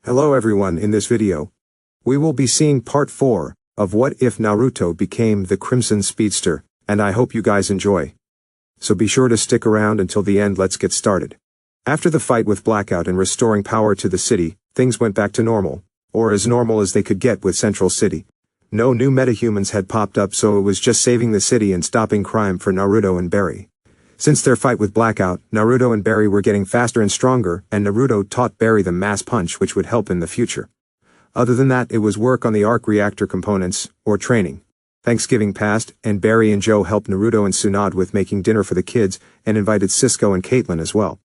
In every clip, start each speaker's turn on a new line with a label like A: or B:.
A: Hello everyone, in this video, we will be seeing part 4 of What If Naruto Became the Crimson Speedster, and I hope you guys enjoy. So be sure to stick around until the end. Let's get started. After the fight with Blackout and restoring power to the city, things went back to normal, or as normal as they could get with Central City. No new metahumans had popped up, so it was just saving the city and stopping crime for Naruto and Barry. Since their fight with Blackout, Naruto and Barry were getting faster and stronger, and Naruto taught Barry the mass punch, which would help in the future. Other than that, it was work on the arc reactor components, or training. Thanksgiving passed, and Barry and Joe helped Naruto and Tsunade with making dinner for the kids, and invited Cisco and Caitlin as well.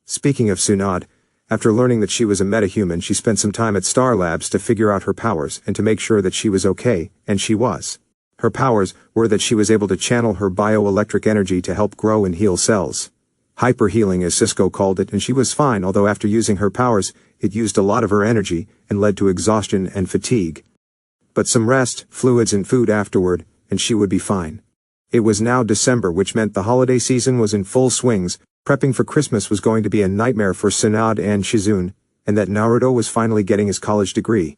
A: Speaking of Tsunade, after learning that she was a metahuman, she spent some time at Star Labs to figure out her powers and to make sure that she was okay, and she was. Her powers were that she was able to channel her bioelectric energy to help grow and heal cells. Hyper-healing, as Cisco called it, and she was fine, although after using her powers, it used a lot of her energy and led to exhaustion and fatigue. But some rest, fluids and food afterward, and she would be fine. It was now December, which meant the holiday season was in full swings. Prepping for Christmas was going to be a nightmare for Tsunade and Shizune, and that Naruto was finally getting his college degree.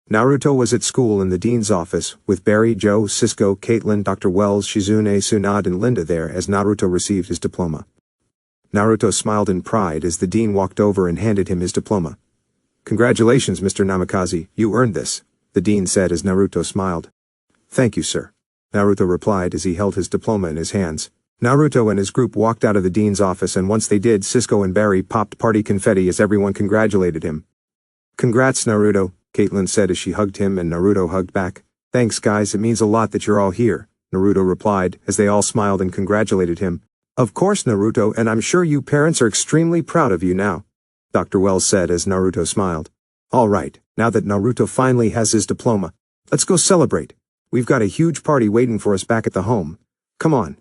A: Naruto was at school in the dean's office, with Barry, Joe, Cisco, Caitlin, Dr. Wells, Shizune, Tsunade and Linda there as Naruto received his diploma. Naruto smiled in pride as the dean walked over and handed him his diploma. "Congratulations, Mr. Namikaze, you earned this," the dean said as Naruto smiled. "Thank you, sir," Naruto replied as he held his diploma in his hands. Naruto and his group walked out of the dean's office, and once they did, Cisco and Barry popped party confetti as everyone congratulated him. "Congrats, Naruto," Caitlin said as she hugged him, and Naruto hugged back. "Thanks guys, it means a lot that you're all here," Naruto replied as they all smiled and congratulated him. "Of course, Naruto, and I'm sure you parents are extremely proud of you now," Dr. Wells said as Naruto smiled. "All right, now that Naruto finally has his diploma, let's go celebrate. We've got a huge party waiting for us back at the home. Come on,"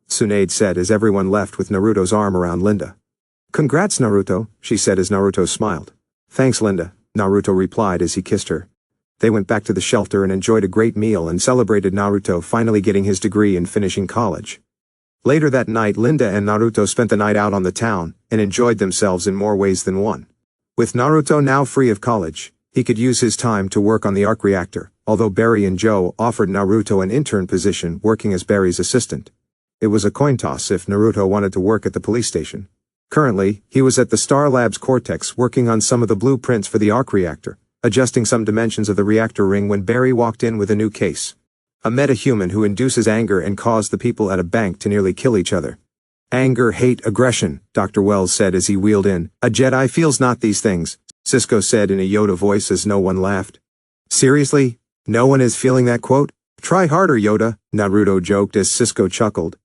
A: Tsunade said as everyone left with Naruto's arm around Linda. "Congrats, Naruto," she said as Naruto smiled. "Thanks, Linda," Naruto replied as he kissed her. They went back to the shelter and enjoyed a great meal and celebrated Naruto finally getting his degree and finishing college. Later that night, Linda and Naruto spent the night out on the town and enjoyed themselves in more ways than one. With Naruto now free of college, he could use his time to work on the arc reactor, although Barry and Joe offered Naruto an intern position working as Barry's assistant. It was a coin toss if Naruto wanted to work at the police station. Currently, he was at the Star Labs Cortex working on some of the blueprints for the arc reactor, adjusting some dimensions of the reactor ring when Barry walked in with a new case. A metahuman who induces anger and caused the people at a bank to nearly kill each other. "Anger, hate, aggression," Dr. Wells said as he wheeled in. "A Jedi feels not these things," Cisco said in a Yoda voice as no one laughed. "Seriously? No one is feeling that quote? Try harder, Yoda," Naruto joked as Cisco chuckled.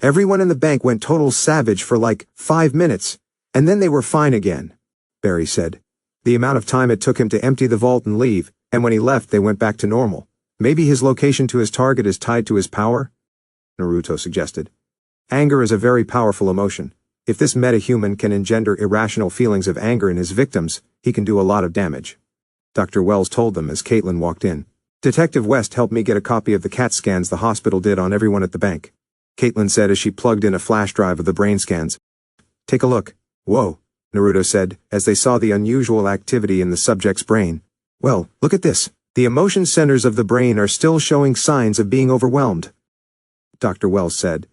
A: "Everyone in the bank went total savage for like 5 minutes, and then they were fine again," Barry said. "The amount of time it took him to empty the vault and leave, and when he left they went back to normal. Maybe his location to his target is tied to his power?" Naruto suggested. "Anger is a very powerful emotion. If this metahuman can engender irrational feelings of anger in his victims, he can do a lot of damage," Dr. Wells told them as Caitlin walked in. "Detective West helped me get a copy of the CAT scans the hospital did on everyone at the bank," Caitlin said as she plugged in a flash drive of the brain scans. "Take a look." "Whoa," Naruto said, as they saw the unusual activity in the subject's brain. "Well, look at this. The emotion centers of the brain are still showing signs of being overwhelmed," Dr. Wells said.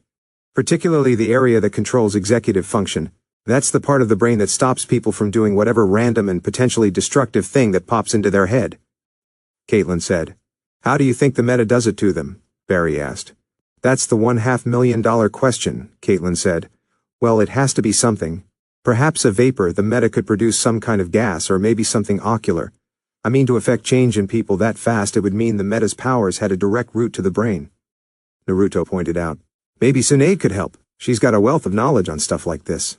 A: "Particularly the area that controls executive function. That's the part of the brain that stops people from doing whatever random and potentially destructive thing that pops into their head," Caitlin said. "How do you think the meta does it to them?" Barry asked. "That's the $500,000 question," Caitlin said. "Well, it has to be something. Perhaps a vapor the meta could produce some kind of gas, or maybe something ocular. I mean, to affect change in people that fast, it would mean the meta's powers had a direct route to the brain," Naruto pointed out. "Maybe Tsunade could help. She's got a wealth of knowledge on stuff like this."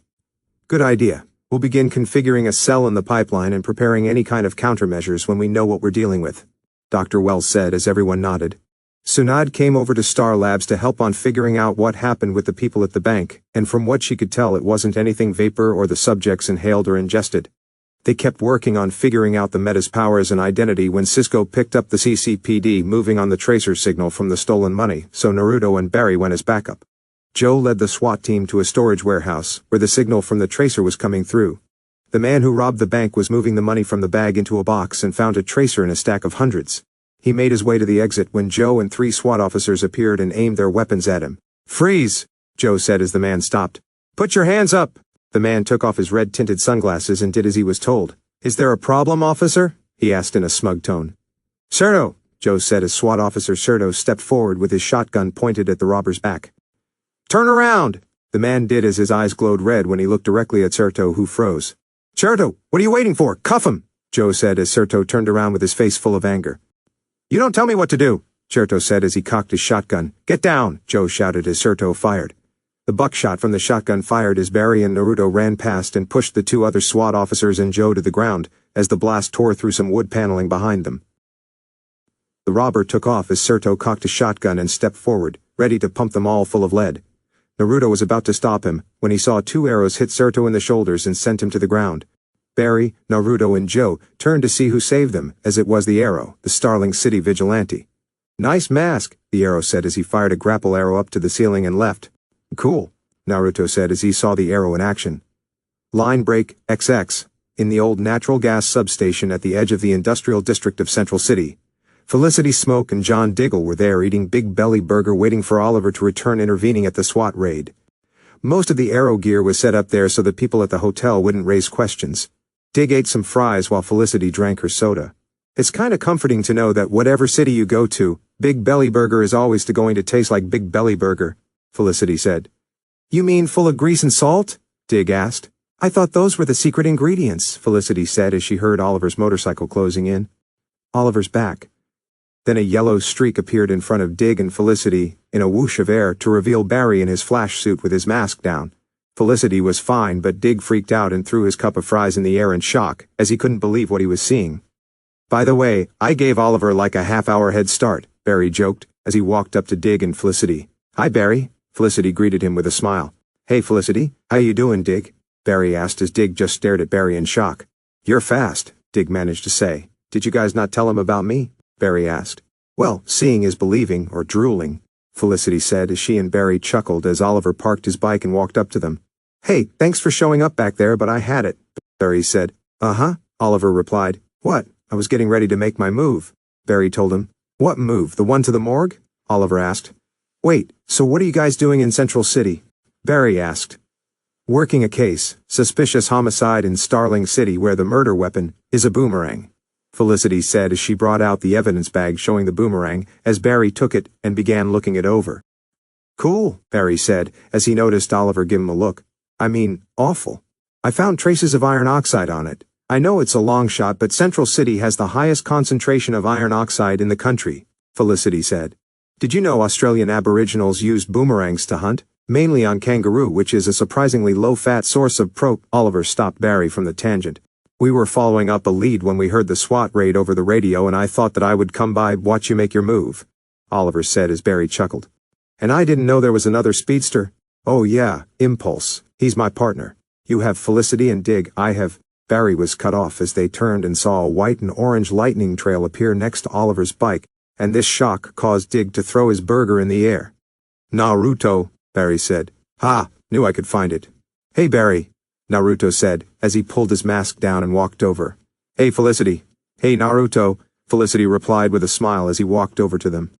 A: "Good idea. We'll begin configuring a cell in the pipeline and preparing any kind of countermeasures when we know what we're dealing with," Dr. Wells said as everyone nodded. Tsunade came over to Star Labs to help on figuring out what happened with the people at the bank, and from what she could tell it wasn't anything vapor or the subjects inhaled or ingested. They kept working on figuring out the meta's powers and identity when Cisco picked up the CCPD moving on the tracer signal from the stolen money, so Naruto and Barry went as backup. Joe led the SWAT team to a storage warehouse, where the signal from the tracer was coming through. The man who robbed the bank was moving the money from the bag into a box and found a tracer in a stack of hundreds. He made his way to the exit when Joe and 3 SWAT officers appeared and aimed their weapons at him. "Freeze!" Joe said as the man stopped. "Put your hands up!" The man took off his red-tinted sunglasses and did as he was told. "Is there a problem, officer?" he asked in a smug tone. "Serto," Joe said as SWAT officer Serto stepped forward with his shotgun pointed at the robber's back. "Turn around!" The man did as his eyes glowed red when he looked directly at Serto, who froze. "Serto, what are you waiting for? Cuff him!" Joe said as Serto turned around with his face full of anger. "You don't tell me what to do," Serto said as he cocked his shotgun. "Get down!" Joe shouted as Serto fired. The buckshot from the shotgun fired as Barry and Naruto ran past and pushed the 2 other SWAT officers and Joe to the ground, as the blast tore through some wood paneling behind them. The robber took off as Serto cocked his shotgun and stepped forward, ready to pump them all full of lead. Naruto was about to stop him, when he saw 2 arrows hit Serto in the shoulders and sent him to the ground. Barry, Naruto and Joe turned to see who saved them, as it was the Arrow, the Starling City vigilante. "Nice mask," the Arrow said as he fired a grapple arrow up to the ceiling and left. "Cool," Naruto said as he saw the Arrow in action. Line break, XX, in the old natural gas substation at the edge of the industrial district of Central City. Felicity Smoke and John Diggle were there eating Big Belly Burger waiting for Oliver to return intervening at the SWAT raid. Most of the Arrow gear was set up there so the people at the hotel wouldn't raise questions. Dig ate some fries while Felicity drank her soda. "It's kinda comforting to know that whatever city you go to, Big Belly Burger is always going to taste like Big Belly Burger," Felicity said. "You mean full of grease and salt?" Dig asked. "I thought those were the secret ingredients," Felicity said as she heard Oliver's motorcycle closing in. Oliver's back. Then a yellow streak appeared in front of Dig and Felicity, in a whoosh of air, to reveal Barry in his flash suit with his mask down. Felicity was fine, but Dig freaked out and threw his cup of fries in the air in shock, as he couldn't believe what he was seeing. "By the way, I gave Oliver like a half-hour head start," Barry joked, as he walked up to Dig and Felicity. "Hi, Barry." Felicity greeted him with a smile. "Hey, Felicity, how you doing, Dig?" Barry asked as Dig just stared at Barry in shock. "You're fast," Dig managed to say. "Did you guys not tell him about me?" Barry asked. "Well, seeing is believing, or drooling," Felicity said as she and Barry chuckled as Oliver parked his bike and walked up to them. "Hey, thanks for showing up back there, but I had it," Barry said. "Uh-huh," Oliver replied. "What? I was getting ready to make my move," Barry told him. "What move, the one to the morgue?" Oliver asked. "Wait, so what are you guys doing in Central City?" Barry asked. "Working a case, suspicious homicide in Starling City where the murder weapon is a boomerang," Felicity said as she brought out the evidence bag showing the boomerang, as Barry took it and began looking it over. "Cool," Barry said, as he noticed Oliver give him a look. "I mean, awful. I found traces of iron oxide on it. I know it's a long shot, but Central City has the highest concentration of iron oxide in the country," Felicity said. "Did you know Australian Aboriginals used boomerangs to hunt? Mainly on kangaroo, which is a surprisingly low-fat source of Oliver stopped Barry from the tangent. "We were following up a lead when we heard the SWAT raid over the radio and I thought that I would come by watch you make your move," Oliver said as Barry chuckled. "And I didn't know there was another speedster." "Oh yeah, Impulse. He's my partner. You have Felicity and Dig, I have—" Barry was cut off as they turned and saw a white and orange lightning trail appear next to Oliver's bike, and this shock caused Dig to throw his burger in the air. "Naruto," Barry said. "Ha, knew I could find it." "Hey Barry," Naruto said, as he pulled his mask down and walked over. "Hey Felicity." "Hey Naruto," Felicity replied with a smile as he walked over to them.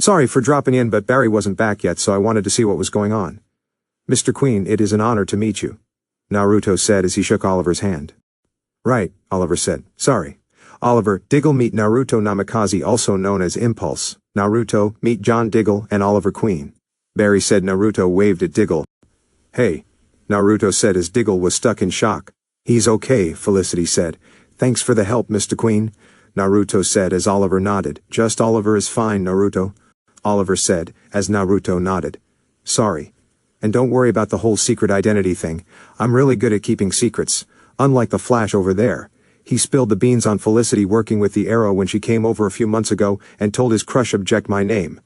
A: "Sorry for dropping in, but Barry wasn't back yet, so I wanted to see what was going on." "Mr. Queen, it is an honor to meet you," Naruto said as he shook Oliver's hand. "Right," Oliver said. "Sorry. Oliver, Diggle meet Naruto Namikaze, also known as Impulse. Naruto, meet John Diggle and Oliver Queen." Barry said. Naruto waved at Diggle. "Hey," Naruto said as Diggle was stuck in shock. "He's okay," Felicity said. "Thanks for the help, Mr. Queen," Naruto said as Oliver nodded. "Just Oliver is fine, Naruto," Oliver said as Naruto nodded. "Sorry. And don't worry about the whole secret identity thing. I'm really good at keeping secrets. Unlike the Flash over there. He spilled the beans on Felicity working with the Arrow when she came over a few months ago and told his crush object my name,"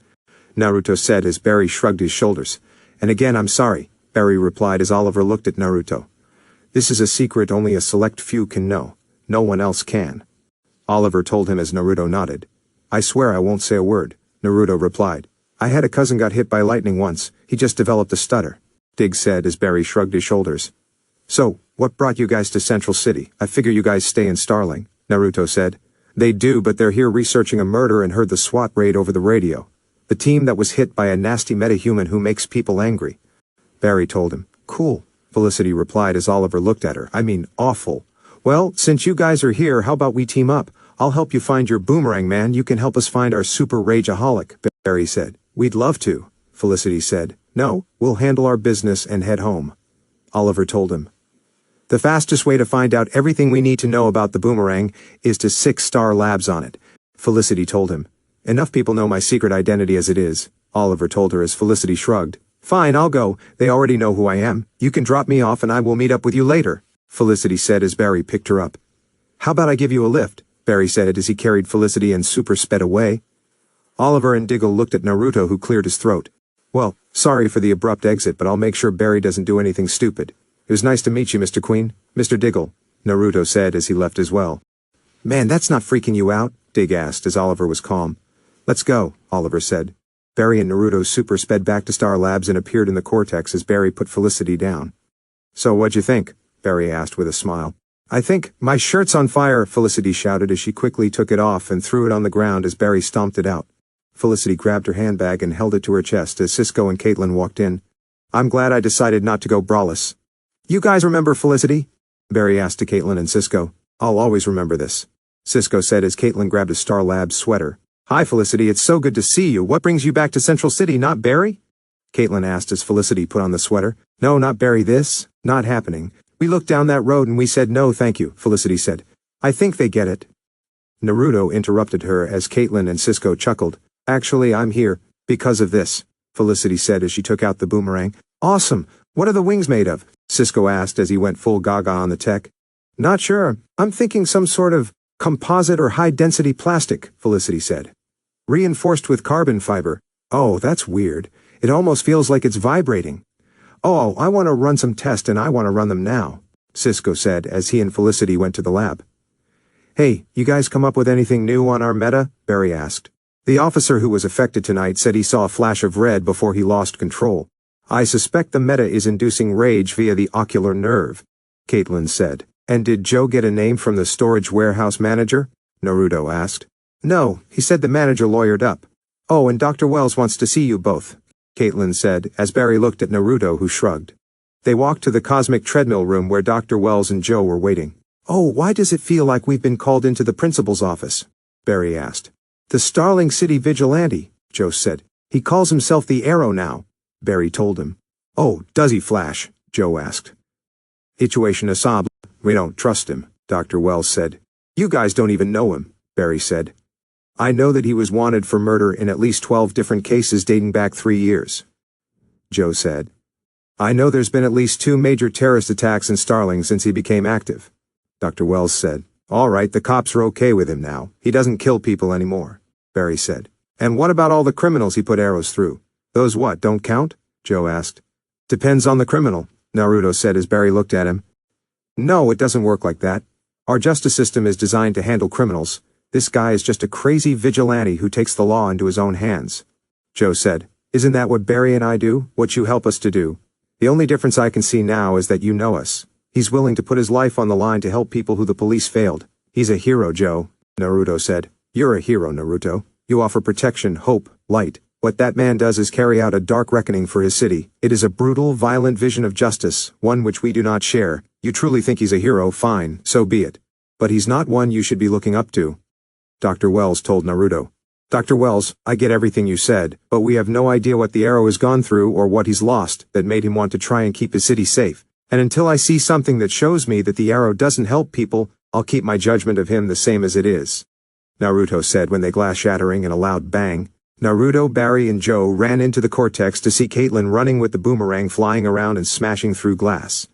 A: Naruto said as Barry shrugged his shoulders. "And again, I'm sorry," Barry replied as Oliver looked at Naruto. "This is a secret only a select few can know. No one else can," Oliver told him as Naruto nodded. "I swear I won't say a word," Naruto replied. "I had a cousin got hit by lightning once. He just developed a stutter," Dig said as Barry shrugged his shoulders. "So, What brought you guys to Central City? I figure you guys stay in Starling, Naruto said. They do, but they're here researching a murder and heard the SWAT raid over the radio. The team that was hit by a nasty metahuman who makes people angry. Barry told him. Cool, Felicity replied as Oliver looked at her. I mean, awful. Well, since you guys are here, how about we team up? I'll help you find your boomerang man. You can help us find our super rageaholic, Barry said. We'd love to, Felicity said. No, we'll handle our business and head home. Oliver told him. The fastest way to find out everything we need to know about the boomerang is to 6-star labs on it, Felicity told him. Enough people know my secret identity as it is, Oliver told her as Felicity shrugged. Fine, I'll go. They already know who I am. You can drop me off and I will meet up with you later, Felicity said as Barry picked her up. How about I give you a lift? Barry said as he carried Felicity and super sped away. Oliver and Diggle looked at Naruto, who cleared his throat. Well, sorry for the abrupt exit, but I'll make sure Barry doesn't do anything stupid. It was nice to meet you, Mr. Queen. Mr. Diggle, Naruto said as he left as well. Man, that's not freaking you out? Dig asked as Oliver was calm. Let's go, Oliver said. Barry and Naruto super sped back to Star Labs and appeared in the cortex as Barry put Felicity down. So what'd you think? Barry asked with a smile. I think my shirt's on fire, Felicity shouted as she quickly took it off and threw it on the ground as Barry stomped it out. Felicity grabbed her handbag and held it to her chest as Cisco and Caitlin walked in. I'm glad I decided not to go braless. You guys remember Felicity? Barry asked to Caitlin and Cisco. I'll always remember this, Cisco said as Caitlin grabbed a Star Labs sweater. Hi Felicity, it's so good to see you. What brings you back to Central City, not Barry? Caitlin asked as Felicity put on the sweater. No, not Barry, this. Not happening. We looked down that road and we said no thank you, Felicity said. I think they get it. Naruto interrupted her as Caitlin and Cisco chuckled. Actually, I'm here because of this, Felicity said as she took out the boomerang. Awesome. What are the wings made of? Cisco asked as he went full gaga on the tech. Not sure. I'm thinking some sort of composite or high-density plastic, Felicity said. Reinforced with carbon fiber. Oh, that's weird. It almost feels like it's vibrating. Oh, I want to run some tests and I want to run them now, Cisco said as he and Felicity went to the lab. Hey, you guys come up with anything new on our meta? Barry asked. The officer who was affected tonight said he saw a flash of red before he lost control. I suspect the meta is inducing rage via the ocular nerve, Caitlin said. And did Joe get a name from the storage warehouse manager? Naruto asked. No, he said the manager lawyered up. Oh, and Dr. Wells wants to see you both, Caitlin said as Barry looked at Naruto, who shrugged. They walked to the cosmic treadmill room where Dr. Wells and Joe were waiting. Oh, why does it feel like we've been called into the principal's office? Barry asked. The Starling City Vigilante, Joe said. He calls himself the Arrow now, Barry told him. Oh, does he, Flash? Joe asked. Situation Asab. We don't trust him, Dr. Wells said. You guys don't even know him, Barry said. I know that he was wanted for murder in at least 12 different cases dating back 3 years, Joe said. I know there's been at least 2 major terrorist attacks in Starling since he became active, Dr. Wells said. All right, the cops are okay with him now. He doesn't kill people anymore, Barry said. And what about all the criminals he put arrows through? Those what, don't count? Joe asked. Depends on the criminal, Naruto said as Barry looked at him. No, it doesn't work like that. Our justice system is designed to handle criminals. This guy is just a crazy vigilante who takes the law into his own hands, Joe said. Isn't that what Barry and I do, what you help us to do? The only difference I can see now is that you know us. He's willing to put his life on the line to help people who the police failed. He's a hero, Joe, Naruto said. You're a hero, Naruto. You offer protection, hope, light. What that man does is carry out a dark reckoning for his city. It is a brutal, violent vision of justice, one which we do not share. You truly think he's a hero, fine, so be it. But he's not one you should be looking up to, Dr. Wells told Naruto. Dr. Wells, I get everything you said, but we have no idea what the Arrow has gone through or what he's lost that made him want to try and keep his city safe. And until I see something that shows me that the Arrow doesn't help people, I'll keep my judgment of him the same as it is, Naruto said when they glass shattering in a loud bang. Naruto, Barry, and Joe ran into the cortex to see Caitlin running with the boomerang flying around and smashing through glass.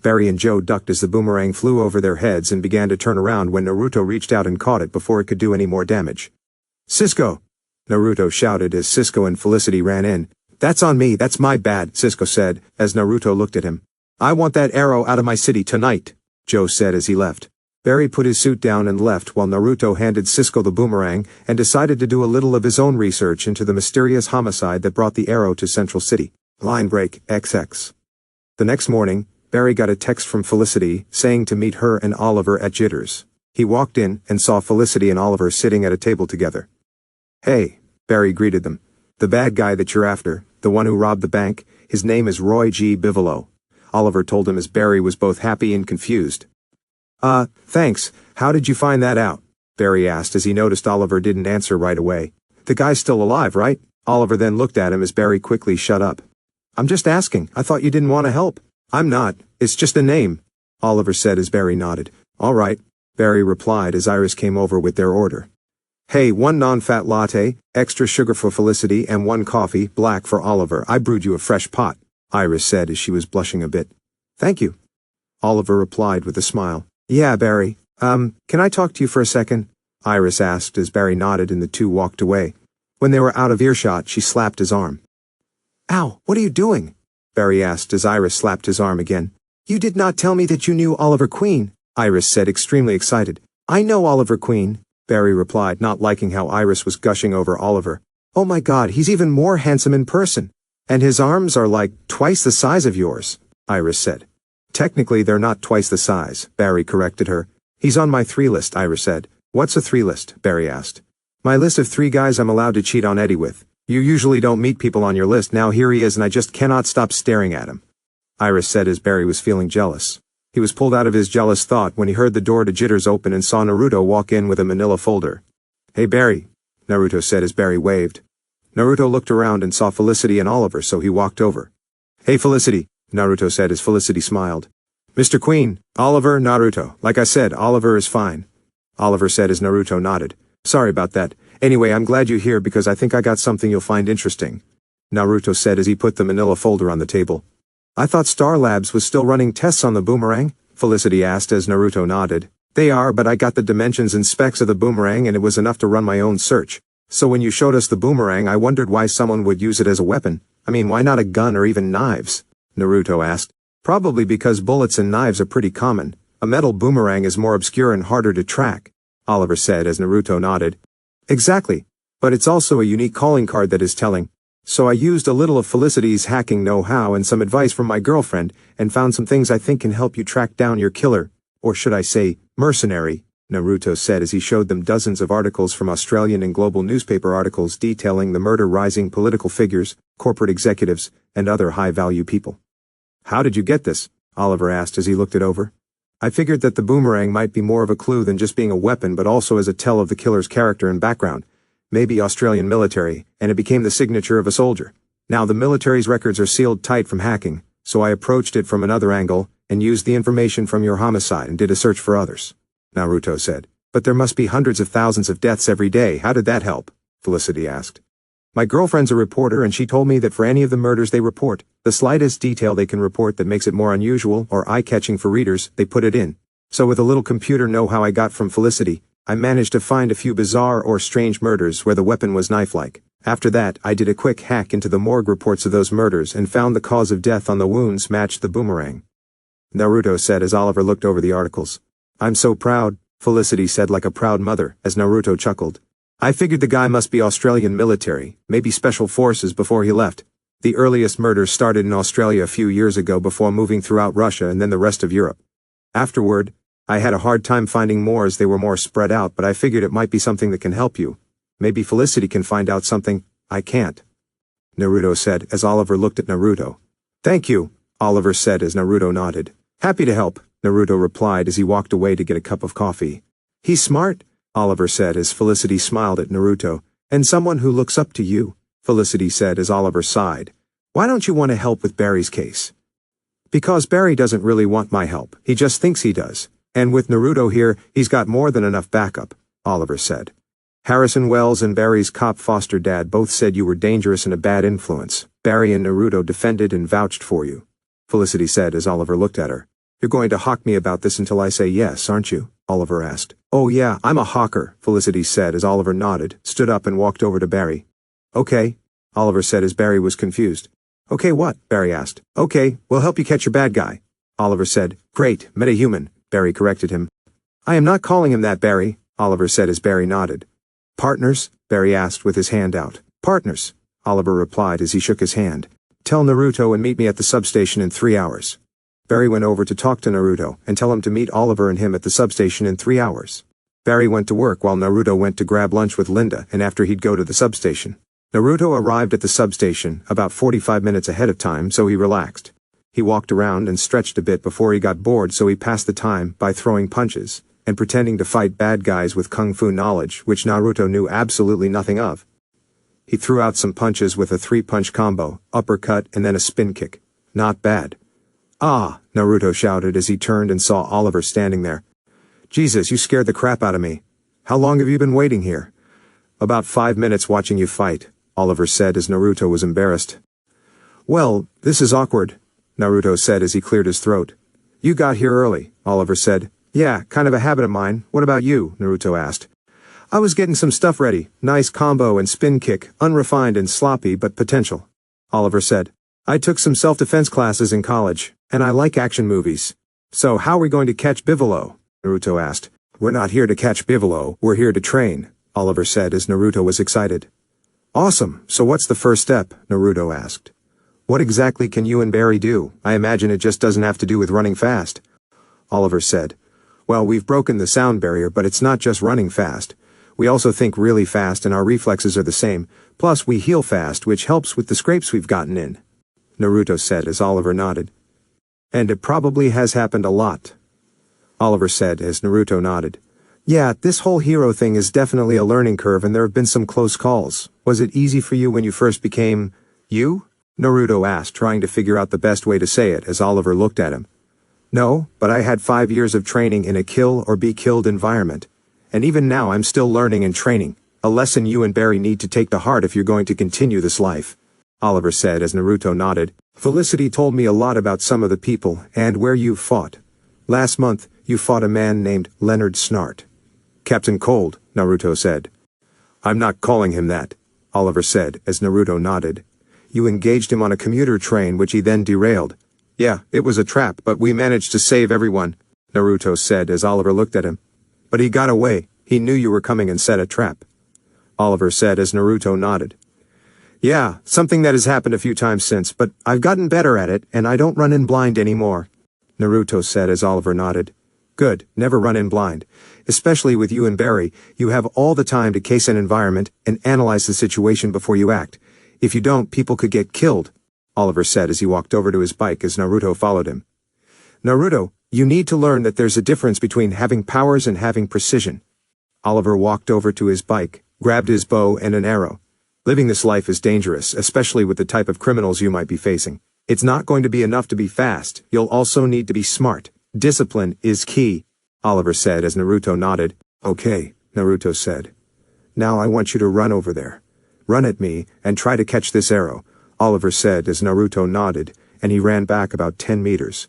A: Barry and Joe ducked as the boomerang flew over their heads and began to turn around when Naruto reached out and caught it before it could do any more damage. Cisco! Naruto shouted as Cisco and Felicity ran in. That's on me, that's my bad, Cisco said, as Naruto looked at him. I want that Arrow out of my city tonight, Joe said as he left. Barry put his suit down and left while Naruto handed Cisco the boomerang and decided to do a little of his own research into the mysterious homicide that brought the Arrow to Central City. Line break, XX. The next morning, Barry got a text from Felicity saying to meet her and Oliver at Jitters. He walked in and saw Felicity and Oliver sitting at a table together. "Hey," Barry greeted them. "The bad guy that you're after, the one who robbed the bank, his name is Roy G. Bivolo," Oliver told him as Barry was both happy and confused. Thanks, how did you find that out?" Barry asked as he noticed Oliver didn't answer right away. "The guy's still alive, right?" Oliver then looked at him as Barry quickly shut up. "I'm just asking, I thought you didn't want to help." "I'm not, it's just a name," Oliver said as Barry nodded. "All right," Barry replied as Iris came over with their order. "Hey, 1 non-fat latte, extra sugar for Felicity and 1 coffee, black for Oliver. I brewed you a fresh pot," Iris said as she was blushing a bit. "Thank you," Oliver replied with a smile. "Yeah, Barry. Can I talk to you for a second?" Iris asked as Barry nodded and the two walked away. When they were out of earshot, she slapped his arm. "Ow, what are you doing?" Barry asked as Iris slapped his arm again. "You did not tell me that you knew Oliver Queen," Iris said, extremely excited. "I know Oliver Queen," Barry replied, not liking how Iris was gushing over Oliver. "Oh my God, he's even more handsome in person. And his arms are like twice the size of yours," Iris said. "Technically they're not twice the size," Barry corrected her. "He's on my 3 list," Iris said. "What's a 3 list?" Barry asked. "My list of 3 guys I'm allowed to cheat on Eddie with. You usually don't meet people on your list, now here he is and I just cannot stop staring at him," Iris said as Barry was feeling jealous. He was pulled out of his jealous thought when he heard the door to Jitters open and saw Naruto walk in with a manila folder. "Hey Barry," Naruto said as Barry waved. Naruto looked around and saw Felicity and Oliver, so he walked over. "Hey Felicity," Naruto said as Felicity smiled. "Mr. Queen, Oliver, Naruto. Like I said, Oliver is fine," Oliver said as Naruto nodded. "Sorry about that. Anyway, I'm glad you're here because I think I got something you'll find interesting," Naruto said as he put the manila folder on the table. "I thought Star Labs was still running tests on the boomerang?" Felicity asked as Naruto nodded. "They are, but I got the dimensions and specs of the boomerang and it was enough to run my own search. So when you showed us the boomerang, I wondered why someone would use it as a weapon. I mean, why not a gun or even knives?" Naruto asked. "Probably because bullets and knives are pretty common. A metal boomerang is more obscure and harder to track," Oliver said as Naruto nodded. "Exactly. But it's also a unique calling card that is telling. So I used a little of Felicity's hacking know-how and some advice from my girlfriend and found some things I think can help you track down your killer, or should I say, mercenary," Naruto said as he showed them dozens of articles from Australian and global newspaper articles detailing the murder-rising political figures, corporate executives, and other high-value people. "How did you get this?" Oliver asked as he looked it over. "I figured that the boomerang might be more of a clue than just being a weapon but also as a tell of the killer's character and background. Maybe Australian military, and it became the signature of a soldier. Now the military's records are sealed tight from hacking, so I approached it from another angle and used the information from your homicide and did a search for others," Naruto said. "But there must be hundreds of thousands of deaths every day. How did that help?" Felicity asked. "My girlfriend's a reporter and she told me that for any of the murders they report, the slightest detail they can report that makes it more unusual or eye-catching for readers, they put it in. So with a little computer know-how I got from Felicity, I managed to find a few bizarre or strange murders where the weapon was knife-like. After that, I did a quick hack into the morgue reports of those murders and found the cause of death on the wounds matched the boomerang," Naruto said as Oliver looked over the articles. "I'm so proud," Felicity said like a proud mother as Naruto chuckled. "I figured the guy must be Australian military, maybe special forces before he left. The earliest murders started in Australia a few years ago before moving throughout Russia and then the rest of Europe. Afterward, I had a hard time finding more as they were more spread out, but I figured it might be something that can help you. Maybe Felicity can find out something I can't," Naruto said as Oliver looked at Naruto. "Thank you," Oliver said as Naruto nodded. "Happy to help," Naruto replied as he walked away to get a cup of coffee. "He's smart," Oliver said as Felicity smiled at Naruto. "And someone who looks up to you," Felicity said as Oliver sighed. "Why don't you want to help with Barry's case?" "Because Barry doesn't really want my help, he just thinks he does. And with Naruto here, he's got more than enough backup," Oliver said. "Harrison Wells and Barry's cop foster dad both said you were dangerous and a bad influence. Barry and Naruto defended and vouched for you," Felicity said as Oliver looked at her. "You're going to hawk me about this until I say yes, aren't you?" Oliver asked. "Oh yeah, I'm a hawker," Felicity said as Oliver nodded, stood up and walked over to Barry. "Okay," Oliver said as Barry was confused. "Okay what?" Barry asked. "Okay, we'll help you catch your bad guy," Oliver said. "Great, metahuman," Barry corrected him. "I am not calling him that, Barry," Oliver said as Barry nodded. "Partners?" Barry asked with his hand out. "Partners," Oliver replied as he shook his hand. "Tell Naruto and meet me at the substation in 3 hours." Barry went over to talk to Naruto and tell him to meet Oliver and him at the substation in 3 hours. Barry went to work while Naruto went to grab lunch with Linda and after he'd go to the substation. Naruto arrived at the substation about 45 minutes ahead of time, so he relaxed. He walked around and stretched a bit before he got bored, so he passed the time by throwing punches and pretending to fight bad guys with kung fu knowledge, which Naruto knew absolutely nothing of. He threw out some punches with a 3-punch combo, uppercut and then a spin kick. Not bad. "Ah!" Naruto shouted as he turned and saw Oliver standing there. "Jesus, you scared the crap out of me. How long have you been waiting here?" "About 5 minutes watching you fight," Oliver said as Naruto was embarrassed. "Well, this is awkward," Naruto said as he cleared his throat. "You got here early," Oliver said. "Yeah, kind of a habit of mine. What about you?" Naruto asked. "I was getting some stuff ready. Nice combo and spin kick, unrefined and sloppy but potential," Oliver said. "I took some self-defense classes in college, and I like action movies." "So how are we going to catch Bivolo?" Naruto asked. "We're not here to catch Bivolo, we're here to train," Oliver said as Naruto was excited. "Awesome, so what's the first step?" Naruto asked. "What exactly can you and Barry do? I imagine it just doesn't have to do with running fast," Oliver said. "Well, we've broken the sound barrier, but it's not just running fast. We also think really fast and our reflexes are the same, plus we heal fast, which helps with the scrapes we've gotten in," Naruto said as Oliver nodded. "And it probably has happened a lot," Oliver said as Naruto nodded. "Yeah, this whole hero thing is definitely a learning curve and there have been some close calls. Was it easy for you when you first became you?" Naruto asked, trying to figure out the best way to say it as Oliver looked at him. "No, but I had 5 years of training in a kill or be killed environment. And even now I'm still learning and training, a lesson you and Barry need to take to heart if you're going to continue this life," Oliver said as Naruto nodded. "Felicity told me a lot about some of the people and where you fought. Last month, you fought a man named Leonard Snart." "Captain Cold," Naruto said. "I'm not calling him that," Oliver said as Naruto nodded. "You engaged him on a commuter train which he then derailed." "Yeah, it was a trap, but we managed to save everyone," Naruto said as Oliver looked at him. "But he got away. He knew you were coming and set a trap," Oliver said as Naruto nodded. "Yeah, something that has happened a few times since, but I've gotten better at it and I don't run in blind anymore," Naruto said as Oliver nodded. "Good, never run in blind. Especially with you and Barry, you have all the time to case an environment and analyze the situation before you act. If you don't, people could get killed," Oliver said as he walked over to his bike as Naruto followed him. "Naruto, you need to learn that there's a difference between having powers and having precision." Oliver walked over to his bike, grabbed his bow and an arrow. "Living this life is dangerous, especially with the type of criminals you might be facing. It's not going to be enough to be fast, you'll also need to be smart. Discipline is key," Oliver said as Naruto nodded. "Okay," Naruto said. "Now I want you to run over there. Run at me and try to catch this arrow," Oliver said as Naruto nodded, and he ran back about 10 meters.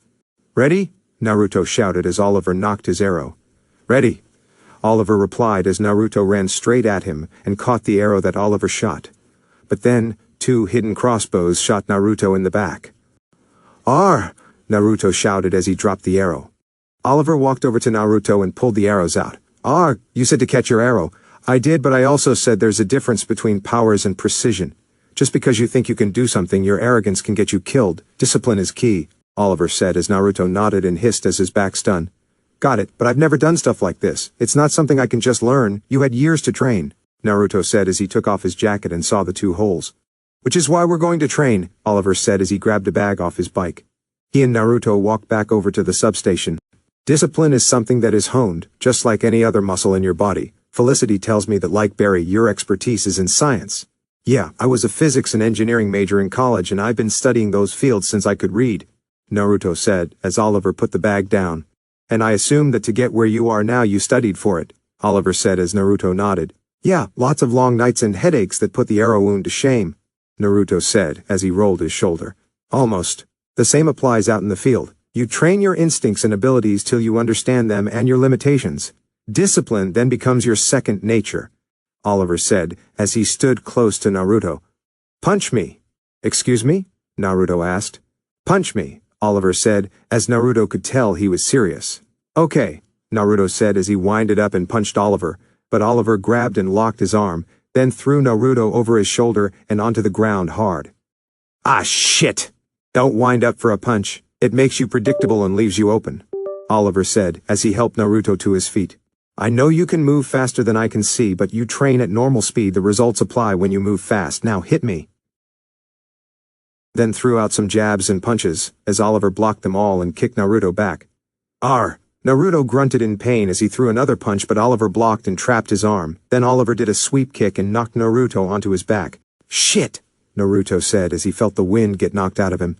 A: "Ready?" Naruto shouted as Oliver knocked his arrow. "Ready," Oliver replied as Naruto ran straight at him and caught the arrow that Oliver shot. But then, 2 hidden crossbows shot Naruto in the back. "Arr!" Naruto shouted as he dropped the arrow. Oliver walked over to Naruto and pulled the arrows out. "Arr! You said to catch your arrow." "I did, but I also said there's a difference between powers and precision. Just because you think you can do something, your arrogance can get you killed. Discipline is key," Oliver said as Naruto nodded and hissed as his back stunned. "Got it, but I've never done stuff like this. It's not something I can just learn. You had years to train," Naruto said as he took off his jacket and saw the 2 holes. "Which is why we're going to train," Oliver said as he grabbed a bag off his bike. He and Naruto walked back over to the substation. "Discipline is something that is honed, just like any other muscle in your body. Felicity tells me that like Barry, your expertise is in science." "Yeah, I was a physics and engineering major in college and I've been studying those fields since I could read," Naruto said as Oliver put the bag down. "And I assume that to get where you are now you studied for it," Oliver said as Naruto nodded. "Yeah, lots of long nights and headaches that put the arrow wound to shame," Naruto said as he rolled his shoulder. "Almost. The same applies out in the field. You train your instincts and abilities till you understand them and your limitations. Discipline then becomes your second nature," Oliver said as he stood close to Naruto. "Punch me." "Excuse me?" Naruto asked. "Punch me," Oliver said as Naruto could tell he was serious. "Okay," Naruto said as he winded up and punched Oliver, but Oliver grabbed and locked his arm, then threw Naruto over his shoulder and onto the ground hard. "Ah shit! Don't wind up for a punch," It makes you predictable and leaves you open, Oliver said as he helped Naruto to his feet. I know you can move faster than I can see, but you train at normal speed. The results apply when you move fast. Now hit me. Then threw out some jabs and punches, as Oliver blocked them all and kicked Naruto back. Arr! Naruto grunted in pain as he threw another punch, but Oliver blocked and trapped his arm. Then Oliver did a sweep kick and knocked Naruto onto his back. Shit! Naruto said as he felt the wind get knocked out of him.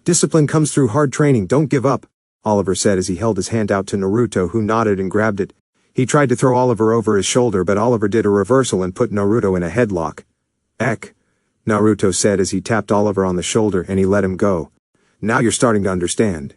A: Discipline comes through hard training, don't give up, Oliver said as he held his hand out to Naruto, who nodded and grabbed it. He tried to throw Oliver over his shoulder, but Oliver did a reversal and put Naruto in a headlock. Eck, Naruto said as he tapped Oliver on the shoulder and he let him go. Now you're starting to understand.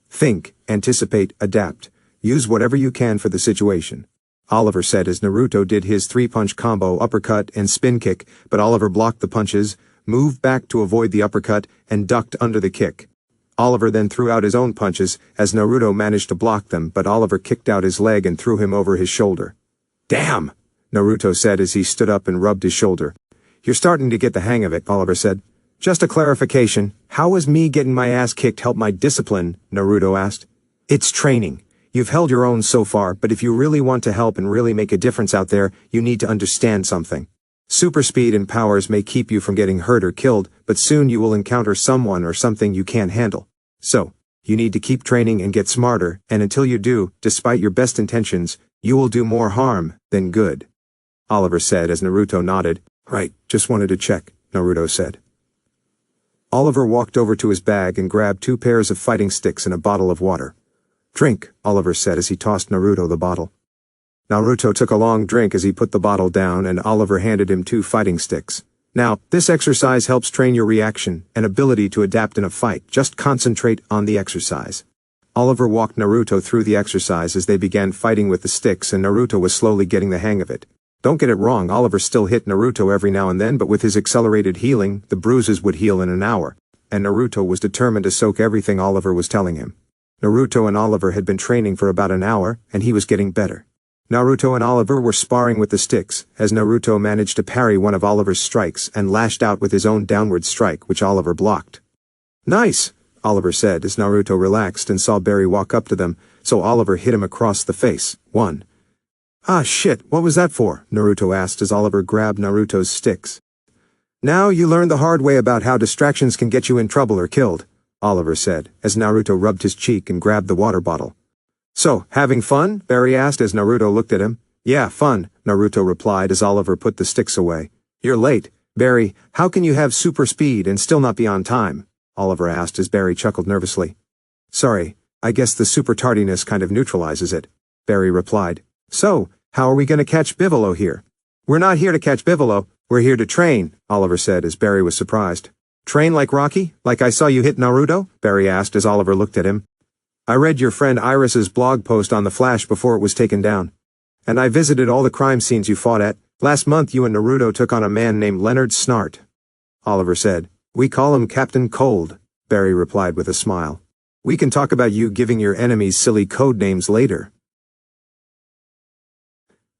A: Think, anticipate, adapt. Use whatever you can for the situation, Oliver said as Naruto did his three-punch combo uppercut and spin kick, but Oliver blocked the punches, moved back to avoid the uppercut, and ducked under the kick. Oliver then threw out his own punches, as Naruto managed to block them, but Oliver kicked out his leg and threw him over his shoulder. Damn! Naruto said as he stood up and rubbed his shoulder. You're starting to get the hang of it, Oliver said. Just a clarification, how has me getting my ass kicked help my discipline? Naruto asked. It's training. You've held your own so far, but if you really want to help and really make a difference out there, you need to understand something. Super speed and powers may keep you from getting hurt or killed, but soon you will encounter someone or something you can't handle. So, you need to keep training and get smarter, and until you do, despite your best intentions, you will do more harm than good, Oliver said as Naruto nodded. Right, just wanted to check, Naruto said. Oliver walked over to his bag and grabbed 2 pairs of fighting sticks and a bottle of water. Drink, Oliver said as he tossed Naruto the bottle. Naruto took a long drink as he put the bottle down, and Oliver handed him 2 fighting sticks. Now, this exercise helps train your reaction and ability to adapt in a fight. Just concentrate on the exercise. Oliver walked Naruto through the exercise as they began fighting with the sticks, and Naruto was slowly getting the hang of it. Don't get it wrong, Oliver still hit Naruto every now and then, but with his accelerated healing, the bruises would heal in an hour, and Naruto was determined to soak everything Oliver was telling him. Naruto and Oliver had been training for about an hour, and he was getting better. Naruto and Oliver were sparring with the sticks, as Naruto managed to parry one of Oliver's strikes and lashed out with his own downward strike, which Oliver blocked. Nice, Oliver said as Naruto relaxed and saw Barry walk up to them, so Oliver hit him across the face. 1. Ah shit, what was that for? Naruto asked as Oliver grabbed Naruto's sticks. Now you learned the hard way about how distractions can get you in trouble or killed, Oliver said, as Naruto rubbed his cheek and grabbed the water bottle. So, having fun? Barry asked as Naruto looked at him. Yeah, fun, Naruto replied as Oliver put the sticks away. You're late. Barry, how can you have super speed and still not be on time? Oliver asked as Barry chuckled nervously. Sorry, I guess the super tardiness kind of neutralizes it, Barry replied. So, how are we going to catch Bivolo here? We're not here to catch Bivolo, we're here to train, Oliver said as Barry was surprised. Train like Rocky? Like I saw you hit Naruto? Barry asked as Oliver looked at him. I read your friend Iris's blog post on the Flash before it was taken down. And I visited all the crime scenes you fought at. Last month you and Naruto took on a man named Leonard Snart, Oliver said. We call him Captain Cold, Barry replied with a smile. We can talk about you giving your enemies silly code names later.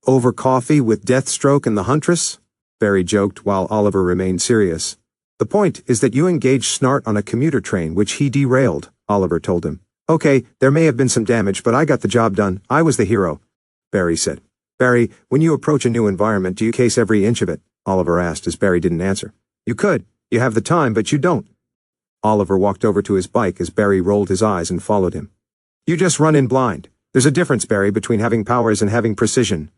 A: Over coffee with Deathstroke and the Huntress? Barry joked while Oliver remained serious. The point is that you engaged Snart on a commuter train which he derailed, Oliver told him. Okay, there may have been some damage, but I got the job done. I was the hero, Barry said. Barry, when you approach a new environment, do you case every inch of it? Oliver asked as Barry didn't answer. You could. You have the time, but you don't. Oliver walked over to his bike as Barry rolled his eyes and followed him. You just run in blind. There's a difference, Barry, between having powers and having precision,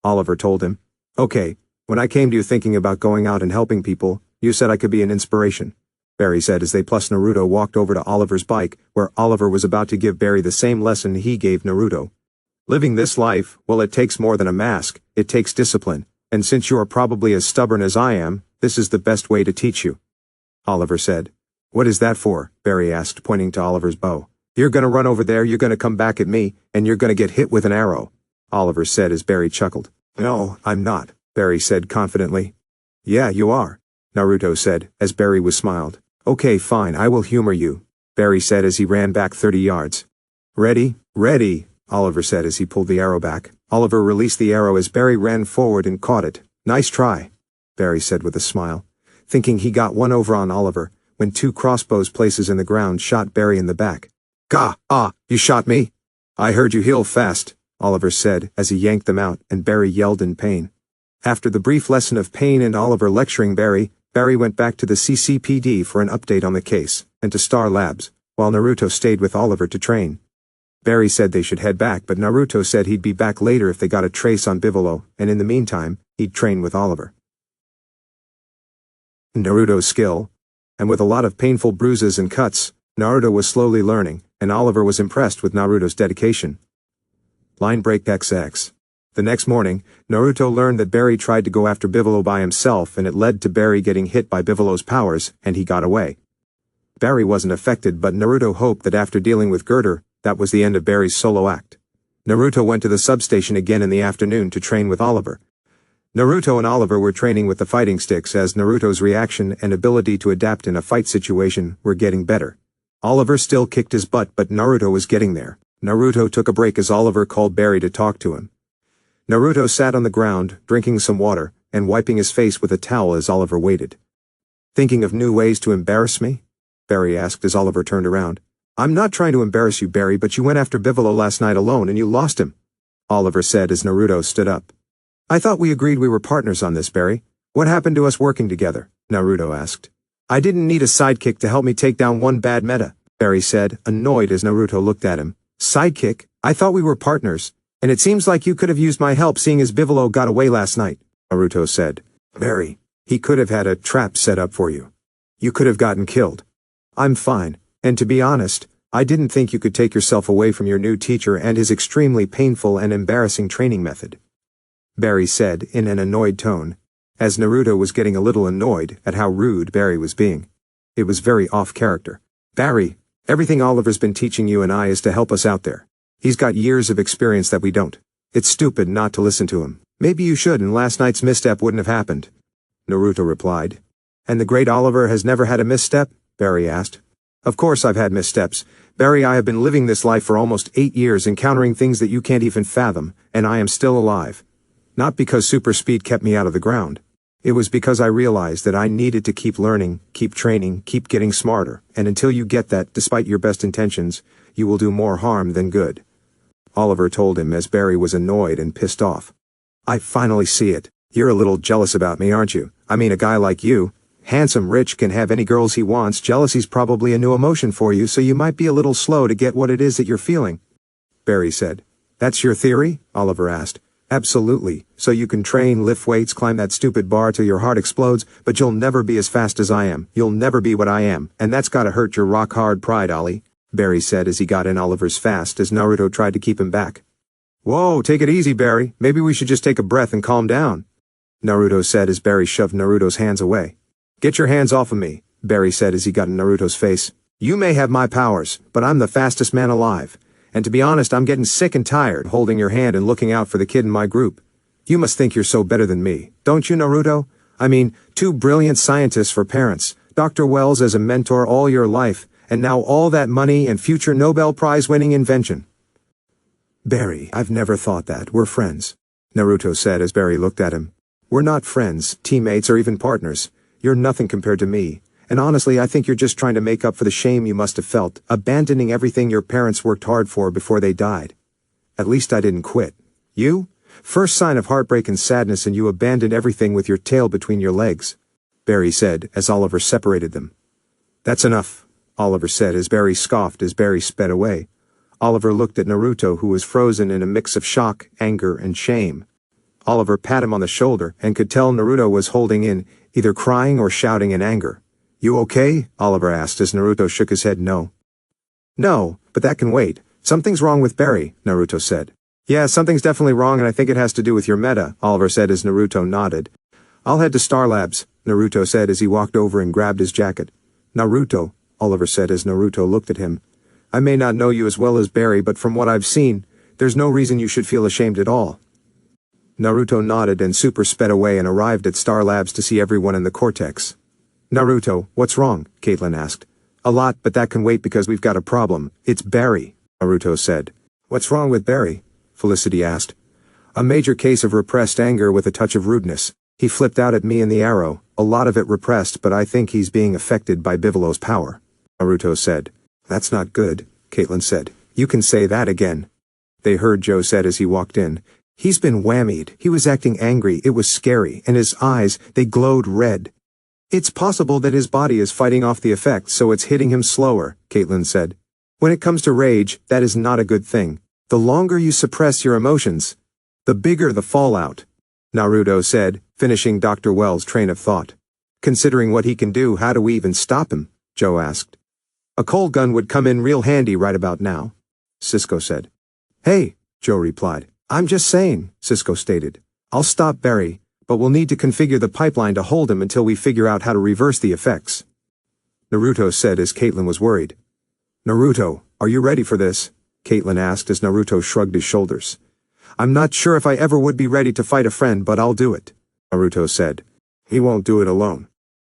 A: Oliver told him. Okay, when I came to you thinking about going out and helping people, you said I could be an inspiration, Barry said as they plus Naruto walked over to Oliver's bike, where Oliver was about to give Barry the same lesson he gave Naruto. Living this life, well, it takes more than a mask, it takes discipline, and since you are probably as stubborn as I am, this is the best way to teach you, Oliver said. What is that for? Barry asked, pointing to Oliver's bow. You're gonna run over there, you're gonna come back at me, and you're gonna get hit with an arrow, Oliver said as Barry chuckled. No, I'm not, Barry said confidently. Yeah, you are, Naruto said, as Barry was smiled. Okay, fine, I will humor you, Barry said as he ran back 30 yards. Ready? Ready, Oliver said as he pulled the arrow back. Oliver released the arrow as Barry ran forward and caught it. Nice try, Barry said with a smile. Thinking he got one over on Oliver, when 2 crossbows places in the ground shot Barry in the back. "Gah! Ah! You shot me!" "I heard you heal fast," Oliver said as he yanked them out, and Barry yelled in pain. After the brief lesson of pain and Oliver lecturing Barry went back to the CCPD for an update on the case, and to Star Labs, while Naruto stayed with Oliver to train. Barry said they should head back, but Naruto said he'd be back later if they got a trace on Bivolo, and in the meantime, he'd train with Oliver. Naruto's skill. And with a lot of painful bruises and cuts, Naruto was slowly learning, and Oliver was impressed with Naruto's dedication. Line break XX. The next morning, Naruto learned that Barry tried to go after Bivolo by himself, and it led to Barry getting hit by Bivolo's powers, and he got away. Barry wasn't affected, but Naruto hoped that after dealing with Girder, that was the end of Barry's solo act. Naruto went to the substation again in the afternoon to train with Oliver. Naruto and Oliver were training with the fighting sticks as Naruto's reaction and ability to adapt in a fight situation were getting better. Oliver still kicked his butt, but Naruto was getting there. Naruto took a break as Oliver called Barry to talk to him. Naruto sat on the ground, drinking some water, and wiping his face with a towel as Oliver waited. "Thinking of new ways to embarrass me?" Barry asked as Oliver turned around. "I'm not trying to embarrass you, Barry, but you went after Bivolo last night alone and you lost him," Oliver said as Naruto stood up. "I thought we agreed we were partners on this, Barry. What happened to us working together?" Naruto asked. "I didn't need a sidekick to help me take down one bad meta," Barry said, annoyed as Naruto looked at him. "Sidekick? I thought we were partners, and it seems like you could have used my help seeing as Bivolo got away last night," Naruto said. "Barry, he could have had a trap set up for you. You could have gotten killed. I'm fine. And to be honest, I didn't think you could take yourself away from your new teacher and his extremely painful and embarrassing training method," Barry said in an annoyed tone, as Naruto was getting a little annoyed at how rude Barry was being. It was very off-character. "Barry, everything Oliver's been teaching you and I is to help us out there. He's got years of experience that we don't. It's stupid not to listen to him. Maybe you should and last night's misstep wouldn't have happened," Naruto replied. "And the great Oliver has never had a misstep?" Barry asked. "Of course I've had missteps. Barry, I have been living this life for almost 8 years, encountering things that you can't even fathom, and I am still alive. Not because super speed kept me out of the ground. It was because I realized that I needed to keep learning, keep training, keep getting smarter, and until you get that, despite your best intentions, you will do more harm than good," Oliver told him as Barry was annoyed and pissed off. "I finally see it. You're a little jealous about me, aren't you? I mean, a guy like you, handsome, rich, can have any girls he wants. Jealousy's probably a new emotion for you, so you might be a little slow to get what it is that you're feeling," Barry said. "That's your theory?" Oliver asked. "Absolutely. So you can train, lift weights, climb that stupid bar till your heart explodes, but you'll never be as fast as I am. You'll never be what I am, and that's gotta hurt your rock-hard pride, Ollie," Barry said as he got in Oliver's fast as Naruto tried to keep him back. "Whoa, take it easy, Barry. Maybe we should just take a breath and calm down," Naruto said as Barry shoved Naruto's hands away. "Get your hands off of me," Barry said as he got in Naruto's face. "You may have my powers, but I'm the fastest man alive. And to be honest, I'm getting sick and tired holding your hand and looking out for the kid in my group. You must think you're so better than me, don't you, Naruto? I mean, 2 brilliant scientists for parents, Dr. Wells as a mentor all your life, and now all that money and future Nobel Prize-winning invention." "Barry, I've never thought that. We're friends," Naruto said as Barry looked at him. "We're not friends, teammates, or even partners. You're nothing compared to me. And honestly, I think you're just trying to make up for the shame you must have felt, abandoning everything your parents worked hard for before they died. At least I didn't quit. You? First sign of heartbreak and sadness and you abandoned everything with your tail between your legs," Barry said as Oliver separated them. "That's enough," Oliver said as Barry scoffed as Barry sped away. Oliver looked at Naruto, who was frozen in a mix of shock, anger, and shame. Oliver pat him on the shoulder and could tell Naruto was holding in, either crying or shouting in anger. "You okay?" Oliver asked as Naruto shook his head no. "No, but that can wait. Something's wrong with Barry," Naruto said. "Yeah, something's definitely wrong and I think it has to do with your meta," Oliver said as Naruto nodded. "I'll head to Star Labs," Naruto said as he walked over and grabbed his jacket. "Naruto," Oliver said as Naruto looked at him. "I may not know you as well as Barry, but from what I've seen, there's no reason you should feel ashamed at all." Naruto nodded and super sped away and arrived at Star Labs to see everyone in the Cortex. "Naruto, what's wrong?" Caitlin asked. "A lot, but that can wait because we've got a problem. It's Barry," Naruto said. "What's wrong with Barry?" Felicity asked. "A major case of repressed anger with a touch of rudeness," He flipped out at me and the arrow, a lot of it repressed, but I think he's being affected by Bivolow's power. Naruto said. That's not good, Caitlin said. You can say that again. They heard Joe said as he walked in. He's been whammied. He was acting angry. It was scary, and his eyes, they glowed red. It's possible that his body is fighting off the effects, so it's hitting him slower, Caitlin said. When it comes to rage, that is not a good thing. The longer you suppress your emotions, the bigger the fallout, Naruto said, finishing Dr. Wells' train of thought. Considering what he can do, how do we even stop him? Joe asked. A cold gun would come in real handy right about now, Cisco said. Hey, Joe replied. I'm just saying, Cisco stated. I'll stop Barry, but we'll need to configure the pipeline to hold him until we figure out how to reverse the effects. Naruto said as Caitlin was worried. Naruto, are you ready for this? Caitlin asked as Naruto shrugged his shoulders. I'm not sure if I ever would be ready to fight a friend, but I'll do it, Naruto said. He won't do it alone.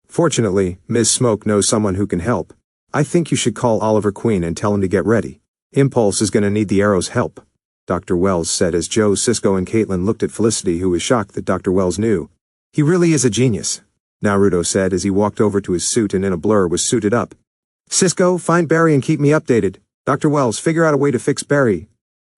A: Fortunately, Ms. Smoke knows someone who can help. I think you should call Oliver Queen and tell him to get ready. Impulse is going to need the arrow's help, Dr. Wells said as Joe, Cisco, and Caitlin looked at Felicity, who was shocked that Dr. Wells knew. He really is a genius, Naruto said as he walked over to his suit and in a blur was suited up. Cisco, find Barry and keep me updated. Dr. Wells, figure out a way to fix Barry.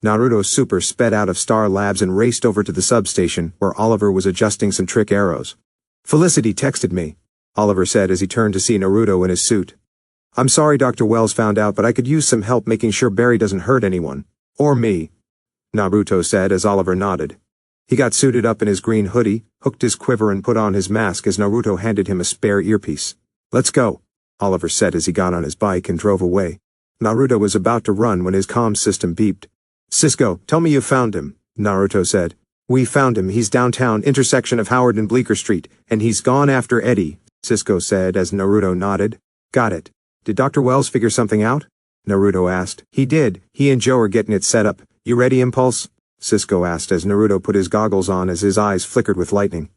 A: Naruto Super sped out of Star Labs and raced over to the substation, where Oliver was adjusting some trick arrows. Felicity texted me, Oliver said as he turned to see Naruto in his suit. I'm sorry Dr. Wells found out, but I could use some help making sure Barry doesn't hurt anyone. Or me, Naruto said as Oliver nodded. He got suited up in his green hoodie, hooked his quiver and put on his mask as Naruto handed him a spare earpiece. Let's go, Oliver said as he got on his bike and drove away. Naruto was about to run when his comm system beeped. Cisco, tell me you found him, Naruto said. We found him. He's downtown, intersection of Howard and Bleecker Street, and he's gone after Eddie, Cisco said as Naruto nodded. Got it. Did Dr. Wells figure something out? Naruto asked. He did. He and Joe are getting it set up. You ready, Impulse? Cisco asked as Naruto put his goggles on as his eyes flickered with lightning.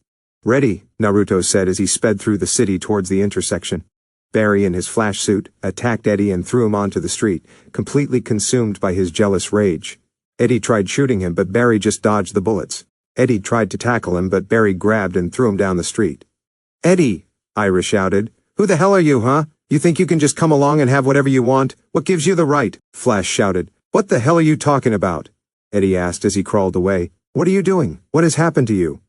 A: Ready, Naruto said as he sped through the city towards the intersection. Barry in his flash suit attacked Eddie and threw him onto the street, completely consumed by his jealous rage. Eddie tried shooting him, but Barry just dodged the bullets. Eddie tried to tackle him, but Barry grabbed and threw him down the street. Eddie, Iris shouted. Who the hell are you, huh? You think you can just come along and have whatever you want? What gives you the right? Flash shouted. What the hell are you talking about? Eddie asked as he crawled away. What are you doing? What has happened to you?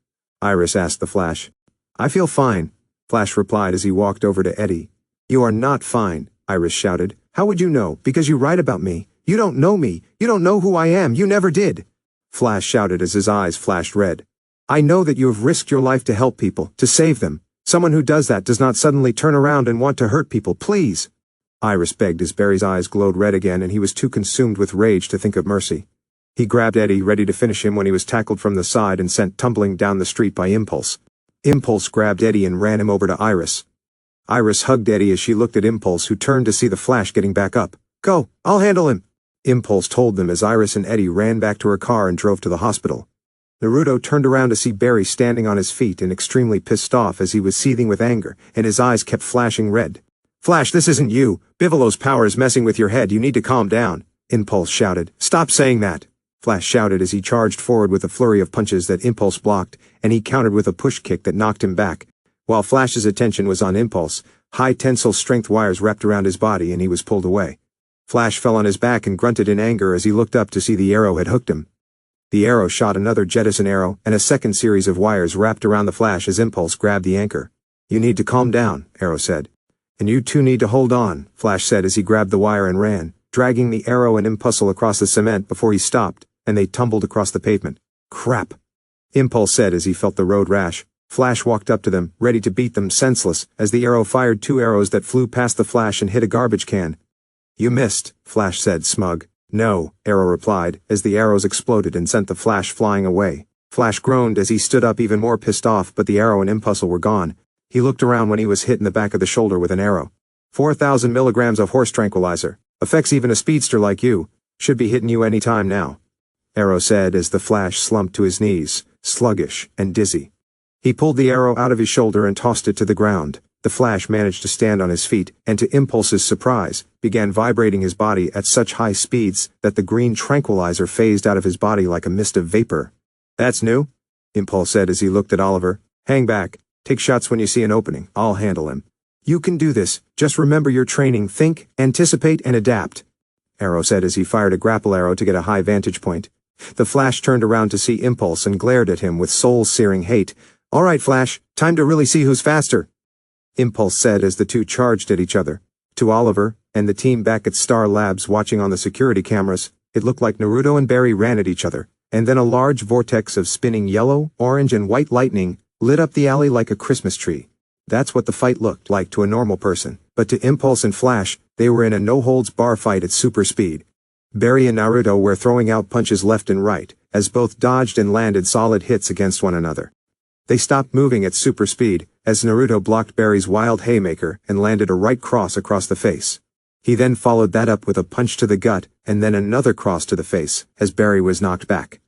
A: Iris asked the Flash. I feel fine, Flash replied as he walked over to Eddie. You are not fine, Iris shouted. How would you know? Because you write about me. You don't know me. You don't know who I am. You never did. Flash shouted as his eyes flashed red. I know that you have risked your life to help people, to save them. Someone who does that does not suddenly turn around and want to hurt people, please. Iris begged as Barry's eyes glowed red again and he was too consumed with rage to think of mercy. He grabbed Eddie, ready to finish him when he was tackled from the side and sent tumbling down the street by Impulse. Impulse grabbed Eddie and ran him over to Iris. Iris hugged Eddie as she looked at Impulse, who turned to see the Flash getting back up. Go, I'll handle him, Impulse told them as Iris and Eddie ran back to her car and drove to the hospital. Naruto turned around to see Barry standing on his feet and extremely pissed off as he was seething with anger, and his eyes kept flashing red. Flash, this isn't you. Bivolow's power is messing with your head. You need to calm down, Impulse shouted. Stop saying that, Flash shouted as he charged forward with a flurry of punches that Impulse blocked, and he countered with a push kick that knocked him back. While Flash's attention was on Impulse, high tensile strength wires wrapped around his body and he was pulled away. Flash fell on his back and grunted in anger as he looked up to see the arrow had hooked him. The arrow shot another jettison arrow, and a second series of wires wrapped around the Flash as Impulse grabbed the anchor. You need to calm down, Arrow said. And you two need to hold on, Flash said as he grabbed the wire and ran, dragging the arrow and Impulse across the cement before he stopped, and they tumbled across the pavement. Crap, Impulse said as he felt the road rash. Flash walked up to them, ready to beat them senseless, as the arrow fired two arrows that flew past the Flash and hit a garbage can. You missed, Flash said, smug. No, Arrow replied, as the arrows exploded and sent the Flash flying away. Flash groaned as he stood up even more pissed off, but the arrow and Impulse were gone. He looked around when he was hit in the back of the shoulder with an arrow. 4,000 milligrams of horse tranquilizer. Affects even a speedster like you. Should be hitting you any time now, Arrow said as the Flash slumped to his knees, sluggish and dizzy. He pulled the arrow out of his shoulder and tossed it to the ground. The Flash managed to stand on his feet, and to Impulse's surprise, began vibrating his body at such high speeds that the green tranquilizer phased out of his body like a mist of vapor. That's new, Impulse said as he looked at Oliver. Hang back, take shots when you see an opening, I'll handle him. You can do this, just remember your training, think, anticipate and adapt. Arrow said as he fired a grapple arrow to get a high vantage point. The Flash turned around to see Impulse and glared at him with soul-searing hate. Alright Flash, time to really see who's faster. Impulse said as the two charged at each other. To Oliver, and the team back at Star Labs watching on the security cameras, it looked like Naruto and Barry ran at each other, and then a large vortex of spinning yellow, orange and white lightning lit up the alley like a Christmas tree. That's what the fight looked like to a normal person, but to Impulse and Flash, they were in a no-holds-bar fight at super speed. Barry and Naruto were throwing out punches left and right, as both dodged and landed solid hits against one another. They stopped moving at super speed, as Naruto blocked Barry's wild haymaker and landed a right cross across the face. He then followed that up with a punch to the gut, and then another cross to the face, as Barry was knocked back.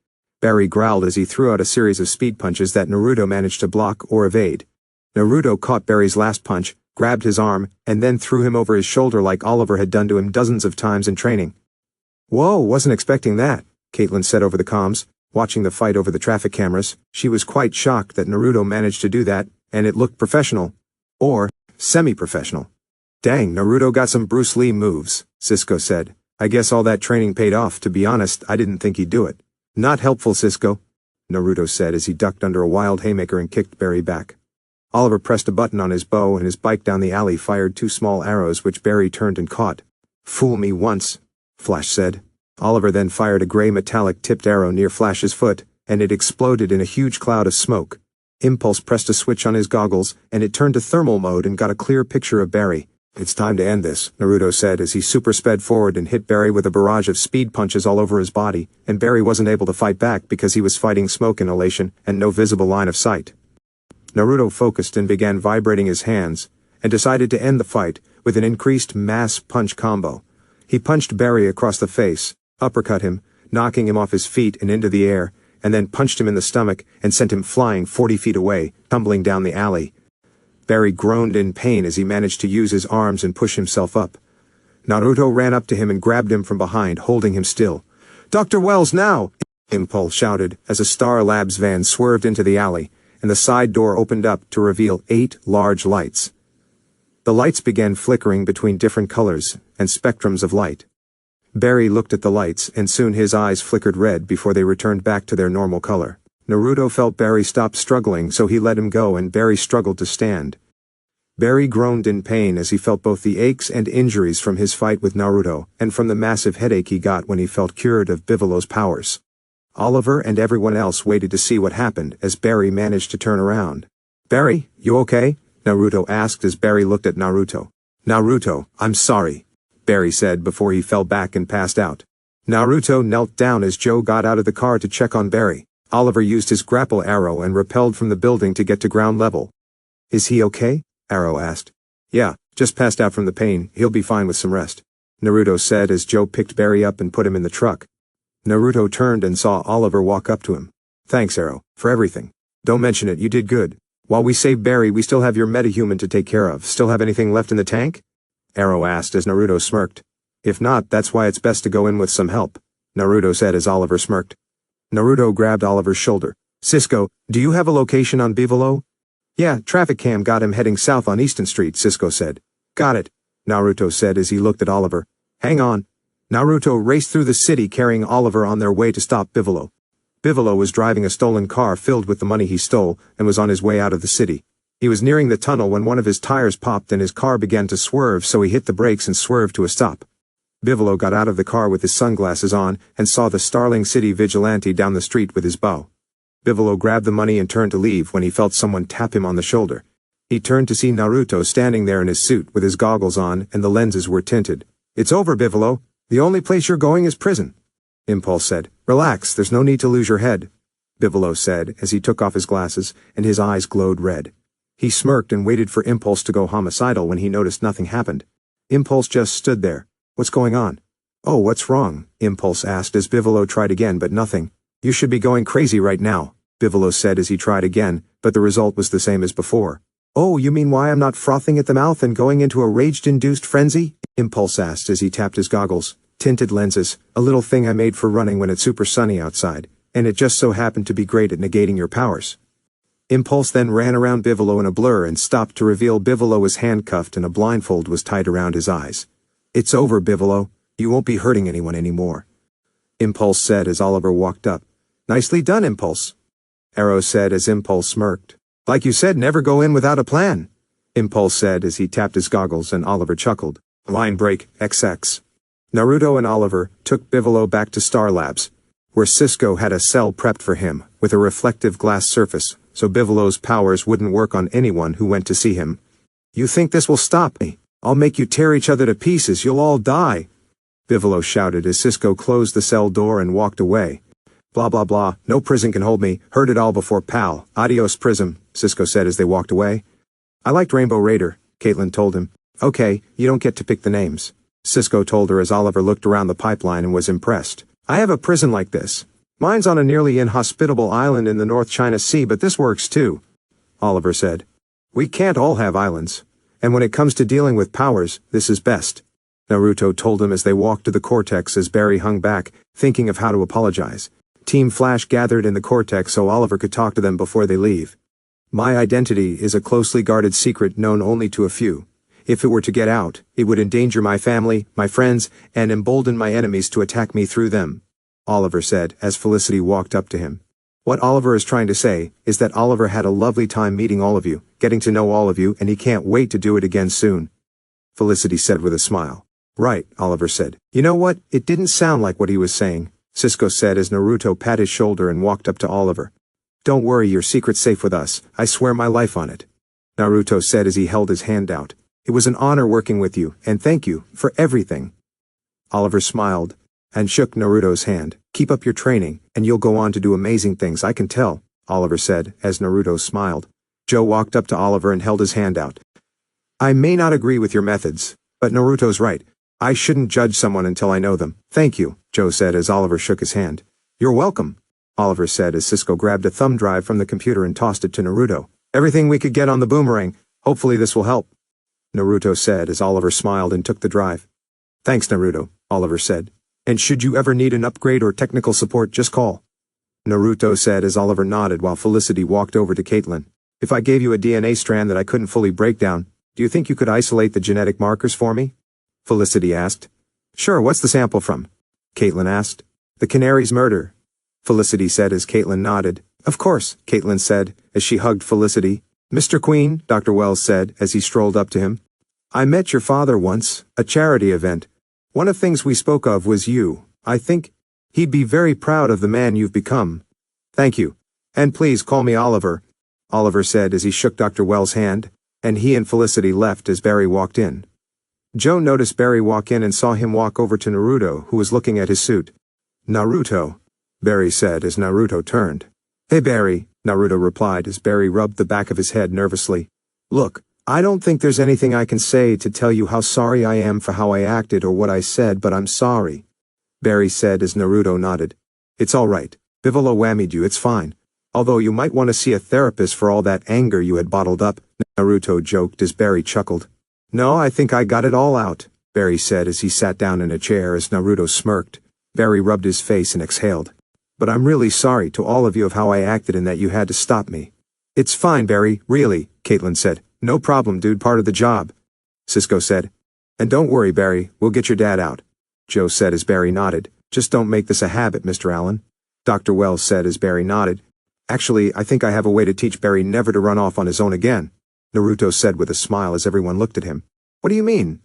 A: Barry growled as he threw out a series of speed punches that Naruto managed to block or evade. Naruto caught Barry's last punch, grabbed his arm, and then threw him over his shoulder like Oliver had done to him dozens of times in training. Whoa, wasn't expecting that, Caitlin said over the comms. Watching the fight over the traffic cameras, she was quite shocked that Naruto managed to do that, and it looked professional. Or, semi-professional. Dang, Naruto got some Bruce Lee moves, Cisco said. I guess all that training paid off. To be honest, I didn't think he'd do it. Not helpful, Cisco, Naruto said as he ducked under a wild haymaker and kicked Barry back. Oliver pressed a button on his bow and his bike down the alley fired two small arrows which Barry turned and caught. Fool me once, Flash said. Oliver then fired a gray metallic tipped arrow near Flash's foot, and it exploded in a huge cloud of smoke. Impulse pressed a switch on his goggles, and it turned to thermal mode and got a clear picture of Barry. It's time to end this, Naruto said as he super sped forward and hit Barry with a barrage of speed punches all over his body, and Barry wasn't able to fight back because he was fighting smoke inhalation and no visible line of sight. Naruto focused and began vibrating his hands, and decided to end the fight with an increased mass punch combo. He punched Barry across the face, uppercut him, knocking him off his feet and into the air, and then punched him in the stomach and sent him flying 40 feet away, tumbling down the alley. Barry groaned in pain as he managed to use his arms and push himself up. Naruto ran up to him and grabbed him from behind, holding him still. Dr. Wells, now! Impulse shouted as a Star Labs van swerved into the alley, and the side door opened up to reveal 8 large lights. The lights began flickering between different colors and spectrums of light. Barry looked at the lights, and soon his eyes flickered red before they returned back to their normal color. Naruto felt Barry stop struggling, so he let him go and Barry struggled to stand. Barry groaned in pain as he felt both the aches and injuries from his fight with Naruto, and from the massive headache he got when he felt cured of Bivolo's powers. Oliver and everyone else waited to see what happened as Barry managed to turn around. Barry, you okay? Naruto asked as Barry looked at Naruto. Naruto, I'm sorry, Barry said before he fell back and passed out. Naruto knelt down as Joe got out of the car to check on Barry. Oliver used his grapple arrow and repelled from the building to get to ground level. Is he okay? Arrow asked. Yeah, just passed out from the pain, he'll be fine with some rest, Naruto said as Joe picked Barry up and put him in the truck. Naruto turned and saw Oliver walk up to him. Thanks, Arrow, for everything. Don't mention it, you did good. While we save Barry, we still have your metahuman to take care of. Still have anything left in the tank? Arrow asked as Naruto smirked. If not, that's why it's best to go in with some help, Naruto said as Oliver smirked. Naruto grabbed Oliver's shoulder. Cisco, do you have a location on Bivolo? Yeah, traffic cam got him heading south on Easton Street, Cisco said. Got it, Naruto said as he looked at Oliver. Hang on. Naruto raced through the city carrying Oliver on their way to stop Bivolo. Bivolo was driving a stolen car filled with the money he stole and was on his way out of the city. He was nearing the tunnel when one of his tires popped and his car began to swerve, so he hit the brakes and swerved to a stop. Bivolo got out of the car with his sunglasses on and saw the Starling City vigilante down the street with his bow. Bivolo grabbed the money and turned to leave when he felt someone tap him on the shoulder. He turned to see Naruto standing there in his suit with his goggles on and the lenses were tinted. It's over, Bivolo. The only place you're going is prison. Impulse said. Relax, there's no need to lose your head, Bivolo said as he took off his glasses and his eyes glowed red. He smirked and waited for Impulse to go homicidal when he noticed nothing happened. Impulse just stood there. What's going on? Oh, what's wrong? Impulse asked as Bivolo tried again, but nothing. You should be going crazy right now, Bivolo said as he tried again, but the result was the same as before. Oh, you mean why I'm not frothing at the mouth and going into a rage-induced frenzy? Impulse asked as he tapped his goggles. Tinted lenses, a little thing I made for running when it's super sunny outside, and it just so happened to be great at negating your powers. Impulse then ran around Bivolo in a blur and stopped to reveal Bivolo was handcuffed and a blindfold was tied around his eyes. "It's over, Bivolo. You won't be hurting anyone anymore," Impulse said as Oliver walked up. "Nicely done, Impulse," Arrow said as Impulse smirked. "Like you said, never go in without a plan," Impulse said as he tapped his goggles, and Oliver chuckled. Line break, XX. Naruto and Oliver took Bivolo back to Star Labs, where Cisco had a cell prepped for him, with a reflective glass surface, so Bivolo's powers wouldn't work on anyone who went to see him. "You think this will stop me? I'll make you tear each other to pieces, you'll all die," Bivolo shouted as Cisco closed the cell door and walked away. "Blah blah blah, no prison can hold me, heard it all before, pal. Adios, Prism," Cisco said as they walked away. "I liked Rainbow Raider," Caitlin told him. "Okay, you don't get to pick the names," Cisco told her as Oliver looked around the pipeline and was impressed. "I have a prison like this. Mine's on a nearly inhospitable island in the North China Sea, but this works too," Oliver said. "We can't all have islands. And when it comes to dealing with powers, this is best," Naruto told him as they walked to the Cortex as Barry hung back, thinking of how to apologize. Team Flash gathered in the Cortex so Oliver could talk to them before they leave. "My identity is a closely guarded secret known only to a few. If it were to get out, it would endanger my family, my friends, and embolden my enemies to attack me through them," Oliver said as Felicity walked up to him. What Oliver is trying to say is that Oliver had a lovely time meeting all of you, getting to know all of you, and he can't wait to do it again soon, Felicity said with a smile. "Right," Oliver said. "You know what? It didn't sound like what he was saying," Cisco said as Naruto patted his shoulder and walked up to Oliver. "Don't worry, your secret's safe with us. I swear my life on it," Naruto said as he held his hand out. "It was an honor working with you, and thank you for everything." Oliver smiled and shook Naruto's hand. "Keep up your training, and you'll go on to do amazing things, I can tell," Oliver said as Naruto smiled. Joe walked up to Oliver and held his hand out. "I may not agree with your methods, but Naruto's right. I shouldn't judge someone until I know them." "Thank you," Joe said as Oliver shook his hand. "You're welcome," Oliver said as Cisco grabbed a thumb drive from the computer and tossed it to Naruto. "Everything we could get on the boomerang. Hopefully this will help," Naruto said as Oliver smiled and took the drive. "Thanks, Naruto," Oliver said. "And should you ever need an upgrade or technical support, just call," Naruto said as Oliver nodded while Felicity walked over to Caitlin. "If I gave you a DNA strand that I couldn't fully break down, do you think you could isolate the genetic markers for me?" Felicity asked. "Sure, what's the sample from?" Caitlin asked. "The Canary's murder," Felicity said as Caitlin nodded. "Of course," Caitlin said as she hugged Felicity. "Mr. Queen," Dr. Wells said as he strolled up to him. "I met your father once, a charity event. One of the things we spoke of was you. I think he'd be very proud of the man you've become." "Thank you. And please call me Oliver," Oliver said as he shook Dr. Wells' hand, and he and Felicity left as Barry walked in. Joe noticed Barry walk in and saw him walk over to Naruto, who was looking at his suit. "Naruto," Barry said as Naruto turned. "Hey Barry," Naruto replied as Barry rubbed the back of his head nervously. "Look, I don't think there's anything I can say to tell you how sorry I am for how I acted or what I said, but I'm sorry," Barry said as Naruto nodded. "It's all right. Bivolo whammied you, it's fine. Although you might want to see a therapist for all that anger you had bottled up," Naruto joked as Barry chuckled. "No, I think I got it all out," Barry said as he sat down in a chair as Naruto smirked. Barry rubbed his face and exhaled. "But I'm really sorry to all of you of how I acted and that you had to stop me." "It's fine, Barry, really," Caitlin said. "No problem, dude, part of the job," Cisco said. "And don't worry, Barry, we'll get your dad out," Joe said as Barry nodded. "Just don't make this a habit, Mr. Allen," Dr. Wells said as Barry nodded. "Actually, I think I have a way to teach Barry never to run off on his own again," Naruto said with a smile as everyone looked at him. "What do you mean?"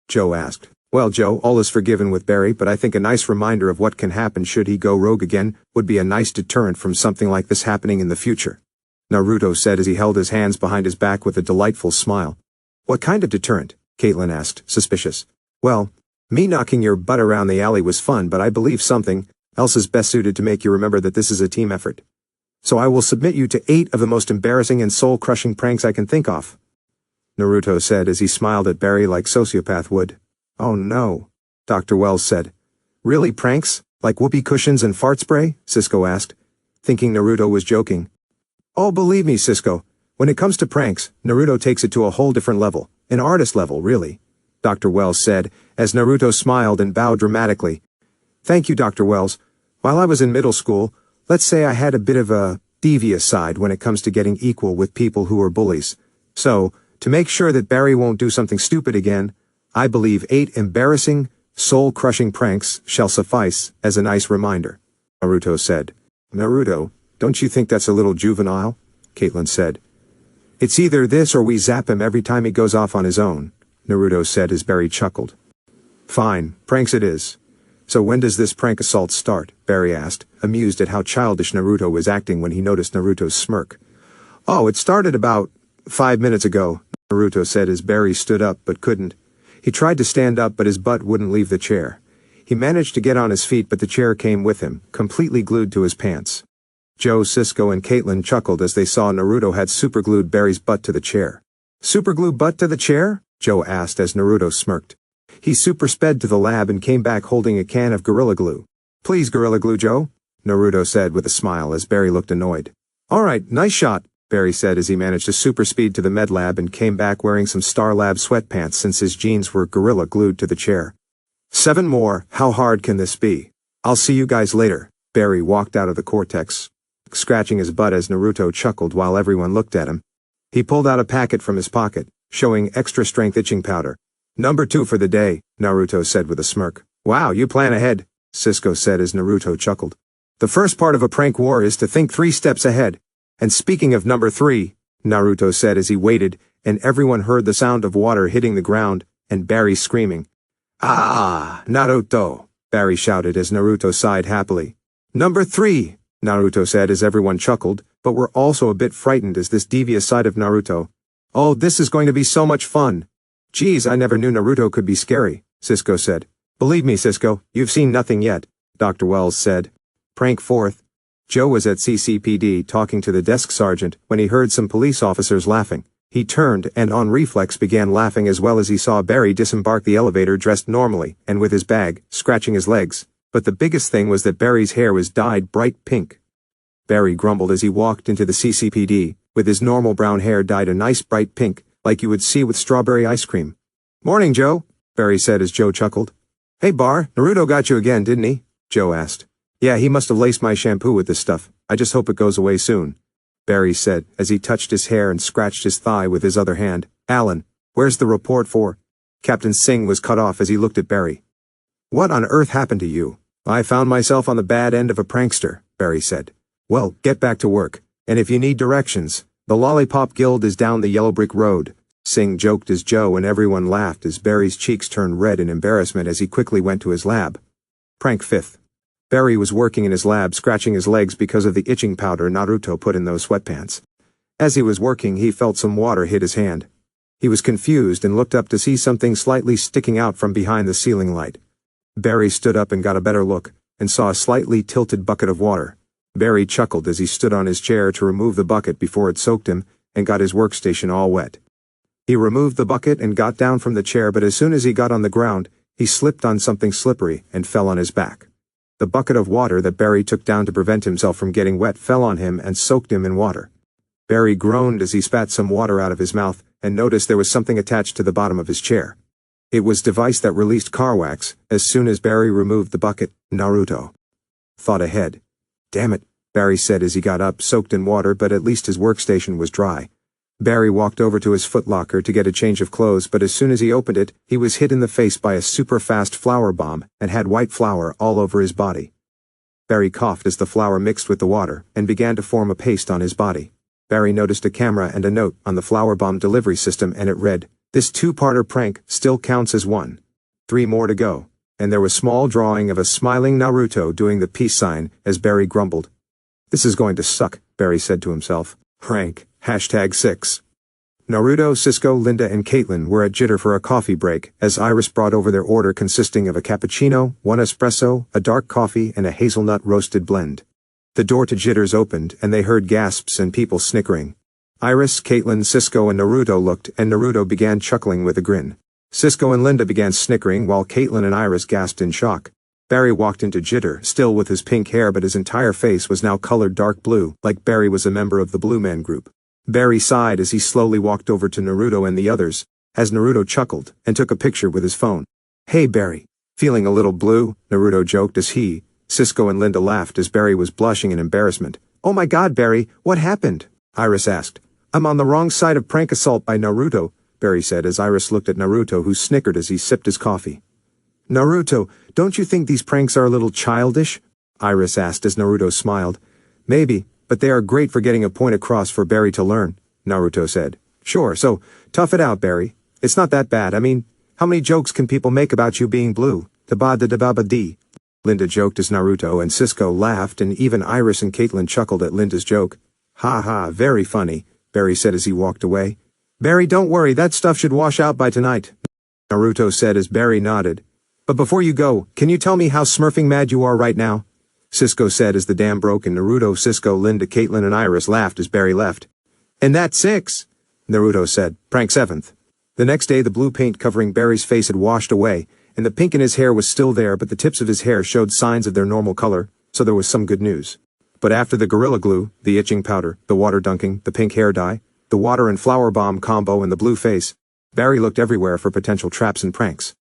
A: Joe asked. "Well, Joe, all is forgiven with Barry, but I think a nice reminder of what can happen should he go rogue again would be a nice deterrent from something like this happening in the future," Naruto said as he held his hands behind his back with a delightful smile. "What kind of deterrent?" Caitlin asked, suspicious. "Well, me knocking your butt around the alley was fun, but I believe something else is best suited to make you remember that this is a team effort. So I will submit you to 8 of the most embarrassing and soul-crushing pranks I can think of," Naruto said as he smiled at Barry like sociopath would. "Oh no," Dr. Wells said. "Really, pranks? Like whoopee cushions and fart spray?" Cisco asked, thinking Naruto was joking. "Oh, believe me, Cisco, when it comes to pranks, Naruto takes it to a whole different level, an artist level, really," Dr. Wells said, as Naruto smiled and bowed dramatically. "Thank you, Dr. Wells. While I was in middle school, let's say I had a bit of a devious side when it comes to getting equal with people who are bullies. So, to make sure that Barry won't do something stupid again, I believe 8 embarrassing, soul-crushing pranks shall suffice as a nice reminder, Naruto said. Naruto, don't you think that's a little juvenile? Caitlin said. It's either this or we zap him every time he goes off on his own, Naruto said as Barry chuckled. Fine, pranks it is. So when does this prank assault start? Barry asked, amused at how childish Naruto was acting when he noticed Naruto's smirk. Oh, it started about 5 minutes ago, Naruto said as Barry stood up but couldn't. He tried to stand up but his butt wouldn't leave the chair. He managed to get on his feet but the chair came with him, completely glued to his pants. Joe, Cisco and Caitlin chuckled as they saw Naruto had superglued Barry's butt to the chair. Superglue butt to the chair? Joe asked as Naruto smirked. He super sped to the lab and came back holding a can of Gorilla Glue. Please Gorilla Glue, Joe, Naruto said with a smile as Barry looked annoyed. Alright, nice shot, Barry said as he managed to super speed to the med lab and came back wearing some Star Lab sweatpants since his jeans were Gorilla Glued to the chair. 7 more, how hard can this be? I'll see you guys later. Barry walked out of the cortex, scratching his butt as Naruto chuckled while everyone looked at him. He pulled out a packet from his pocket, showing extra strength itching powder. Number 2 for the day, Naruto said with a smirk. Wow, you plan ahead, Cisco said as Naruto chuckled. The first part of a prank war is to think 3 steps ahead. And speaking of number 3, Naruto said as he waited, and everyone heard the sound of water hitting the ground, and Barry screaming. Ah, Naruto, Barry shouted as Naruto sighed happily. Number 3, Naruto said as everyone chuckled, but were also a bit frightened as this devious side of Naruto. Oh, this is going to be so much fun. Geez, I never knew Naruto could be scary, Cisco said. Believe me, Cisco, you've seen nothing yet, Dr. Wells said. Prank 4th. Joe was at CCPD talking to the desk sergeant when he heard some police officers laughing. He turned and on reflex began laughing as well as he saw Barry disembark the elevator dressed normally and with his bag, scratching his legs. But the biggest thing was that Barry's hair was dyed bright pink. Barry grumbled as he walked into the CCPD, with his normal brown hair dyed a nice bright pink, like you would see with strawberry ice cream. Morning, Joe, Barry said as Joe chuckled. Hey, Bar, Naruto got you again, didn't he? Joe asked. Yeah, he must have laced my shampoo with this stuff. I just hope it goes away soon, Barry said as he touched his hair and scratched his thigh with his other hand. Alan, where's the report for? Captain Singh was cut off as he looked at Barry. What on earth happened to you? I found myself on the bad end of a prankster, Barry said. Well, get back to work. And if you need directions, the Lollipop Guild is down the yellow brick road. Singh joked as Joe and everyone laughed as Barry's cheeks turned red in embarrassment as he quickly went to his lab. Prank 5th. Barry was working in his lab scratching his legs because of the itching powder Naruto put in those sweatpants. As he was working, he felt some water hit his hand. He was confused and looked up to see something slightly sticking out from behind the ceiling light. Barry stood up and got a better look, and saw a slightly tilted bucket of water. Barry chuckled as he stood on his chair to remove the bucket before it soaked him, and got his workstation all wet. He removed the bucket and got down from the chair, but as soon as he got on the ground, he slipped on something slippery and fell on his back. The bucket of water that Barry took down to prevent himself from getting wet fell on him and soaked him in water. Barry groaned as he spat some water out of his mouth, and noticed there was something attached to the bottom of his chair. It was a device that released car wax as soon as Barry removed the bucket. Naruto thought ahead. Damn it, Barry said as he got up, soaked in water, but at least his workstation was dry. Barry walked over to his footlocker to get a change of clothes, but as soon as he opened it, he was hit in the face by a super-fast flour bomb and had white flour all over his body. Barry coughed as the flour mixed with the water and began to form a paste on his body. Barry noticed a camera and a note on the flour bomb delivery system, and it read, "This 2-parter prank still counts as 1. 3 more to go." And there was small drawing of a smiling Naruto doing the peace sign as Barry grumbled. This is going to suck, Barry said to himself. Prank, #6. Naruto, Cisco, Linda and Caitlin were at Jitter for a coffee break as Iris brought over their order consisting of a cappuccino, 1 espresso, a dark coffee and a hazelnut roasted blend. The door to Jitter's opened and they heard gasps and people snickering. Iris, Caitlin, Cisco and Naruto looked, and Naruto began chuckling with a grin. Cisco and Linda began snickering while Caitlin and Iris gasped in shock. Barry walked into Jitter, still with his pink hair, but his entire face was now colored dark blue, like Barry was a member of the Blue Man Group. Barry sighed as he slowly walked over to Naruto and the others, as Naruto chuckled, and took a picture with his phone. Hey Barry, feeling a little blue? Naruto joked as he, Cisco and Linda laughed as Barry was blushing in embarrassment. "Oh my god, Barry, what happened?" Iris asked. "I'm on the wrong side of prank assault by Naruto," Barry said as Iris looked at Naruto, who snickered as he sipped his coffee. "Naruto, don't you think these pranks are a little childish?" Iris asked as Naruto smiled. "Maybe, but they are great for getting a point across for Barry to learn," Naruto said. "Sure, so tough it out, Barry. It's not that bad. I mean, how many jokes can people make about you being blue? Da-ba-da-da-ba-ba-dee." Linda joked as Naruto and Cisco laughed, and even Iris and Caitlin chuckled at Linda's joke. "Ha ha, very funny," Barry said as he walked away. "Barry, don't worry, that stuff should wash out by tonight," Naruto said as Barry nodded. "But before you go, can you tell me how smurfing mad you are right now?" Cisco said as the dam broke and Naruto, Cisco, Linda, Caitlin, and Iris laughed as Barry left. "And that's 6, Naruto said. "Prank 7th. The next day the blue paint covering Barry's face had washed away, and the pink in his hair was still there, but the tips of his hair showed signs of their normal color, so there was some good news. But after the Gorilla Glue, the itching powder, the water dunking, the pink hair dye, the water and flower bomb combo, and the blue face, Barry looked everywhere for potential traps and pranks.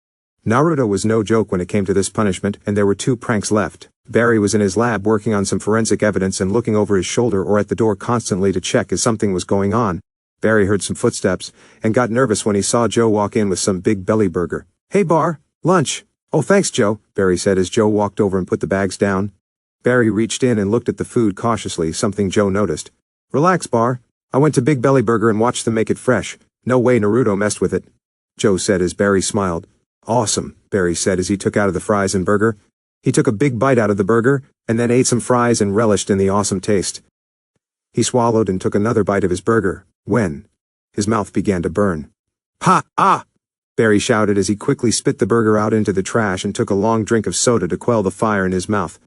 A: Naruto was no joke when it came to this punishment, and there were 2 pranks left. Barry was in his lab working on some forensic evidence and looking over his shoulder or at the door constantly to check if something was going on. Barry heard some footsteps and got nervous when he saw Joe walk in with some big belly burger. "Hey Bar, lunch." "Oh thanks Joe," Barry said as Joe walked over and put the bags down. Barry reached in and looked at the food cautiously, something Joe noticed. "Relax Bar, I went to Big Belly Burger and watched them make it fresh. No way Naruto messed with it," Joe said as Barry smiled. "Awesome," Barry said as he took out of the fries and burger. He took a big bite out of the burger, and then ate some fries and relished in the awesome taste. He swallowed and took another bite of his burger, when his mouth began to burn. "Ha! Ah!" Barry shouted as he quickly spit the burger out into the trash and took a long drink of soda to quell the fire in his mouth.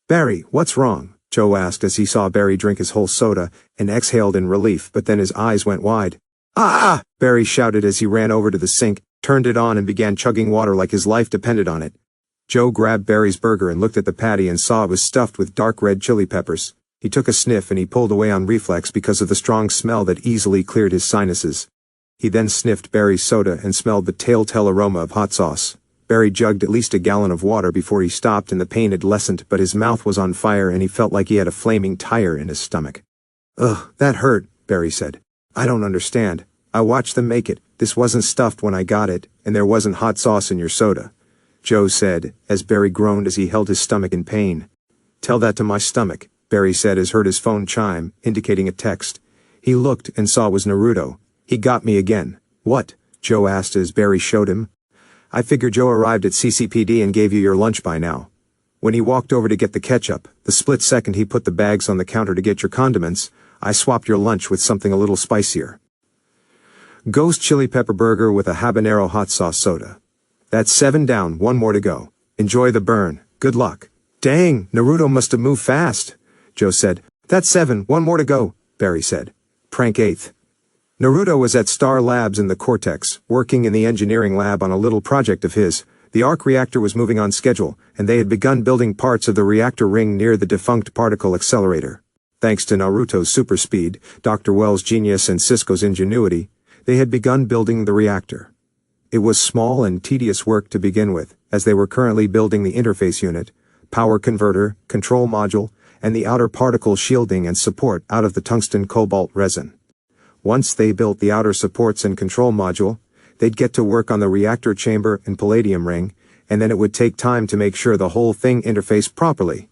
A: "Barry, what's wrong?" Joe asked as he saw Barry drink his whole soda, and exhaled in relief, but then his eyes went wide. "Ah! Ah!" Barry shouted as he ran over to the sink, turned it on and began chugging water like his life depended on it. Joe grabbed Barry's burger and looked at the patty and saw it was stuffed with dark red chili peppers. He took a sniff and he pulled away on reflex because of the strong smell that easily cleared his sinuses. He then sniffed Barry's soda and smelled the telltale aroma of hot sauce. Barry jugged at least a gallon of water before he stopped and the pain had lessened, but his mouth was on fire and he felt like he had a flaming tire in his stomach. "Ugh, that hurt," Barry said. "I don't understand. I watched them make it. This wasn't stuffed when I got it, and there wasn't hot sauce in your soda," Joe said, as Barry groaned as he held his stomach in pain. "Tell that to my stomach," Barry said as heard his phone chime, indicating a text. He looked and saw it was Naruto. "He got me again." "What?" Joe asked as Barry showed him. "I figure Joe arrived at CCPD and gave you your lunch by now. When he walked over to get the ketchup, the split second he put the bags on the counter to get your condiments, I swapped your lunch with something a little spicier. Ghost chili pepper burger with a habanero hot sauce soda. That's 7 down, 1 more to go. Enjoy the burn. Good luck." "Dang, Naruto must have moved fast," Joe said. "That's 7, 1 more to go," Barry said. Prank 8th. Naruto was at Star Labs in the Cortex, working in the engineering lab on a little project of his. The arc reactor was moving on schedule, and they had begun building parts of the reactor ring near the defunct particle accelerator. Thanks to Naruto's super speed, Dr. Wells' genius, and Cisco's ingenuity, they had begun building the reactor. It was small and tedious work to begin with, as they were currently building the interface unit, power converter, control module, and the outer particle shielding and support out of the tungsten cobalt resin. Once they built the outer supports and control module, they'd get to work on the reactor chamber and palladium ring, and then it would take time to make sure the whole thing interfaced properly.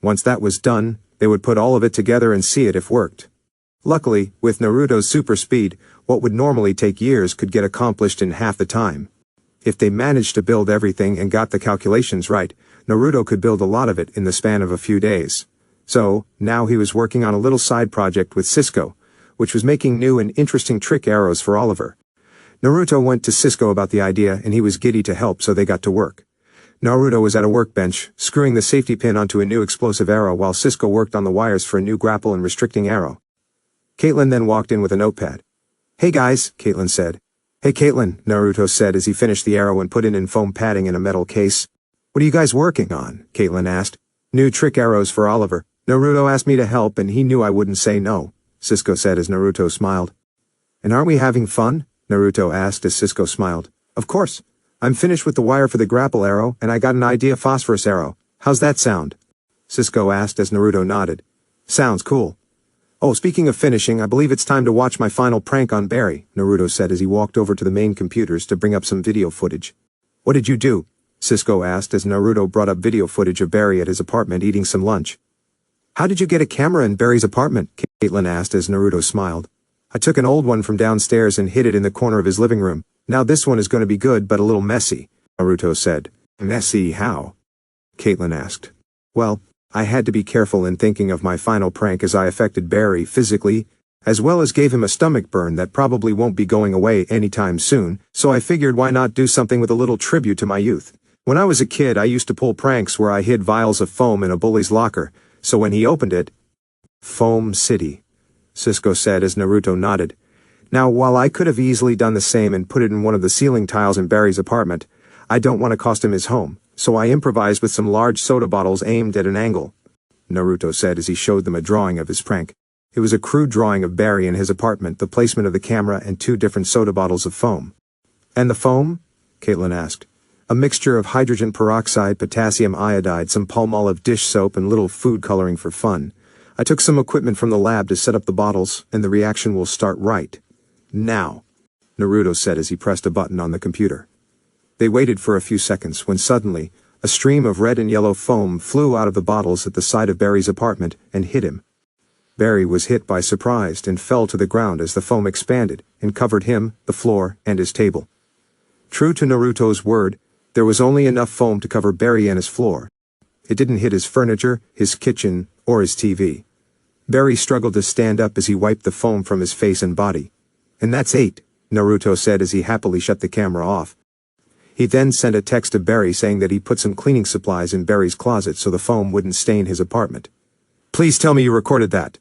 A: Once that was done, they would put all of it together and see it if worked. Luckily, with Naruto's super speed, what would normally take years could get accomplished in half the time. If they managed to build everything and got the calculations right, Naruto could build a lot of it in the span of a few days. So, now he was working on a little side project with Cisco, which was making new and interesting trick arrows for Oliver. Naruto went to Cisco about the idea and he was giddy to help, so they got to work. Naruto was at a workbench, screwing the safety pin onto a new explosive arrow while Cisco worked on the wires for a new grapple and restricting arrow. Caitlin then walked in with a notepad. "Hey guys," Caitlin said. "Hey Caitlin," Naruto said as he finished the arrow and put it in foam padding in a metal case. "What are you guys working on?" Caitlin asked. "New trick arrows for Oliver. Naruto asked me to help and he knew I wouldn't say no," Cisco said as Naruto smiled. "And aren't we having fun?" Naruto asked as Cisco smiled. "Of course. I'm finished with the wire for the grapple arrow and I got an idea phosphorus arrow. How's that sound?" Cisco asked as Naruto nodded. Sounds cool. Oh, speaking of finishing, I believe it's time to watch my final prank on Barry, Naruto said as he walked over to the main computers to bring up some video footage. What did you do? Cisco asked as Naruto brought up video footage of Barry at his apartment eating some lunch. How did you get a camera in Barry's apartment? Caitlin asked as Naruto smiled. I took an old one from downstairs and hid it in the corner of his living room. Now this one is going to be good but a little messy, Naruto said. Messy how? Caitlin asked. Well, I had to be careful in thinking of my final prank as I affected Barry physically, as well as gave him a stomach burn that probably won't be going away anytime soon, so I figured why not do something with a little tribute to my youth. When I was a kid I used to pull pranks where I hid vials of foam in a bully's locker, so when he opened it— Foam City, Cisco said as Naruto nodded. Now while I could have easily done the same and put it in one of the ceiling tiles in Barry's apartment, I don't want to cost him his home, so I improvised with some large soda bottles aimed at an angle, Naruto said as he showed them a drawing of his prank. It was a crude drawing of Barry in his apartment, the placement of the camera, and 2 different soda bottles of foam. And the foam? Caitlin asked. A mixture of hydrogen peroxide, potassium iodide, some Palmolive dish soap, and little food coloring for fun. I took some equipment from the lab to set up the bottles, and the reaction will start right now, Naruto said as he pressed a button on the computer. They waited for a few seconds when suddenly, a stream of red and yellow foam flew out of the bottles at the side of Barry's apartment and hit him. Barry was hit by surprise and fell to the ground as the foam expanded and covered him, the floor, and his table. True to Naruto's word, there was only enough foam to cover Barry and his floor. It didn't hit his furniture, his kitchen, or his TV. Barry struggled to stand up as he wiped the foam from his face and body. And that's 8, Naruto said as he happily shut the camera off. He then sent a text to Barry saying that he put some cleaning supplies in Barry's closet so the foam wouldn't stain his apartment. Please tell me you recorded that,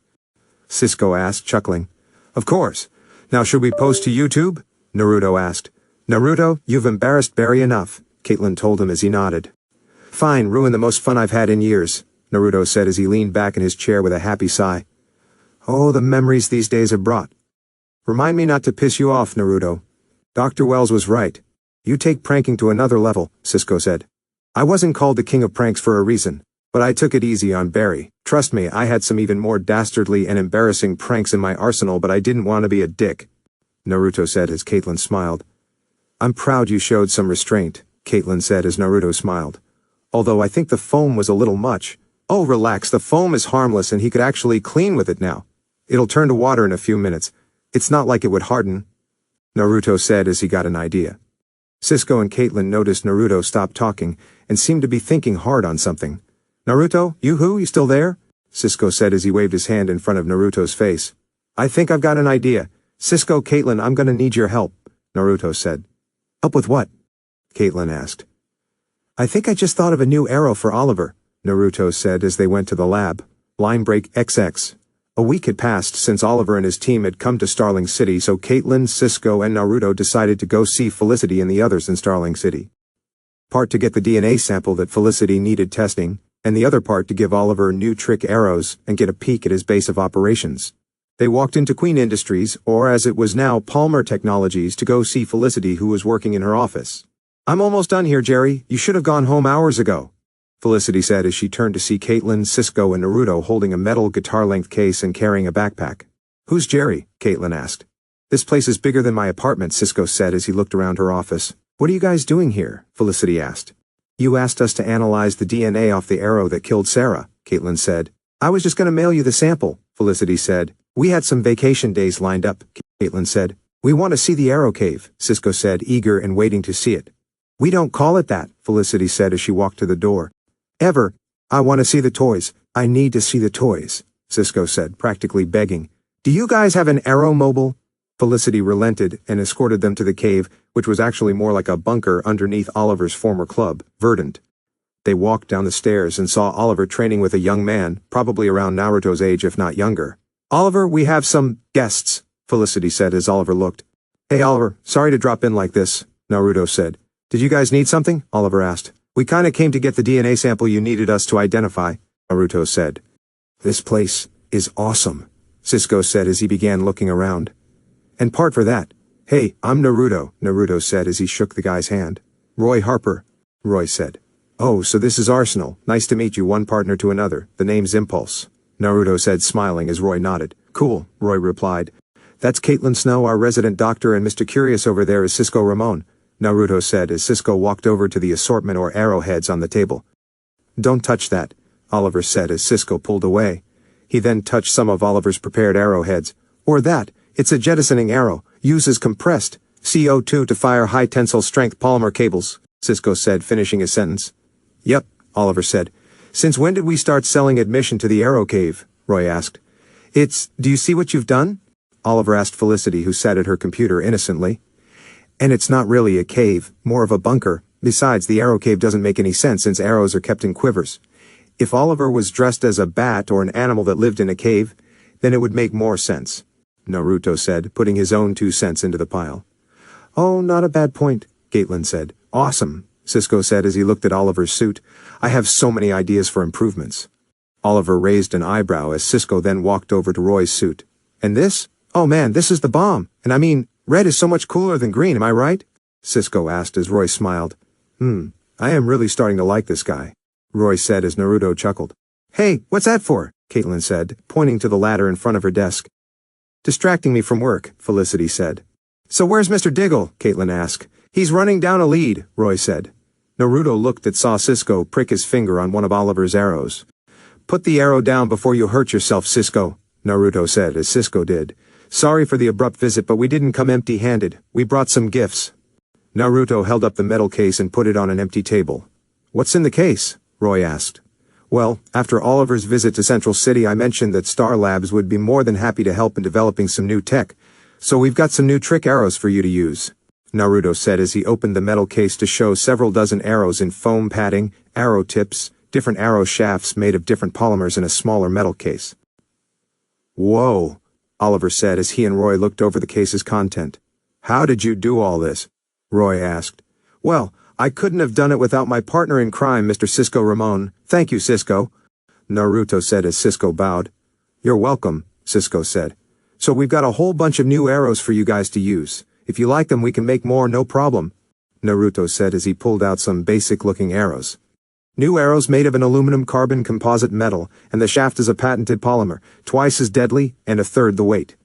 A: Cisco asked, chuckling. Of course. Now should we post to YouTube? Naruto asked. Naruto, you've embarrassed Barry enough, Caitlin told him as he nodded. Fine, ruin the most fun I've had in years, Naruto said as he leaned back in his chair with a happy sigh. Oh, the memories these days have brought. Remind me not to piss you off, Naruto. Dr. Wells was right. You take pranking to another level, Cisco said. I wasn't called the king of pranks for a reason, but I took it easy on Barry. Trust me, I had some even more dastardly and embarrassing pranks in my arsenal, but I didn't want to be a dick, Naruto said as Caitlin smiled. I'm proud you showed some restraint, Caitlin said as Naruto smiled. Although I think the foam was a little much. Oh, relax, the foam is harmless and he could actually clean with it now. It'll turn to water in a few minutes. It's not like it would harden, Naruto said as he got an idea. Cisco and Caitlin noticed Naruto stop talking and seemed to be thinking hard on something. Naruto, you still there? Cisco said as he waved his hand in front of Naruto's face. I think I've got an idea. Cisco, Caitlin, I'm gonna need your help, Naruto said. Help with what? Caitlin asked. I think I just thought of a new arrow for Oliver, Naruto said as they went to the lab. Line break XX. A week had passed since Oliver and his team had come to Starling City, so Caitlin, Cisco, and Naruto decided to go see Felicity and the others in Starling City. Part to get the DNA sample that Felicity needed testing, and the other part to give Oliver new trick arrows and get a peek at his base of operations. They walked into Queen Industries, or as it was now Palmer Technologies, to go see Felicity, who was working in her office. I'm almost done here, Jerry. You should have gone home hours ago, Felicity said as she turned to see Caitlin, Cisco, and Naruto holding a metal guitar-length case and carrying a backpack. Who's Jerry? Caitlin asked. This place is bigger than my apartment, Cisco said as he looked around her office. What are you guys doing here? Felicity asked. You asked us to analyze the DNA off the arrow that killed Sarah, Caitlin said. I was just going to mail you the sample, Felicity said. We had some vacation days lined up, Caitlin said. We want to see the arrow cave, Cisco said, eager and waiting to see it. We don't call it that, Felicity said as she walked to the door. Ever. I want to see the toys. I need to see the toys, Cisco said, practically begging. Do you guys have an arrow mobile? Felicity relented and escorted them to the cave, which was actually more like a bunker underneath Oliver's former club, Verdant. They walked down the stairs and saw Oliver training with a young man, probably around Naruto's age if not younger. Oliver, we have some guests, Felicity said as Oliver looked. Hey Oliver, sorry to drop in like this, Naruto said. Did you guys need something? Oliver asked. We kinda came to get the DNA sample you needed us to identify, Naruto said. This place is awesome, Cisco said as he began looking around. And part for that. Hey, I'm Naruto, Naruto said as he shook the guy's hand. Roy Harper, Roy said. Oh, so this is Arsenal. Nice to meet you, one partner to another. The name's Impulse. Naruto said, smiling as Roy nodded. Cool, Roy replied. That's Caitlin Snow, our resident doctor, and Mr. Curious over there is Cisco Ramon, Naruto said as Cisco walked over to the assortment or arrowheads on the table. Don't touch that, Oliver said as Cisco pulled away. He then touched some of Oliver's prepared arrowheads. Or that, it's a jettisoning arrow, uses compressed CO2 to fire high tensile strength polymer cables, Cisco said, finishing his sentence. Yep, Oliver said. Since when did we start selling admission to the arrow cave? Roy asked. Do you see what you've done? Oliver asked Felicity, who sat at her computer innocently. And it's not really a cave, more of a bunker. Besides, the arrow cave doesn't make any sense since arrows are kept in quivers. If Oliver was dressed as a bat or an animal that lived in a cave, then it would make more sense, Naruto said, putting his own 2 cents into the pile. Oh, not a bad point, Caitlin said. Awesome, Cisco said as he looked at Oliver's suit. I have so many ideas for improvements. Oliver raised an eyebrow as Cisco then walked over to Roy's suit. And this? Oh man, this is the bomb. And I mean, red is so much cooler than green, am I right? Cisco asked as Roy smiled. I am really starting to like this guy, Roy said as Naruto chuckled. Hey, what's that for? Caitlin said, pointing to the ladder in front of her desk. Distracting me from work, Felicity said. So where's Mr. Diggle? Caitlin asked. He's running down a lead, Roy said. Naruto looked and saw Cisco prick his finger on one of Oliver's arrows. Put the arrow down before you hurt yourself, Cisco, Naruto said as Cisco did. Sorry for the abrupt visit, but we didn't come empty-handed. We brought some gifts. Naruto held up the metal case and put it on an empty table. What's in the case? Roy asked. Well, after Oliver's visit to Central City, I mentioned that Star Labs would be more than happy to help in developing some new tech. So we've got some new trick arrows for you to use, Naruto said as he opened the metal case to show several dozen arrows in foam padding, arrow tips, different arrow shafts made of different polymers in a smaller metal case. Whoa, Oliver said as he and Roy looked over the case's content. How did you do all this? Roy asked. Well, I couldn't have done it without my partner in crime, Mr. Cisco Ramon. Thank you, Cisco, Naruto said as Cisco bowed. You're welcome, Cisco said. So we've got a whole bunch of new arrows for you guys to use. If you like them, we can make more, no problem, Naruto said as he pulled out some basic-looking arrows. New arrows made of an aluminum carbon composite metal, and the shaft is a patented polymer, twice as deadly and a third the weight.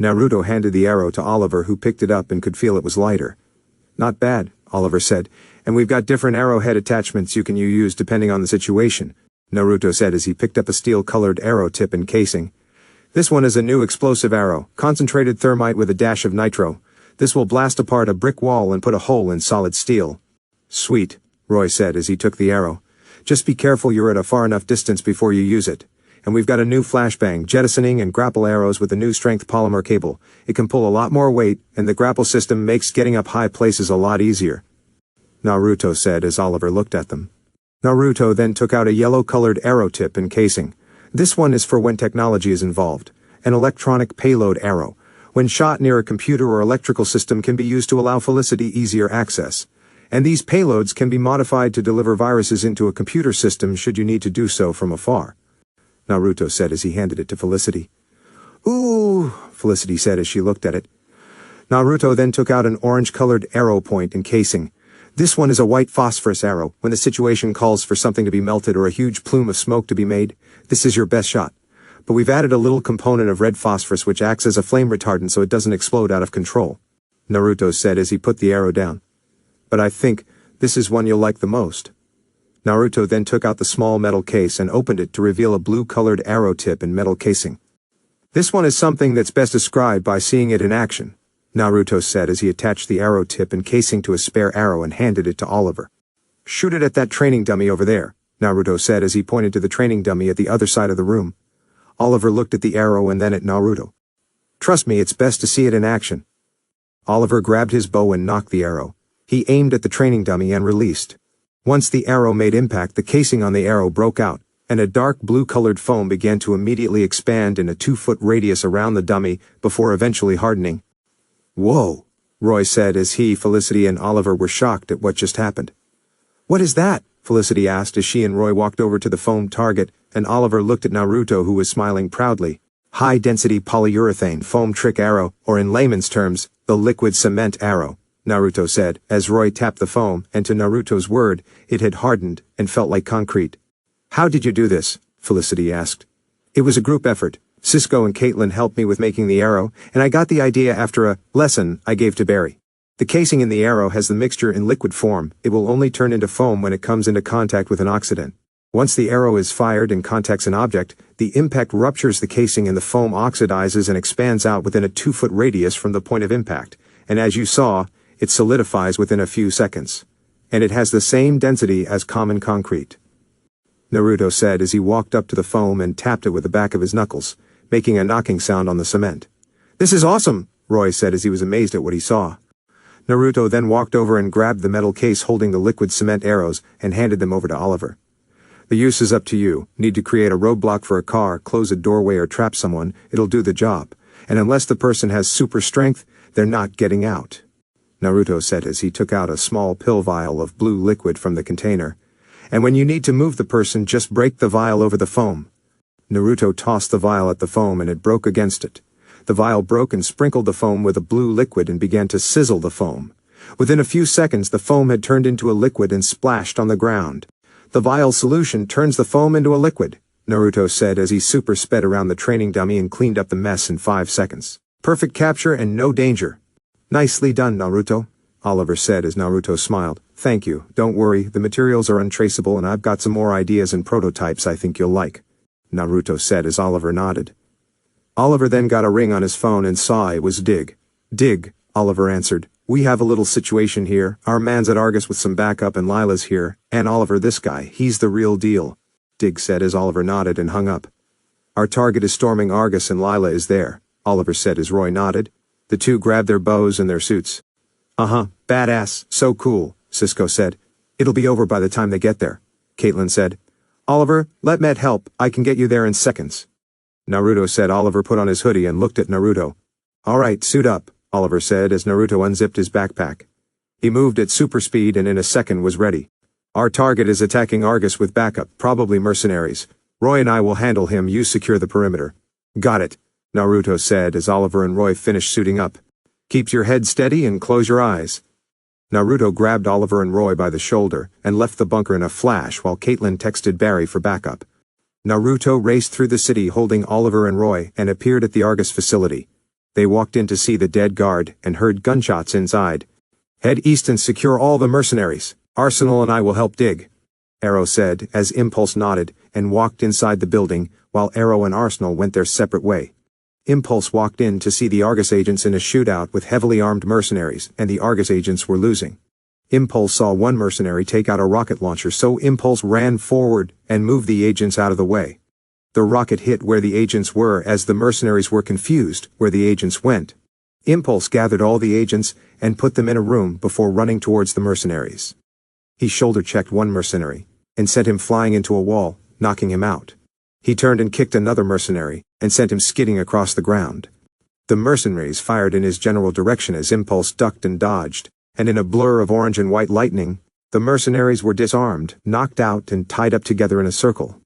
A: Naruto handed the arrow to Oliver, who picked it up and could feel it was lighter. Not bad, Oliver said, and we've got different arrowhead attachments you can use depending on the situation, Naruto said as he picked up a steel-colored arrow tip and casing. This one is a new explosive arrow, concentrated thermite with a dash of nitro. This will blast apart a brick wall and put a hole in solid steel. Sweet, Roy said as he took the arrow. Just be careful you're at a far enough distance before you use it. And we've got a new flashbang, jettisoning and grapple arrows with a new strength polymer cable. It can pull a lot more weight, and the grapple system makes getting up high places a lot easier, Naruto said as Oliver looked at them. Naruto then took out a yellow-colored arrow tip and casing. This one is for when technology is involved. An electronic payload arrow. When shot near a computer or electrical system, can be used to allow Felicity easier access. And these payloads can be modified to deliver viruses into a computer system should you need to do so from afar, Naruto said as he handed it to Felicity. Ooh, Felicity said as she looked at it. Naruto then took out an orange-colored arrow point and casing. This one is a white phosphorus arrow. When the situation calls for something to be melted or a huge plume of smoke to be made, this is your best shot. But we've added a little component of red phosphorus which acts as a flame retardant so it doesn't explode out of control, Naruto said as he put the arrow down. But I think this is one you'll like the most. Naruto then took out the small metal case and opened it to reveal a blue-colored arrow tip and metal casing. This one is something that's best described by seeing it in action, Naruto said as he attached the arrow tip and casing to a spare arrow and handed it to Oliver. Shoot it at that training dummy over there, Naruto said as he pointed to the training dummy at the other side of the room. Oliver looked at the arrow and then at Naruto. Trust me, it's best to see it in action. Oliver grabbed his bow and knocked the arrow. He aimed at the training dummy and released. Once the arrow made impact, the casing on the arrow broke out, and a dark blue-colored foam began to immediately expand in a 2-foot radius around the dummy before eventually hardening. Whoa, Roy said as he, Felicity, and Oliver were shocked at what just happened. What is that? Felicity asked as she and Roy walked over to the foam target, and Oliver looked at Naruto, who was smiling proudly. High-density polyurethane foam trick arrow, or in layman's terms, the liquid cement arrow, Naruto said, as Roy tapped the foam, and to Naruto's word, it had hardened and felt like concrete. How did you do this? Felicity asked. It was a group effort. Cisco and Caitlin helped me with making the arrow, and I got the idea after a lesson I gave to Barry. The casing in the arrow has the mixture in liquid form. It will only turn into foam when it comes into contact with an oxidant. Once the arrow is fired and contacts an object, the impact ruptures the casing and the foam oxidizes and expands out within a 2-foot radius from the point of impact, and as you saw, it solidifies within a few seconds. And it has the same density as common concrete. Naruto said as he walked up to the foam and tapped it with the back of his knuckles, making a knocking sound on the cement. "This is awesome," Roy said as he was amazed at what he saw. Naruto then walked over and grabbed the metal case holding the liquid cement arrows and handed them over to Oliver. "The use is up to you. Need to create a roadblock for a car, close a doorway or trap someone, it'll do the job. And unless the person has super strength, they're not getting out," Naruto said as he took out a small pill vial of blue liquid from the container. "And when you need to move the person, just break the vial over the foam." Naruto tossed the vial at the foam and it broke against it. The vial broke and sprinkled the foam with a blue liquid and began to sizzle the foam. Within a few seconds the foam had turned into a liquid and splashed on the ground. "The vial solution turns the foam into a liquid," Naruto said as he super sped around the training dummy and cleaned up the mess in 5 seconds. "Perfect capture and no danger." "Nicely done, Naruto," Oliver said as Naruto smiled. "Thank you. Don't worry, the materials are untraceable and I've got some more ideas and prototypes I think you'll like," Naruto said as Oliver nodded. Oliver then got a ring on his phone and saw it was Dig. "Dig," Oliver answered. "We have a little situation here. Our man's at Argus with some backup and Lila's here, and Oliver this guy, he's the real deal," Dig said as Oliver nodded and hung up. "Our target is storming Argus and Lila is there," Oliver said as Roy nodded. The two grabbed their bows and their suits. "Uh-huh, badass, so cool," Cisco said. "It'll be over by the time they get there," Caitlin said. "Oliver, let Met help, I can get you there in seconds," Naruto said. Oliver put on his hoodie and looked at Naruto. "All right, suit up," Oliver said as Naruto unzipped his backpack. He moved at super speed and in a second was ready. "Our target is attacking Argus with backup, probably mercenaries. Roy and I will handle him, you secure the perimeter." "Got it," Naruto said as Oliver and Roy finished suiting up. "Keep your head steady and close your eyes." Naruto grabbed Oliver and Roy by the shoulder and left the bunker in a flash while Caitlin texted Barry for backup. Naruto raced through the city holding Oliver and Roy and appeared at the Argus facility. They walked in to see the dead guard and heard gunshots inside. "Head east and secure all the mercenaries. Arsenal and I will help Dig," Arrow said as Impulse nodded and walked inside the building while Arrow and Arsenal went their separate way. Impulse walked in to see the Argus agents in a shootout with heavily armed mercenaries, and the Argus agents were losing. Impulse saw one mercenary take out a rocket launcher, so Impulse ran forward and moved the agents out of the way. The rocket hit where the agents were as the mercenaries were confused where the agents went. Impulse gathered all the agents and put them in a room before running towards the mercenaries. He shoulder-checked one mercenary and sent him flying into a wall, knocking him out. He turned and kicked another mercenary and sent him skidding across the ground. The mercenaries fired in his general direction as Impulse ducked and dodged, and in a blur of orange and white lightning, the mercenaries were disarmed, knocked out, and tied up together in a circle.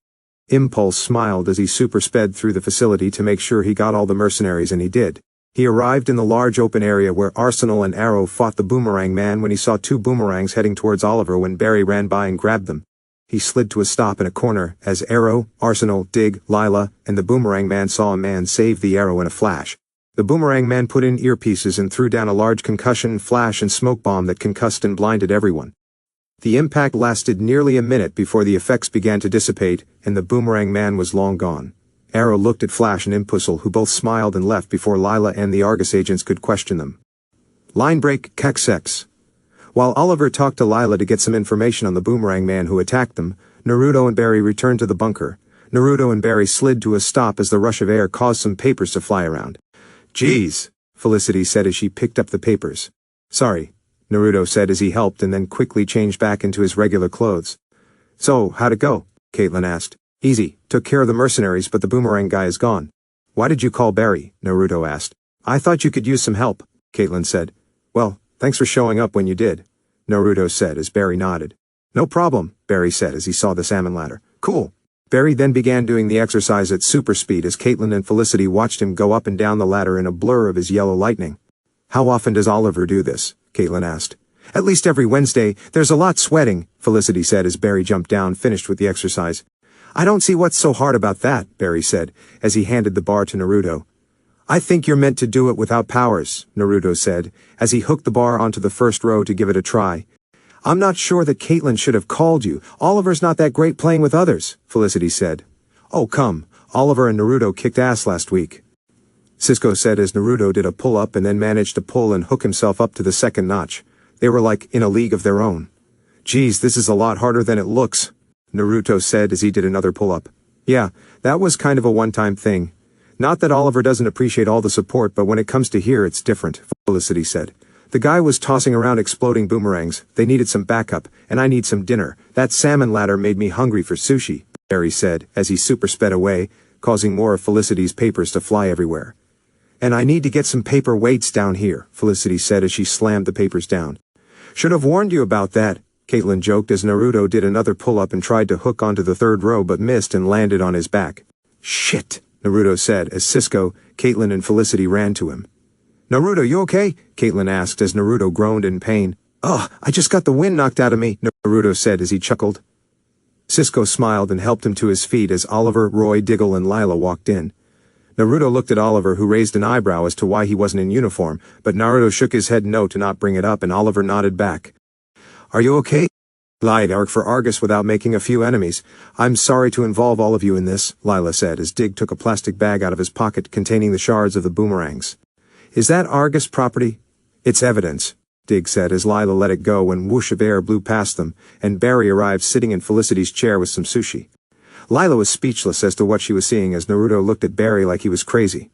A: Impulse smiled as he super-sped through the facility to make sure he got all the mercenaries, and he did. He arrived in the large open area where Arsenal and Arrow fought the Boomerang Man when he saw 2 boomerangs heading towards Oliver when Barry ran by and grabbed them. He slid to a stop in a corner as Arrow, Arsenal, Dig, Lila, and the Boomerang Man saw a man save the Arrow in a flash. The Boomerang Man put in earpieces and threw down a large concussion, flash, and smoke bomb that concussed and blinded everyone. The impact lasted nearly a minute before the effects began to dissipate, and the Boomerang Man was long gone. Arrow looked at Flash and Impulse, who both smiled and left before Lila and the Argus agents could question them. Line break, Keksex. While Oliver talked to Lila to get some information on the Boomerang Man who attacked them, Naruto and Barry returned to the bunker. Naruto and Barry slid to a stop as the rush of air caused some papers to fly around. "Geez," Felicity said as she picked up the papers. "Sorry," Naruto said as he helped and then quickly changed back into his regular clothes. "So, how'd it go?" Caitlin asked. "Easy. Took care of the mercenaries, but the Boomerang guy is gone." "Why did you call Barry?" Naruto asked. "I thought you could use some help," Caitlin said. "Well, thanks for showing up when you did," Naruto said as Barry nodded. "No problem," Barry said as he saw the salmon ladder. "Cool." Barry then began doing the exercise at super speed as Caitlin and Felicity watched him go up and down the ladder in a blur of his yellow lightning. "How often does Oliver do this?" Caitlin asked. "At least every Wednesday. There's a lot sweating," Felicity said as Barry jumped down, finished with the exercise. I don't see what's so hard about that, Barry said, as he handed the bar to Naruto. I think you're meant to do it without powers, Naruto said, as he hooked the bar onto the first row to give it a try. I'm not sure that Caitlin should have called you. Oliver's not that great playing with others, Felicity said. Oh come, Oliver and Naruto kicked ass last week. Cisco said as Naruto did a pull-up and then managed to pull and hook himself up to the second notch. They were like in a league of their own. Geez, this is a lot harder than it looks, Naruto said as he did another pull-up. Yeah, that was kind of a one-time thing. Not that Oliver doesn't appreciate all the support, but when it comes to here it's different, Felicity said. The guy was tossing around exploding boomerangs, they needed some backup, and I need some dinner. That salmon ladder made me hungry for sushi, Barry said, as he super sped away, causing more of Felicity's papers to fly everywhere. And I need to get some paper weights down here, Felicity said as she slammed the papers down. Should have warned you about that, Caitlin joked as Naruto did another pull-up and tried to hook onto the third row but missed and landed on his back. Shit, Naruto said as Cisco, Caitlin and Felicity ran to him. Naruto, you okay? Caitlin asked as Naruto groaned in pain. Ugh, I just got the wind knocked out of me, Naruto said as he chuckled. Cisco smiled and helped him to his feet as Oliver, Roy, Diggle and Lila walked in. Naruto looked at Oliver, who raised an eyebrow as to why he wasn't in uniform, but Naruto shook his head no to not bring it up and Oliver nodded back. Are you okay? Lied Ark for Argus without making a few enemies. I'm sorry to involve all of you in this, Lila said as Dig took a plastic bag out of his pocket containing the shards of the boomerangs. Is that Argus property? It's evidence, Dig said as Lila let it go when whoosh of air blew past them, and Barry arrived sitting in Felicity's chair with some sushi. Lila was speechless as to what she was seeing as Naruto looked at Barry like he was crazy.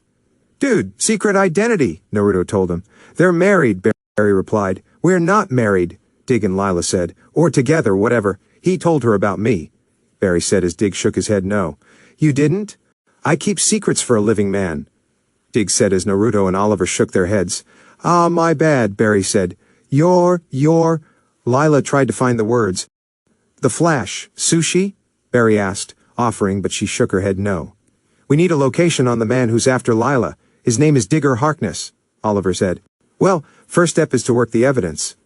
A: Dude, secret identity, Naruto told him. They're married, Barry replied. We're not married, Dig and Lila said. Or together, whatever. He told her about me, Barry said as Dig shook his head no. You didn't? I keep secrets for a living man, Dig said as Naruto and Oliver shook their heads. Ah, my bad, Barry said. You're... Lila tried to find the words. The Flash, sushi? Barry asked, offering, but she shook her head no. We need a location on the man who's after Lila. His name is Digger Harkness, Oliver said. Well, first step is to work the evidence,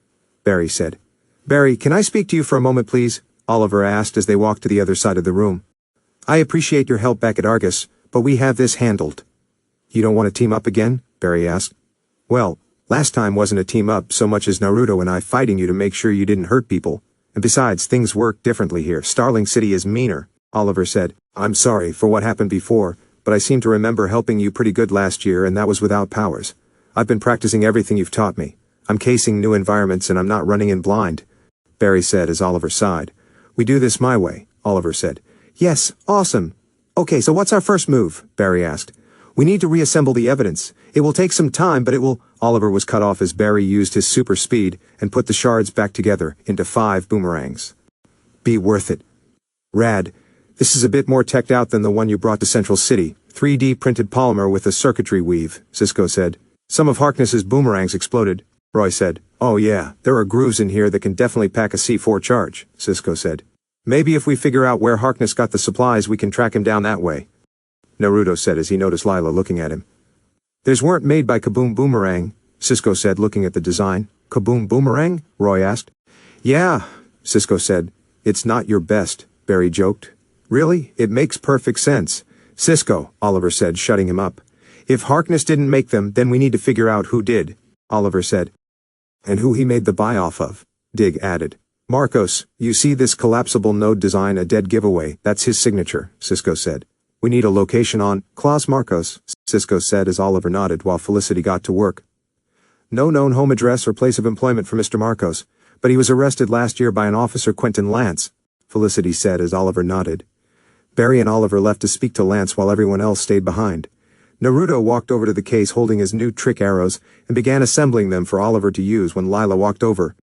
A: Barry said. Barry, can I speak to you for a moment, please? Oliver asked as they walked to the other side of the room. I appreciate your help back at Argus, but we have this handled. You don't want to team up again? Barry asked. Well, last time wasn't a team up so much as Naruto and I fighting you to make sure you didn't hurt people. And besides, things work differently here. Starling City is meaner, Oliver said. I'm sorry for what happened before, but I seem to remember helping you pretty good last year and that was without powers. I've been practicing everything you've taught me. I'm casing new environments and I'm not running in blind, Barry said as Oliver sighed. We do this my way, Oliver said. Yes, awesome. Okay, so what's our first move? Barry asked. We need to reassemble the evidence. It will take some time, but it will... Oliver was cut off as Barry used his super speed and put the shards back together into 5 boomerangs. Be worth it. Rad. This is a bit more teched out than the one you brought to Central City. 3D printed polymer with a circuitry weave, Cisco said. Some of Harkness's boomerangs exploded, Roy said. Oh yeah, there are grooves in here that can definitely pack a C4 charge, Cisco said. Maybe if we figure out where Harkness got the supplies we can track him down that way, Naruto said as he noticed Lila looking at him. Theirs weren't made by Kaboom Boomerang, Cisco said looking at the design. Kaboom Boomerang? Roy asked. Yeah, Cisco said. It's not your best, Barry joked. Really? It makes perfect sense. Cisco, Oliver said, shutting him up. If Harkness didn't make them, then we need to figure out who did, Oliver said. And who he made the buy off of, Dig added. Marcos, you see this collapsible node design, a dead giveaway, that's his signature, Cisco said. We need a location on Klaus Marcos, Cisco said as Oliver nodded while Felicity got to work. No known home address or place of employment for Mr. Marcos, but he was arrested last year by an officer Quentin Lance, Felicity said as Oliver nodded. Barry and Oliver left to speak to Lance while everyone else stayed behind. Naruto walked over to the case holding his new trick arrows and began assembling them for Oliver to use when Lila walked over.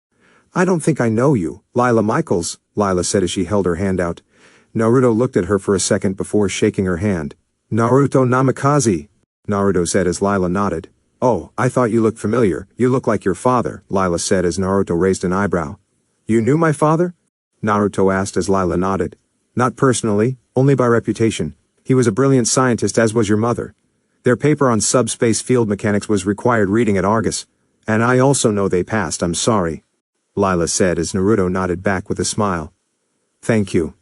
A: I don't think I know you, Lila Michaels, Lila said as she held her hand out. Naruto looked at her for a second before shaking her hand. Naruto Namikaze, Naruto said as Lila nodded. Oh, I thought you looked familiar. You look like your father, Lila said as Naruto raised an eyebrow. You knew my father? Naruto asked as Lila nodded. Not personally, only by reputation. He was a brilliant scientist as was your mother. Their paper on subspace field mechanics was required reading at Argus. And I also know they passed, I'm sorry, Lila said as Naruto nodded back with a smile. Thank you,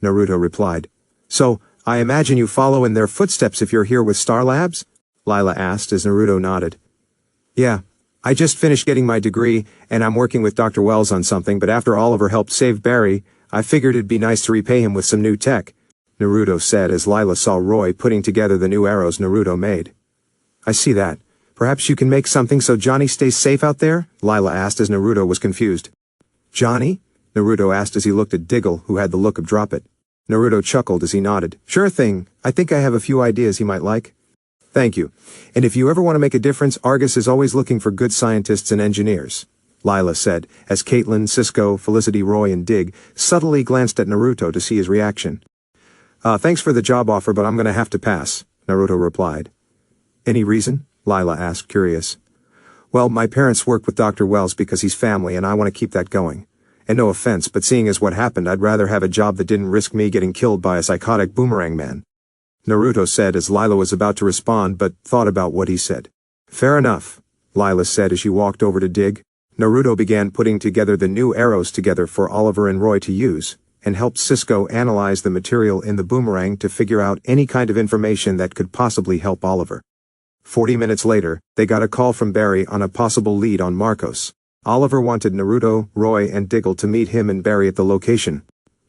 A: Naruto replied. So, I imagine you follow in their footsteps if you're here with Star Labs? Lila asked as Naruto nodded. Yeah. I just finished getting my degree, and I'm working with Dr. Wells on something, but after Oliver helped save Barry, I figured it'd be nice to repay him with some new tech, Naruto said as Lila saw Roy putting together the new arrows Naruto made. I see that. Perhaps you can make something so Johnny stays safe out there? Lila asked as Naruto was confused. Johnny? Naruto asked as he looked at Diggle, who had the look of Drop It. Naruto chuckled as he nodded. Sure thing. I think I have a few ideas he might like. Thank you. And if you ever want to make a difference, Argus is always looking for good scientists and engineers, Lila said, as Caitlin, Cisco, Felicity, Roy, and Dig subtly glanced at Naruto to see his reaction. Thanks for the job offer, but I'm gonna have to pass, Naruto replied. Any reason? Lila asked, curious. Well, my parents work with Dr. Wells because he's family and I want to keep that going. And no offense, but seeing as what happened, I'd rather have a job that didn't risk me getting killed by a psychotic boomerang man, Naruto said as Lila was about to respond but thought about what he said. Fair enough, Lila said as she walked over to Dig. Naruto began putting together the new arrows together for Oliver and Roy to use, and helped Cisco analyze the material in the boomerang to figure out any kind of information that could possibly help Oliver. 40 minutes later, they got a call from Barry on a possible lead on Marcos. Oliver wanted Naruto, Roy, and Diggle to meet him and Barry at the location.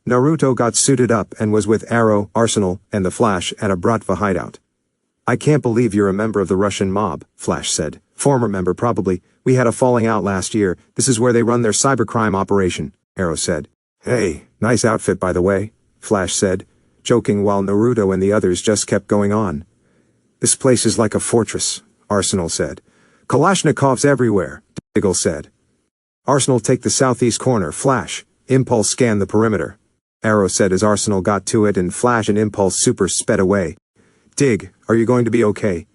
A: Naruto got suited up and was with Arrow, Arsenal, and the Flash at a Bratva hideout. I can't believe you're a member of the Russian mob, Flash said. Former member probably. We had a falling out last year. This is where they run their cybercrime operation, Arrow said. Hey, nice outfit by the way, Flash said, joking while Naruto and the others just kept going on. This place is like a fortress, Arsenal said. Kalashnikovs everywhere, Diggle said. Arsenal take the southeast corner, Flash. Impulse scan the perimeter, Arrow said as Arsenal got to it and Flash and Impulse super sped away. Dig, are you going to be okay?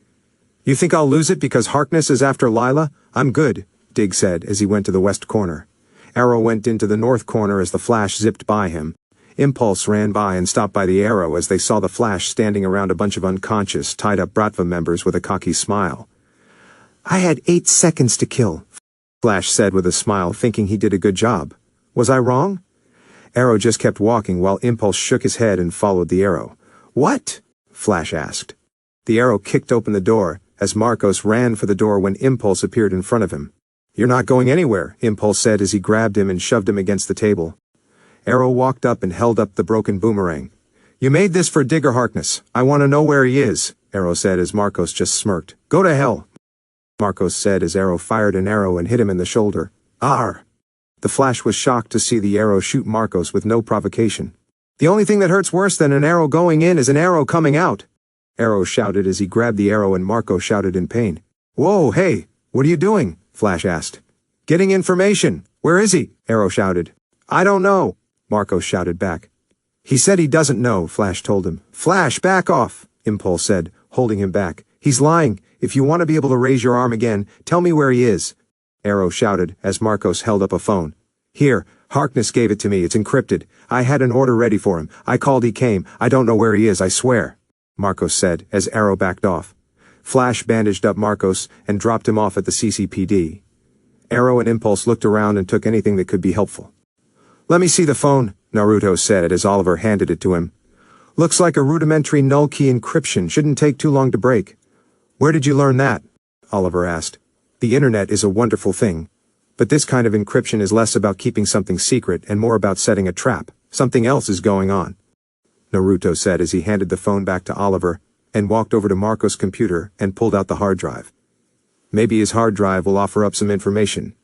A: You think I'll lose it because Harkness is after Lila? I'm good, Dig said as he went to the west corner. Arrow went into the north corner as the Flash zipped by him. Impulse ran by and stopped by the Arrow as they saw the Flash standing around a bunch of unconscious, tied-up Bratva members with a cocky smile. I had 8 seconds to kill, Flash said with a smile, thinking he did a good job. Was I wrong? Arrow just kept walking while Impulse shook his head and followed the Arrow. What? Flash asked. The Arrow kicked open the door, as Marcos ran for the door when Impulse appeared in front of him. You're not going anywhere, Impulse said as he grabbed him and shoved him against the table. Arrow walked up and held up the broken boomerang. You made this for Digger Harkness. I want to know where he is, Arrow said as Marcos just smirked. Go to hell, Marcos said as Arrow fired an arrow and hit him in the shoulder. Arr! The Flash was shocked to see the Arrow shoot Marcos with no provocation. The only thing that hurts worse than an arrow going in is an arrow coming out, Arrow shouted as he grabbed the arrow and Marcos shouted in pain. Whoa, hey, what are you doing? Flash asked. Getting information. Where is he? Arrow shouted. I don't know, Marcos shouted back. He said he doesn't know, Flash told him. Flash, back off, Impulse said, holding him back. He's lying. If you want to be able to raise your arm again, tell me where he is, Arrow shouted as Marcos held up a phone. Here, Harkness gave it to me. It's encrypted. I had an order ready for him. I called, he came. I don't know where he is, I swear, Marcos said as Arrow backed off. Flash bandaged up Marcos and dropped him off at the CCPD. Arrow and Impulse looked around and took anything that could be helpful. Let me see the phone, Naruto said as Oliver handed it to him. Looks like a rudimentary null key encryption. Shouldn't take too long to break. Where did you learn that? Oliver asked. The internet is a wonderful thing. But this kind of encryption is less about keeping something secret and more about setting a trap. Something else is going on, Naruto said as he handed the phone back to Oliver and walked over to Marcos' computer and pulled out the hard drive. Maybe his hard drive will offer up some information.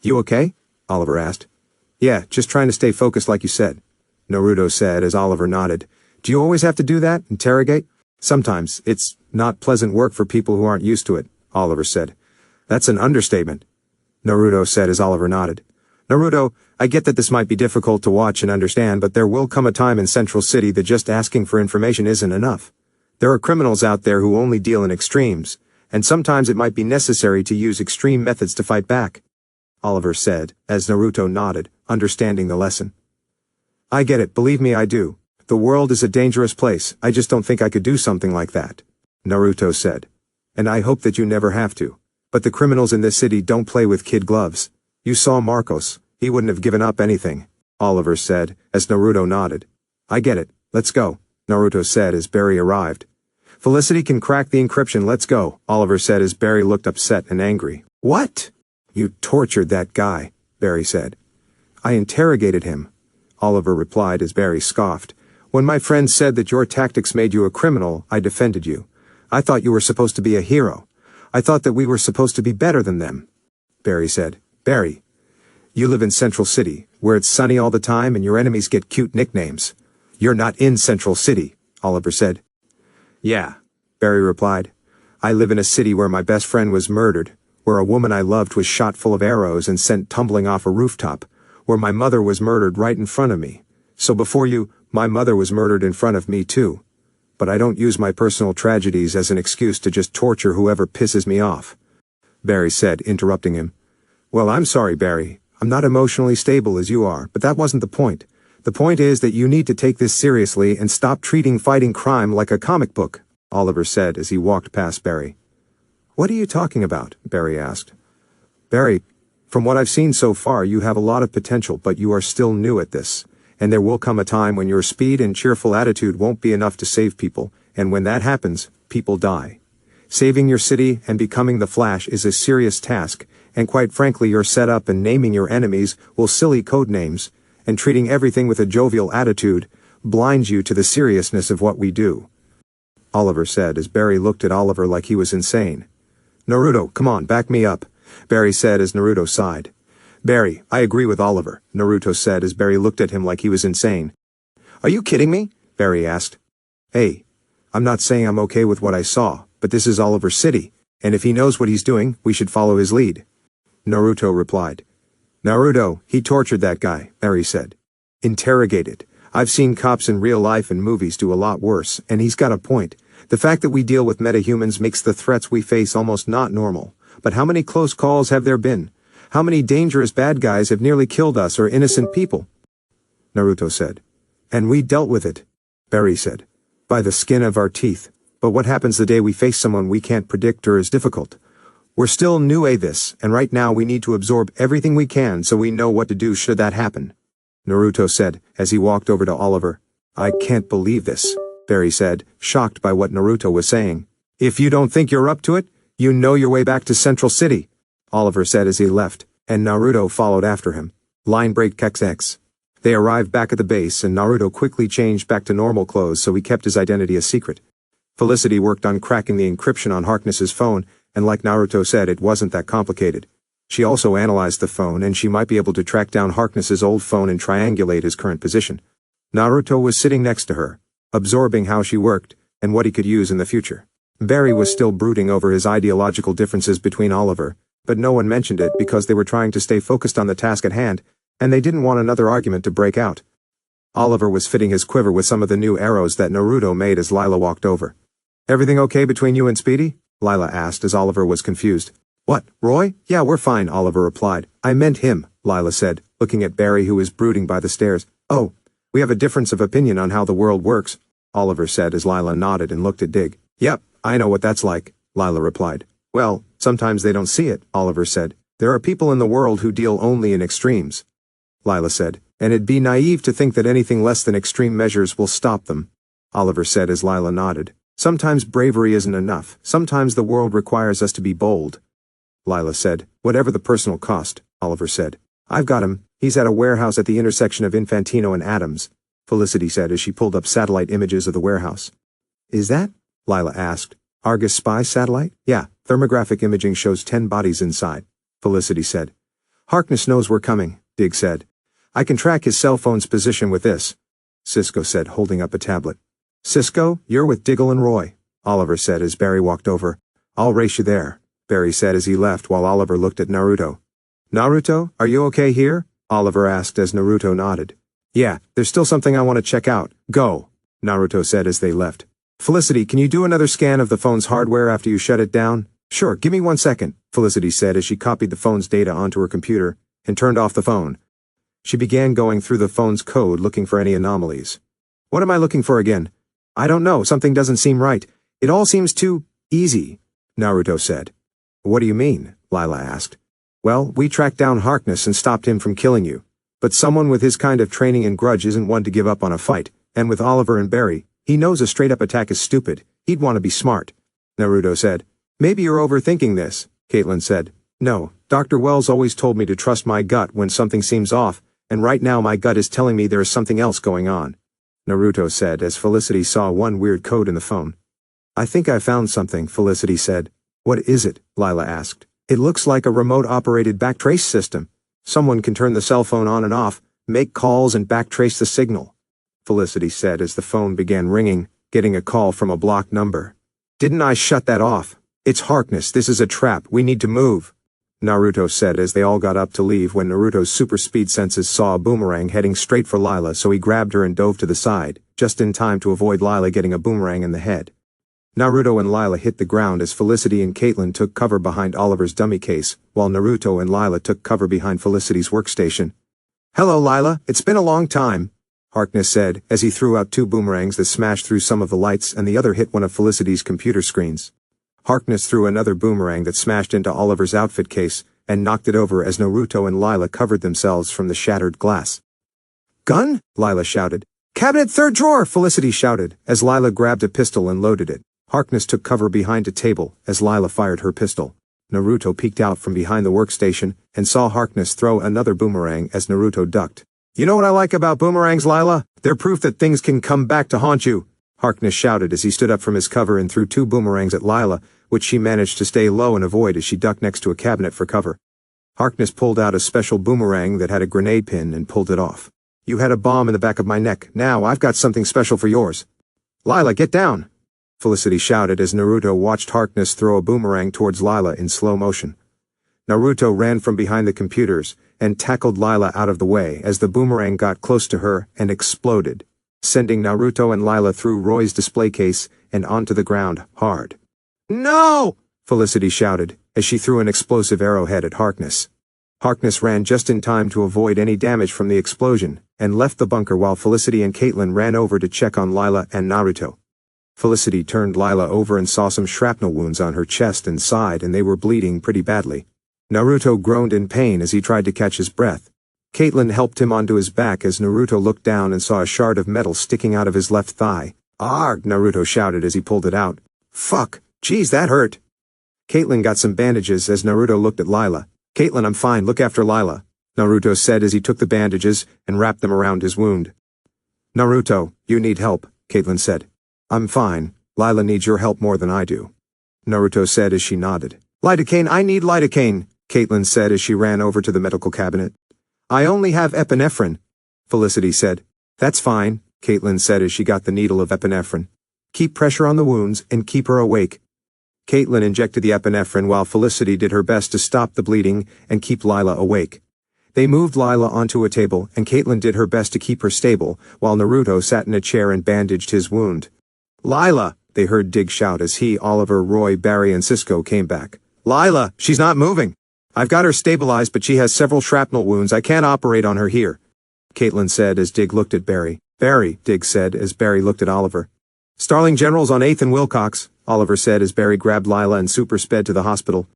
A: You okay? Oliver asked. Yeah, just trying to stay focused like you said, Naruto said as Oliver nodded. Do you always have to do that? Interrogate? Sometimes. It's not pleasant work for people who aren't used to it, Oliver said. That's an understatement, Naruto said as Oliver nodded. Naruto, I get that this might be difficult to watch and understand, but there will come a time in Central City that just asking for information isn't enough. There are criminals out there who only deal in extremes, and sometimes it might be necessary to use extreme methods to fight back, Oliver said, as Naruto nodded, understanding the lesson. I get it, believe me I do. The world is a dangerous place, I just don't think I could do something like that, Naruto said. And I hope that you never have to. But the criminals in this city don't play with kid gloves. You saw Marcos, he wouldn't have given up anything, Oliver said, as Naruto nodded. I get it, let's go, Naruto said as Barry arrived. Felicity can crack the encryption, let's go, Oliver said as Barry looked upset and angry. What? You tortured that guy, Barry said. I interrogated him, Oliver replied as Barry scoffed. When my friend said that your tactics made you a criminal, I defended you. I thought you were supposed to be a hero. I thought that we were supposed to be better than them. Barry said. Barry, you live in Central City, where it's sunny all the time and your enemies get cute nicknames. You're not in Central City, Oliver said. Yeah, Barry replied. I live in a city where my best friend was murdered, where a woman I loved was shot full of arrows and sent tumbling off a rooftop, where my mother was murdered right in front of me. So before you, my mother was murdered in front of me too. But I don't use my personal tragedies as an excuse to just torture whoever pisses me off. Barry said, interrupting him. Well, I'm sorry, Barry. I'm not emotionally stable as you are, but that wasn't the point. The point is that you need to take this seriously and stop treating fighting crime like a comic book, Oliver said as he walked past Barry. What are you talking about? Barry asked. Barry, from what I've seen so far, you have a lot of potential, but you are still new at this. And there will come a time when your speed and cheerful attitude won't be enough to save people, and when that happens, people die. Saving your city and becoming the Flash is a serious task, and quite frankly your setup and naming your enemies with silly code names, and treating everything with a jovial attitude, blinds you to the seriousness of what we do. Oliver said as Barry looked at Oliver like he was insane. Naruto, come on, back me up, Barry said as Naruto sighed. Barry, I agree with Oliver, Naruto said as Barry looked at him like he was insane. Are you kidding me? Barry asked. Hey, I'm not saying I'm okay with what I saw, but this is Oliver's city, and if he knows what he's doing, we should follow his lead. Naruto replied. Naruto, he tortured that guy, Barry said. Interrogated. I've seen cops in real life and movies do a lot worse, and he's got a point. The fact that we deal with metahumans makes the threats we face almost not normal. But how many close calls have there been? How many dangerous bad guys have nearly killed us or innocent people? Naruto said. And we dealt with it, Barry said. By the skin of our teeth. But what happens the day we face someone we can't predict or is difficult? We're still new at this, and right now we need to absorb everything we can so we know what to do should that happen. Naruto said, as he walked over to Oliver. I can't believe this, Barry said, shocked by what Naruto was saying. If you don't think you're up to it, you know your way back to Central City, Oliver said as he left, and Naruto followed after him. Line break XX. They arrived back at the base and Naruto quickly changed back to normal clothes so he kept his identity a secret. Felicity worked on cracking the encryption on Harkness's phone, and like Naruto said, it wasn't that complicated. She also analyzed the phone and she might be able to track down Harkness's old phone and triangulate his current position. Naruto was sitting next to her, absorbing how she worked and what he could use in the future. Barry was still brooding over his ideological differences between Oliver, but no one mentioned it because they were trying to stay focused on the task at hand, and they didn't want another argument to break out. Oliver was fitting his quiver with some of the new arrows that Naruto made as Lila walked over. Everything okay between you and Speedy? Lila asked as Oliver was confused. What, Roy? Yeah, we're fine, Oliver replied. I meant him, Lila said, looking at Barry who was brooding by the stairs. Oh, we have a difference of opinion on how the world works, Oliver said as Lila nodded and looked at Dig. Yep, I know what that's like, Lila replied. Well, sometimes they don't see it, Oliver said. There are people in the world who deal only in extremes, Lila said, and it'd be naive to think that anything less than extreme measures will stop them, Oliver said as Lila nodded. Sometimes bravery isn't enough. Sometimes the world requires us to be bold, Lila said. Whatever the personal cost, Oliver said. I've got him. He's at a warehouse at the intersection of Infantino and Adams, Felicity said as she pulled up satellite images of the warehouse. Is that? Lila asked. Argus spy satellite? Yeah, thermographic imaging shows 10 bodies inside, Felicity said. Harkness knows we're coming, Dig said. I can track his cell phone's position with this, Cisco said, holding up a tablet. Cisco, you're with Diggle and Roy, Oliver said as Barry walked over. I'll race you there, Barry said as he left while Oliver looked at Naruto. Naruto, are you okay here? Oliver asked as Naruto nodded. Yeah, there's still something I want to check out. Go, Naruto said as they left. Felicity, can you do another scan of the phone's hardware after you shut it down? Sure, give me 1 second, Felicity said as she copied the phone's data onto her computer and turned off the phone. She began going through the phone's code looking for any anomalies. What am I looking for again? I don't know, something doesn't seem right. It all seems too easy, Naruto said. What do you mean? Lila asked. Well, we tracked down Harkness and stopped him from killing you. But someone with his kind of training and grudge isn't one to give up on a fight, and with Oliver and Barry, He knows a straight-up attack is stupid. He'd want to be smart. Naruto said. Maybe you're overthinking this, Caitlin said. No, Dr. Wells always told me to trust my gut when something seems off, and right now my gut is telling me there is something else going on, Naruto said as Felicity saw one weird code in the phone. I think I found something, Felicity said. What is it? Lila asked. It looks like a remote-operated backtrace system. Someone can turn the cell phone on and off, make calls and backtrace the signal, Felicity said as the phone began ringing, getting a call from a blocked number. Didn't I shut that off? It's Harkness, this is a trap, we need to move, Naruto said as they all got up to leave when Naruto's super speed senses saw a boomerang heading straight for Lila, so he grabbed her and dove to the side, just in time to avoid Lila getting a boomerang in the head. Naruto and Lila hit the ground as Felicity and Caitlin took cover behind Oliver's dummy case, while Naruto and Lila took cover behind Felicity's workstation. Hello Lila, it's been a long time, Harkness said as he threw out two boomerangs that smashed through some of the lights and the other hit one of Felicity's computer screens. Harkness threw another boomerang that smashed into Oliver's outfit case and knocked it over as Naruto and Lila covered themselves from the shattered glass. Gun? Lila shouted. Cabinet third drawer, Felicity shouted as Lila grabbed a pistol and loaded it. Harkness took cover behind a table as Lila fired her pistol. Naruto peeked out from behind the workstation and saw Harkness throw another boomerang as Naruto ducked. You know what I like about boomerangs, Lila? They're proof that things can come back to haunt you, Harkness shouted as he stood up from his cover and threw two boomerangs at Lila, which she managed to stay low and avoid as she ducked next to a cabinet for cover. Harkness pulled out a special boomerang that had a grenade pin and pulled it off. You had a bomb in the back of my neck. Now I've got something special for yours. Lila, get down, Felicity shouted as Naruto watched Harkness throw a boomerang towards Lila in slow motion. Naruto ran from behind the computers and tackled Lila out of the way as the boomerang got close to her and exploded, sending Naruto and Lila through Roy's display case and onto the ground hard. No! Felicity shouted as she threw an explosive arrowhead at Harkness. Harkness ran just in time to avoid any damage from the explosion and left the bunker while Felicity and Caitlin ran over to check on Lila and Naruto. Felicity turned Lila over and saw some shrapnel wounds on her chest and side and they were bleeding pretty badly. Naruto groaned in pain as he tried to catch his breath. Caitlin helped him onto his back as Naruto looked down and saw a shard of metal sticking out of his left thigh. Argh! Naruto shouted as he pulled it out. Fuck! Geez, that hurt! Caitlin got some bandages as Naruto looked at Lila. Caitlin, I'm fine, look after Lila, Naruto said as he took the bandages and wrapped them around his wound. Naruto, you need help, Caitlin said. I'm fine, Lila needs your help more than I do, Naruto said as she nodded. Lidocaine, I need lidocaine, Caitlin said as she ran over to the medical cabinet. I only have epinephrine, Felicity said. That's fine, Caitlin said as she got the needle of epinephrine. Keep pressure on the wounds and keep her awake. Caitlin injected the epinephrine while Felicity did her best to stop the bleeding and keep Lila awake. They moved Lila onto a table and Caitlin did her best to keep her stable while Naruto sat in a chair and bandaged his wound. Lila, they heard Dig shout as he, Oliver, Roy, Barry and Cisco came back. Lila, she's not moving. I've got her stabilized but she has several shrapnel wounds. I can't operate on her here, Caitlin said as Dig looked at Barry. Barry, Dig said as Barry looked at Oliver. Starling General's on 8th and Wilcox, Oliver said as Barry grabbed Lila and super sped to the hospital.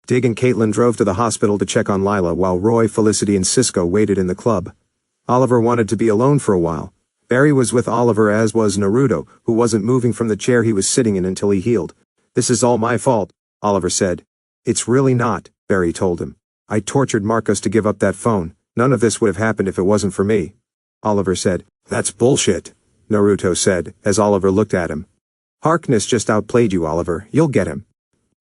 A: Dig and Caitlin drove to the hospital to check on Lila while Roy, Felicity and Cisco waited in the club. Oliver wanted to be alone for a while. Barry was with Oliver as was Naruto, who wasn't moving from the chair he was sitting in until he healed. This is all my fault, Oliver said. It's really not, Barry told him. I tortured Marcos to give up that phone. None of this would have happened if it wasn't for me. Oliver said. That's bullshit, Naruto said, as Oliver looked at him. Harkness just outplayed you, Oliver. You'll get him.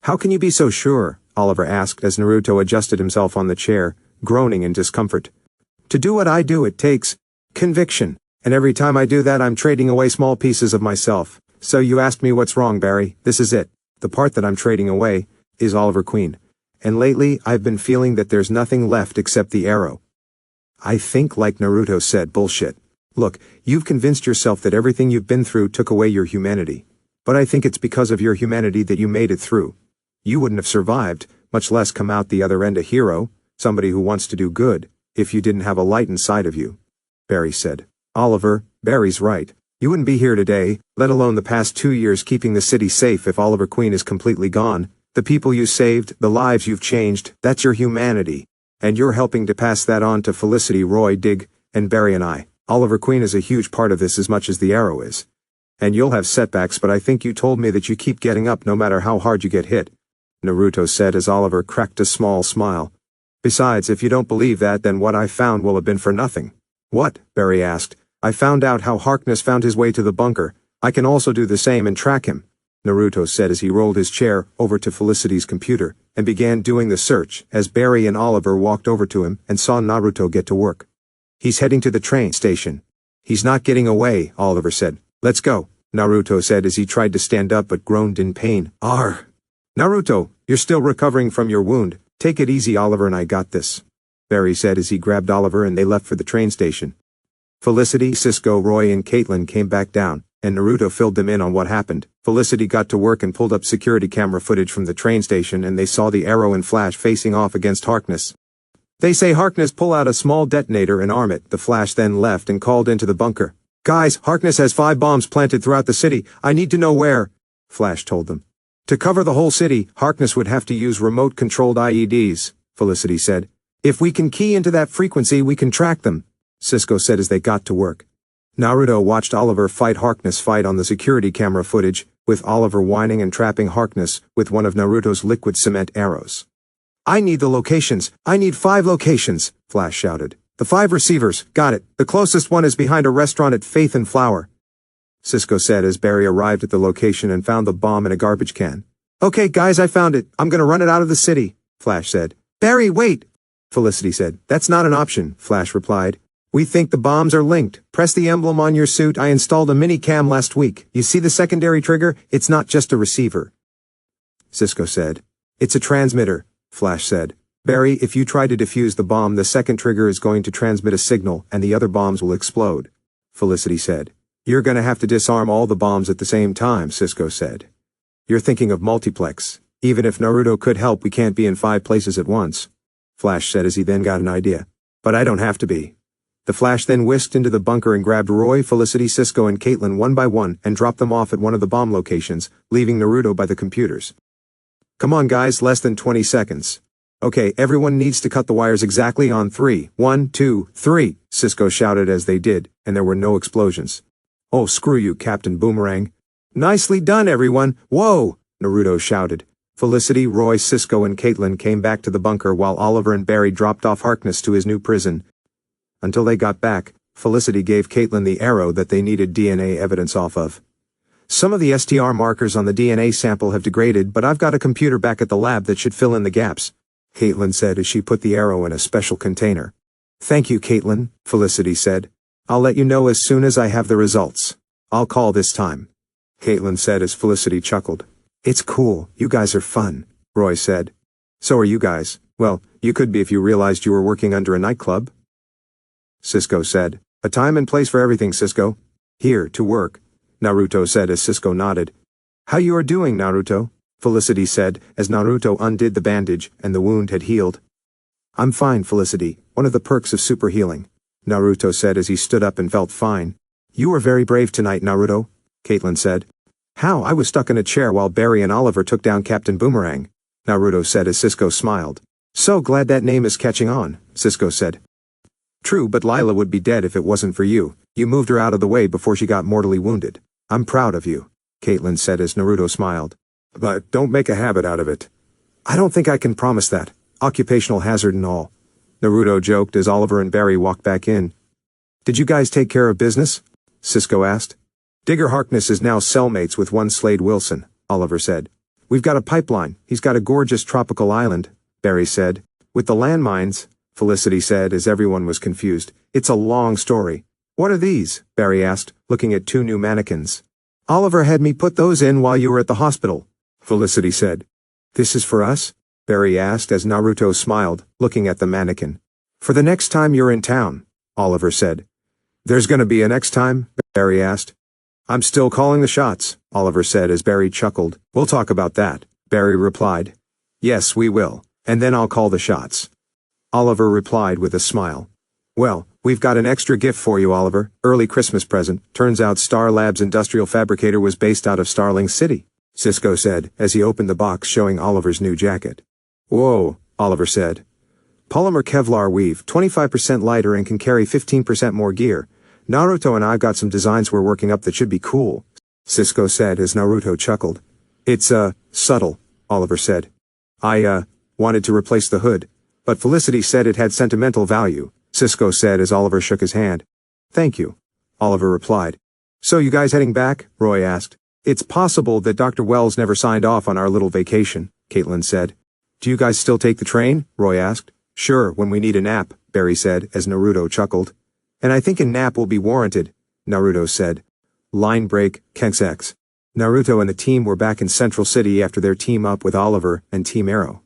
A: How can you be so sure? Oliver asked as Naruto adjusted himself on the chair, groaning in discomfort. To do what I do, it takes conviction. And every time I do that, I'm trading away small pieces of myself. So you asked me what's wrong, Barry. This is it. The part that I'm trading away is Oliver Queen. And lately, I've been feeling that there's nothing left except the arrow. I think, like Naruto said, bullshit. Look, you've convinced yourself that everything you've been through took away your humanity. But I think it's because of your humanity that you made it through. You wouldn't have survived, much less come out the other end a hero, somebody who wants to do good, if you didn't have a light inside of you, Barry said. Oliver, Barry's right. You wouldn't be here today, let alone the past 2 years keeping the city safe if Oliver Queen is completely gone. The people you saved, the lives you've changed, that's your humanity. And you're helping to pass that on to Felicity, Roy, Dig, and Barry and I. Oliver Queen is a huge part of this as much as the arrow is. And you'll have setbacks, but I think you told me that you keep getting up no matter how hard you get hit, Naruto said as Oliver cracked a small smile. Besides, if you don't believe that, then what I found will have been for nothing. What? Barry asked. I found out how Harkness found his way to the bunker. I can also do the same and track him, Naruto said as he rolled his chair over to Felicity's computer and began doing the search as Barry and Oliver walked over to him and saw Naruto get to work. He's heading to the train station. He's not getting away, Oliver said. Let's go, Naruto said as he tried to stand up but groaned in pain. Naruto, you're still recovering from your wound. Take it easy, Oliver, and I got this, Barry said as he grabbed Oliver and they left for the train station. Felicity, Cisco, Roy, and Caitlin came back down, and Naruto filled them in on what happened. Felicity got to work and pulled up security camera footage from the train station, and they saw the Arrow and Flash facing off against Harkness. They say Harkness pull out a small detonator and arm it. The Flash then left and called into the bunker. Guys, Harkness has 5 bombs planted throughout the city. I need to know where, Flash told them. To cover the whole city, Harkness would have to use remote-controlled IEDs, Felicity said. If we can key into that frequency, we can track them, Cisco said as they got to work. Naruto watched Oliver fight Harkness on the security camera footage, with Oliver whining and trapping Harkness with one of Naruto's liquid cement arrows. I need the locations. I need 5 locations, Flash shouted. The 5 receivers, got it. The closest one is behind a restaurant at Faith and Flower, Cisco said as Barry arrived at the location and found the bomb in a garbage can. Okay guys, I found it. I'm gonna run it out of the city, Flash said. Barry, wait, Felicity said. That's not an option, Flash replied. We think the bombs are linked. Press the emblem on your suit. I installed a mini-cam last week. You see the secondary trigger? It's not just a receiver, Cisco said. It's a transmitter, Flash said. Barry, if you try to defuse the bomb, the second trigger is going to transmit a signal and the other bombs will explode, Felicity said. You're gonna have to disarm all the bombs at the same time, Cisco said. You're thinking of multiplex. Even if Naruto could help, we can't be in 5 places at once, Flash said as he then got an idea. But I don't have to be. The Flash then whisked into the bunker and grabbed Roy, Felicity, Cisco, and Caitlin one by one and dropped them off at one of the bomb locations, leaving Naruto by the computers. Come on guys, less than 20 seconds. Okay, everyone needs to cut the wires exactly on 3. 1, 2, 3, Cisco shouted as they did, and there were no explosions. Oh, screw you, Captain Boomerang. Nicely done, everyone. Whoa, Naruto shouted. Felicity, Roy, Cisco, and Caitlin came back to the bunker while Oliver and Barry dropped off Harkness to his new prison. Until they got back, Felicity gave Caitlin the arrow that they needed DNA evidence off of. Some of the STR markers on the DNA sample have degraded, but I've got a computer back at the lab that should fill in the gaps, Caitlin said as she put the arrow in a special container. Thank you, Caitlin, Felicity said. I'll let you know as soon as I have the results. I'll call this time, Caitlin said as Felicity chuckled. It's cool, you guys are fun, Roy said. So are you guys. Well, you could be if you realized you were working under a nightclub, Cisco said. A time and place for everything, Cisco. Here, to work, Naruto said as Cisco nodded. How you are doing, Naruto? Felicity said as Naruto undid the bandage and the wound had healed. I'm fine, Felicity, one of the perks of super healing, Naruto said as he stood up and felt fine. You were very brave tonight, Naruto, Caitlin said. How? I was stuck in a chair while Barry and Oliver took down Captain Boomerang, Naruto said as Cisco smiled. So glad that name is catching on, Cisco said. True, but Lila would be dead if it wasn't for you. You moved her out of the way before she got mortally wounded. I'm proud of you, Caitlin said as Naruto smiled. But don't make a habit out of it. I don't think I can promise that. Occupational hazard and all, Naruto joked as Oliver and Barry walked back in. Did you guys take care of business? Cisco asked. Digger Harkness is now cellmates with one Slade Wilson, Oliver said. We've got a pipeline. He's got a gorgeous tropical island, Barry said. With the landmines, Felicity said as everyone was confused. It's a long story. What are these? Barry asked, looking at 2 new mannequins. Oliver had me put those in while you were at the hospital, Felicity said. This is for us? Barry asked as Naruto smiled, looking at the mannequin. For the next time you're in town, Oliver said. There's gonna be a next time? Barry asked. I'm still calling the shots, Oliver said as Barry chuckled. We'll talk about that, Barry replied. Yes, we will, and then I'll call the shots, Oliver replied with a smile. Well, we've got an extra gift for you, Oliver. Early Christmas present. Turns out Star Labs Industrial Fabricator was based out of Starling City, Cisco said as he opened the box showing Oliver's new jacket. Whoa, Oliver said. Polymer Kevlar weave, 25% lighter and can carry 15% more gear. Naruto and I've got some designs we're working up that should be cool, Cisco said as Naruto chuckled. It's, subtle, Oliver said. I, wanted to replace the hood, but Felicity said it had sentimental value, Cisco said as Oliver shook his hand. Thank you, Oliver replied. So you guys heading back? Roy asked. It's possible that Dr. Wells never signed off on our little vacation, Caitlin said. Do you guys still take the train? Roy asked. Sure, when we need a nap, Barry said as Naruto chuckled. And I think a nap will be warranted, Naruto said. Line break, Kensex. Naruto and the team were back in Central City after their team up with Oliver and Team Arrow.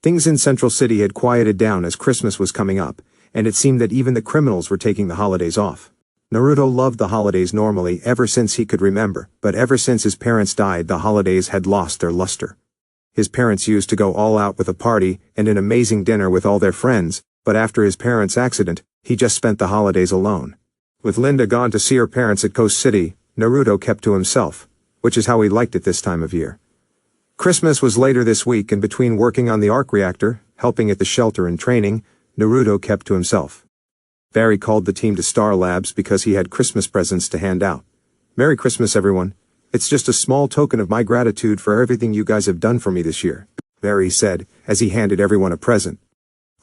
A: Things in Central City had quieted down as Christmas was coming up, and it seemed that even the criminals were taking the holidays off. Naruto loved the holidays normally ever since he could remember, but ever since his parents died the holidays had lost their luster. His parents used to go all out with a party and an amazing dinner with all their friends, but after his parents' accident, he just spent the holidays alone. With Linda gone to see her parents at Coast City, Naruto kept to himself, which is how he liked it this time of year. Christmas was later this week, and between working on the arc reactor, helping at the shelter and training, Naruto kept to himself. Barry called the team to Star Labs because he had Christmas presents to hand out. Merry Christmas, everyone. It's just a small token of my gratitude for everything you guys have done for me this year, Barry said as he handed everyone a present.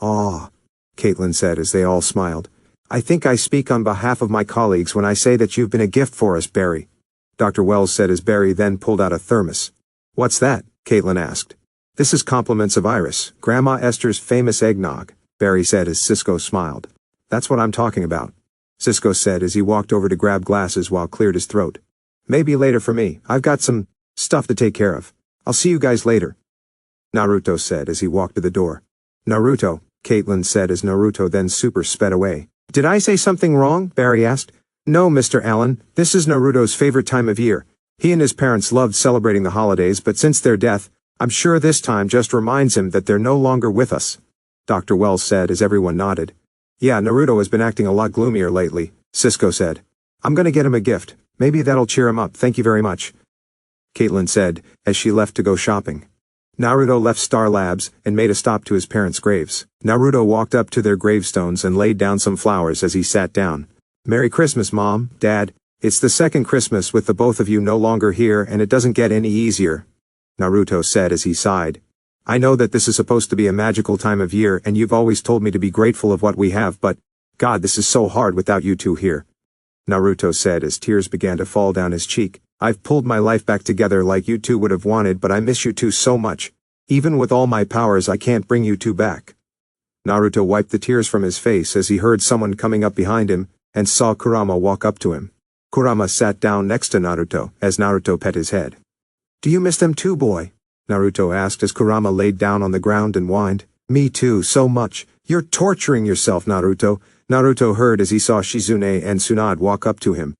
A: Aw, Caitlin said as they all smiled. I think I speak on behalf of my colleagues when I say that you've been a gift for us, Barry, Dr. Wells said as Barry then pulled out a thermos. What's that? Caitlin asked. This is compliments of Iris, Grandma Esther's famous eggnog, Barry said as Cisco smiled. That's what I'm talking about, Cisco said as he walked over to grab glasses while cleared his throat. Maybe later for me. I've got some stuff to take care of. I'll see you guys later, Naruto said as he walked to the door. Naruto, Caitlin said as Naruto then super sped away. Did I say something wrong? Barry asked. No, Mr. Allen, this is Naruto's favorite time of year. He and his parents loved celebrating the holidays, but since their death, I'm sure this time just reminds him that they're no longer with us, Dr. Wells said as everyone nodded. Yeah, Naruto has been acting a lot gloomier lately, Cisco said. I'm gonna get him a gift. Maybe that'll cheer him up. Thank you very much, Caitlin said as she left to go shopping. Naruto left Star Labs and made a stop to his parents' graves. Naruto walked up to their gravestones and laid down some flowers as he sat down. Merry Christmas, Mom, Dad. It's the second Christmas with the both of you no longer here, and it doesn't get any easier, Naruto said as he sighed. I know that this is supposed to be a magical time of year and you've always told me to be grateful of what we have, but God, this is so hard without you two here, Naruto said as tears began to fall down his cheek. I've pulled my life back together like you two would have wanted, but I miss you two so much. Even with all my powers I can't bring you two back. Naruto wiped the tears from his face as he heard someone coming up behind him and saw Kurama walk up to him. Kurama sat down next to Naruto as Naruto pet his head. Do you miss them too, boy? Naruto asked as Kurama laid down on the ground and whined. Me too, so much. You're torturing yourself, Naruto, Naruto heard as he saw Shizune and Tsunade walk up to him.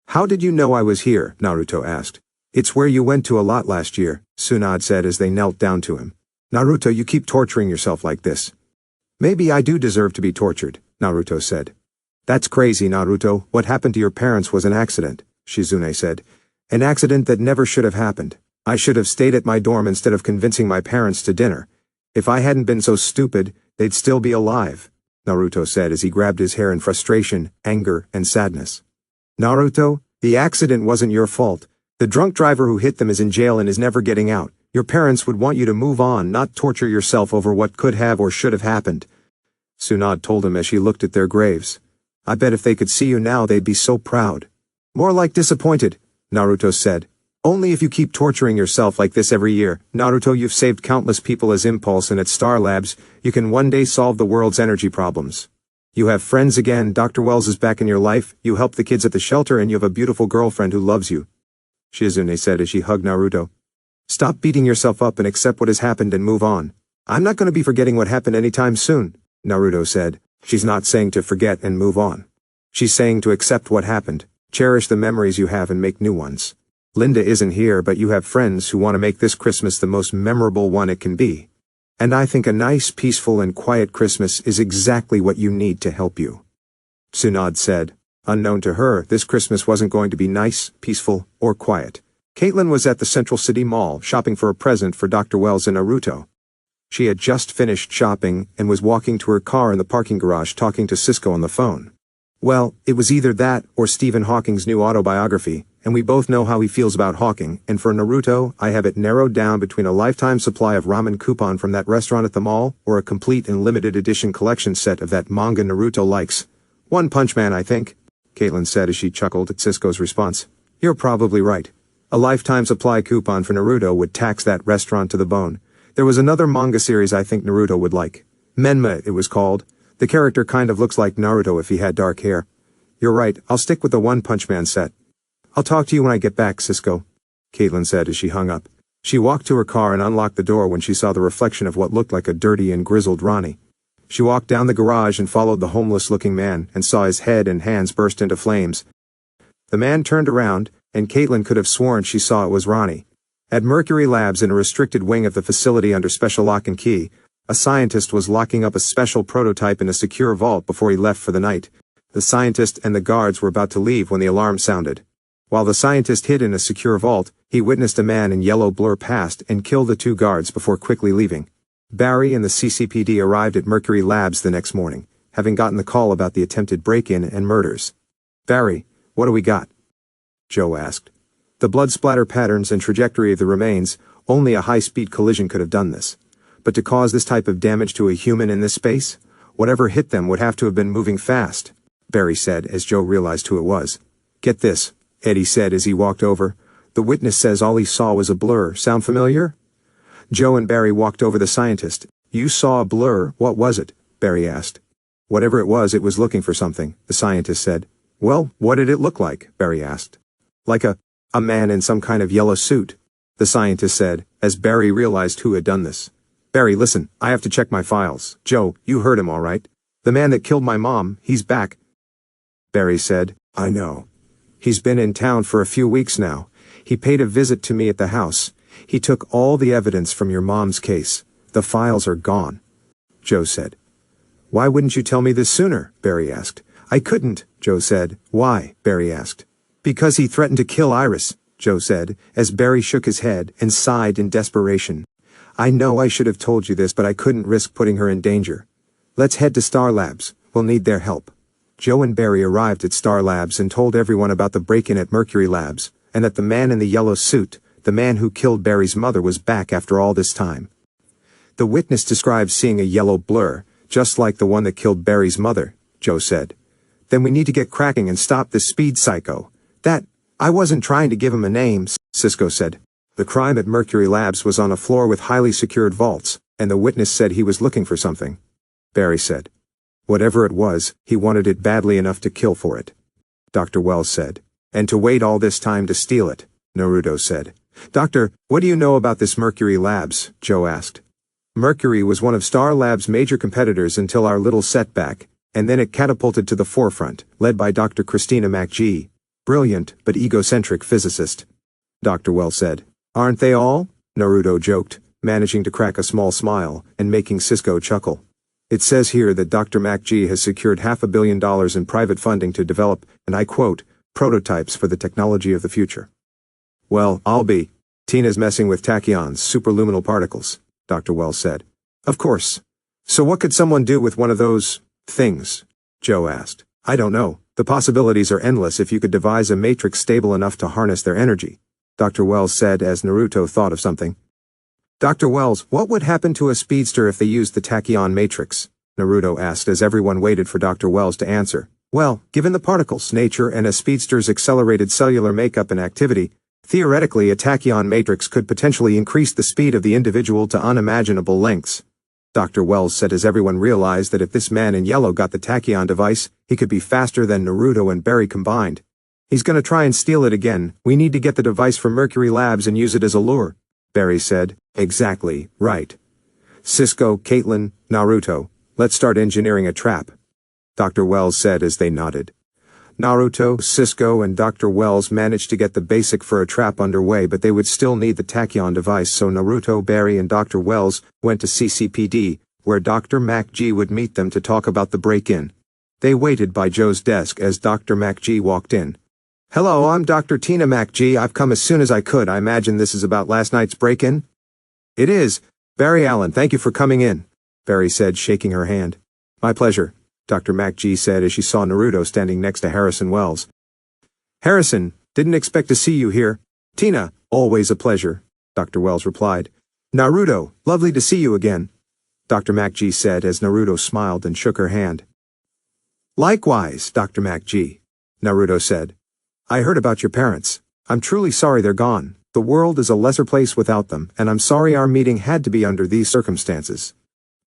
A: How did you know I was here? Naruto asked. It's where you went to a lot last year, Tsunade said as they knelt down to him. Naruto, you keep torturing yourself like this. Maybe I do deserve to be tortured, Naruto said. That's crazy, Naruto. What happened to your parents was an accident, Shizune said. An accident that never should have happened. I should have stayed at my dorm instead of convincing my parents to dinner. If I hadn't been so stupid, they'd still be alive, Naruto said as he grabbed his hair in frustration, anger, and sadness. Naruto, the accident wasn't your fault. The drunk driver who hit them is in jail and is never getting out. Your parents would want you to move on, not torture yourself over what could have or should have happened, Tsunade told him as she looked at their graves. I bet if they could see you now they'd be so proud. More like disappointed, Naruto said. Only if you keep torturing yourself like this every year, Naruto, you've saved countless people as Impulse, and at Star Labs, you can one day solve the world's energy problems. You have friends again, Dr. Wells is back in your life, you help the kids at the shelter, and you have a beautiful girlfriend who loves you, Shizune said as she hugged Naruto. Stop beating yourself up and accept what has happened and move on. I'm not going to be forgetting what happened anytime soon, Naruto said. She's not saying to forget and move on. She's saying to accept what happened, cherish the memories you have and make new ones. Linda isn't here, but you have friends who want to make this Christmas the most memorable one it can be. And I think a nice, peaceful, and quiet Christmas is exactly what you need to help you, Tsunade said. Unknown to her, this Christmas wasn't going to be nice, peaceful, or quiet. Caitlin was at the Central City Mall shopping for a present for Dr. Wells and Naruto. She had just finished shopping and was walking to her car in the parking garage talking to Cisco on the phone. Well, it was either that or Stephen Hawking's new autobiography, and we both know how he feels about hawking, and for Naruto, I have it narrowed down between a lifetime supply of ramen coupon from that restaurant at the mall, or a complete and limited edition collection set of that manga Naruto likes. One Punch Man, I think, Caitlin said as she chuckled at Cisco's response. You're probably right. A lifetime supply coupon for Naruto would tax that restaurant to the bone. There was another manga series I think Naruto would like. Menma, it was called. The character kind of looks like Naruto if he had dark hair. You're right, I'll stick with the One Punch Man set. I'll talk to you when I get back, Cisco, Caitlin said as she hung up. She walked to her car and unlocked the door when she saw the reflection of what looked like a dirty and grizzled Ronnie. She walked down the garage and followed the homeless-looking man and saw his head and hands burst into flames. The man turned around, and Caitlin could have sworn she saw it was Ronnie. At Mercury Labs in a restricted wing of the facility under special lock and key, a scientist was locking up a special prototype in a secure vault before he left for the night. The scientist and the guards were about to leave when the alarm sounded. While the scientist hid in a secure vault, he witnessed a man in yellow blur past and kill the two guards before quickly leaving. Barry and the CCPD arrived at Mercury Labs the next morning, having gotten the call about the attempted break-in and murders. Barry, what do we got? Joe asked. The blood splatter patterns and trajectory of the remains, only a high-speed collision could have done this. But to cause this type of damage to a human in this space, whatever hit them would have to have been moving fast, Barry said as Joe realized who it was. Get this, Eddie said as he walked over. The witness says all he saw was a blur. Sound familiar? Joe and Barry walked over the scientist. You saw a blur, what was it? Barry asked. Whatever it was looking for something, the scientist said. Well, what did it look like? Barry asked. Like a man in some kind of yellow suit, the scientist said, as Barry realized who had done this. Barry, listen, I have to check my files. Joe, you heard him all right. The man that killed my mom, he's back. Barry said, I know. He's been in town for a few weeks now. He paid a visit to me at the house. He took all the evidence from your mom's case. The files are gone. Joe said. Why wouldn't you tell me this sooner? Barry asked. I couldn't, Joe said. Why? Barry asked. Because he threatened to kill Iris, Joe said, as Barry shook his head and sighed in desperation. I know I should have told you this, but I couldn't risk putting her in danger. Let's head to Star Labs. We'll need their help. Joe and Barry arrived at Star Labs and told everyone about the break-in at Mercury Labs, and that the man in the yellow suit, the man who killed Barry's mother, was back after all this time. The witness described seeing a yellow blur, just like the one that killed Barry's mother, Joe said. Then we need to get cracking and stop this speed psycho. I wasn't trying to give him a name, Cisco said. The crime at Mercury Labs was on a floor with highly secured vaults, and the witness said he was looking for something. Barry said. Whatever it was, he wanted it badly enough to kill for it. Dr. Wells said. And to wait all this time to steal it, Naruto said. Doctor, what do you know about this Mercury Labs? Joe asked. Mercury was one of Star Labs' major competitors until our little setback, and then it catapulted to the forefront, led by Dr. Christina McGee. Brilliant, but egocentric physicist. Dr. Wells said. Aren't they all? Naruto joked, managing to crack a small smile and making Cisco chuckle. It says here that Dr. McGee has secured $500 million in private funding to develop, and I quote, prototypes for the technology of the future. Well, I'll be. Tina's messing with tachyons, superluminal particles, Dr. Wells said. Of course. So what could someone do with one of those things? Joe asked. I don't know. The possibilities are endless if you could devise a matrix stable enough to harness their energy, Dr. Wells said as Naruto thought of something. Dr. Wells, what would happen to a speedster if they used the tachyon matrix? Naruto asked as everyone waited for Dr. Wells to answer. Well, given the particles' nature and a speedster's accelerated cellular makeup and activity, theoretically a tachyon matrix could potentially increase the speed of the individual to unimaginable lengths. Dr. Wells said as everyone realized that if this man in yellow got the tachyon device, he could be faster than Naruto and Barry combined. He's gonna try and steal it again. We need to get the device from Mercury Labs and use it as a lure, Barry said. Exactly, right. Cisco, Caitlin, Naruto, let's start engineering a trap, Dr. Wells said as they nodded. Naruto, Cisco, and Dr. Wells managed to get the basic for a trap underway, but they would still need the tachyon device, so Naruto, Barry, and Dr. Wells went to CCPD, where Dr. McGee would meet them to talk about the break-in. They waited by Joe's desk as Dr. McGee walked in. Hello, I'm Dr. Tina McGee. I've come as soon as I could. I imagine this is about last night's break-in? It is. Barry Allen, thank you for coming in, Barry said, shaking her hand. My pleasure, Dr. McGee said as she saw Naruto standing next to Harrison Wells. Harrison, Didn't expect to see you here. Tina, always a pleasure, Dr. Wells replied. Naruto, lovely to see you again, Dr. MacG said as Naruto smiled and shook her hand. Likewise, Dr. MacG, Naruto said. I heard about your parents. I'm truly sorry they're gone. The world is a lesser place without them, and I'm sorry our meeting had to be under these circumstances,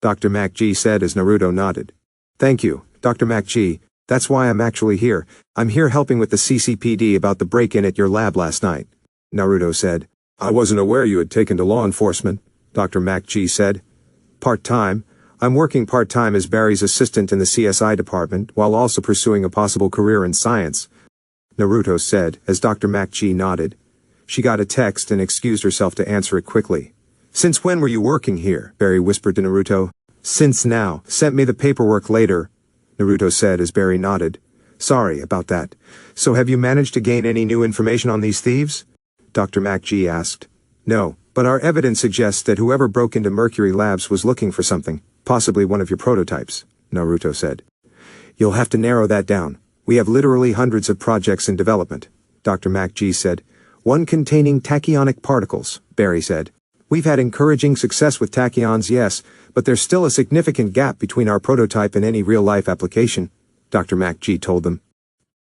A: Dr. MacG said as Naruto nodded. Thank you, Dr. MacG. That's why I'm actually here. I'm here helping with the CCPD about the break-in at your lab last night, Naruto said. I wasn't aware you had taken to law enforcement, Dr. MacG said. Part-time. I'm working part-time as Barry's assistant in the CSI department while also pursuing a possible career in science, Naruto said as Dr. MacG nodded. She got a text and excused herself to answer it quickly. Since when were you working here? Barry whispered to Naruto. Since now. Sent me the paperwork later, Naruto said as Barry nodded. Sorry about that. So have you managed to gain any new information on these thieves? Dr. MacG asked. No, but our evidence suggests that whoever broke into Mercury Labs was looking for something, possibly one of your prototypes, Naruto said. You'll have to narrow that down. We have literally hundreds of projects in development, Dr. MacG said. One containing tachyonic particles, Barry said. We've had encouraging success with tachyons, yes, but there's still a significant gap between our prototype and any real-life application, Dr. MacG told them.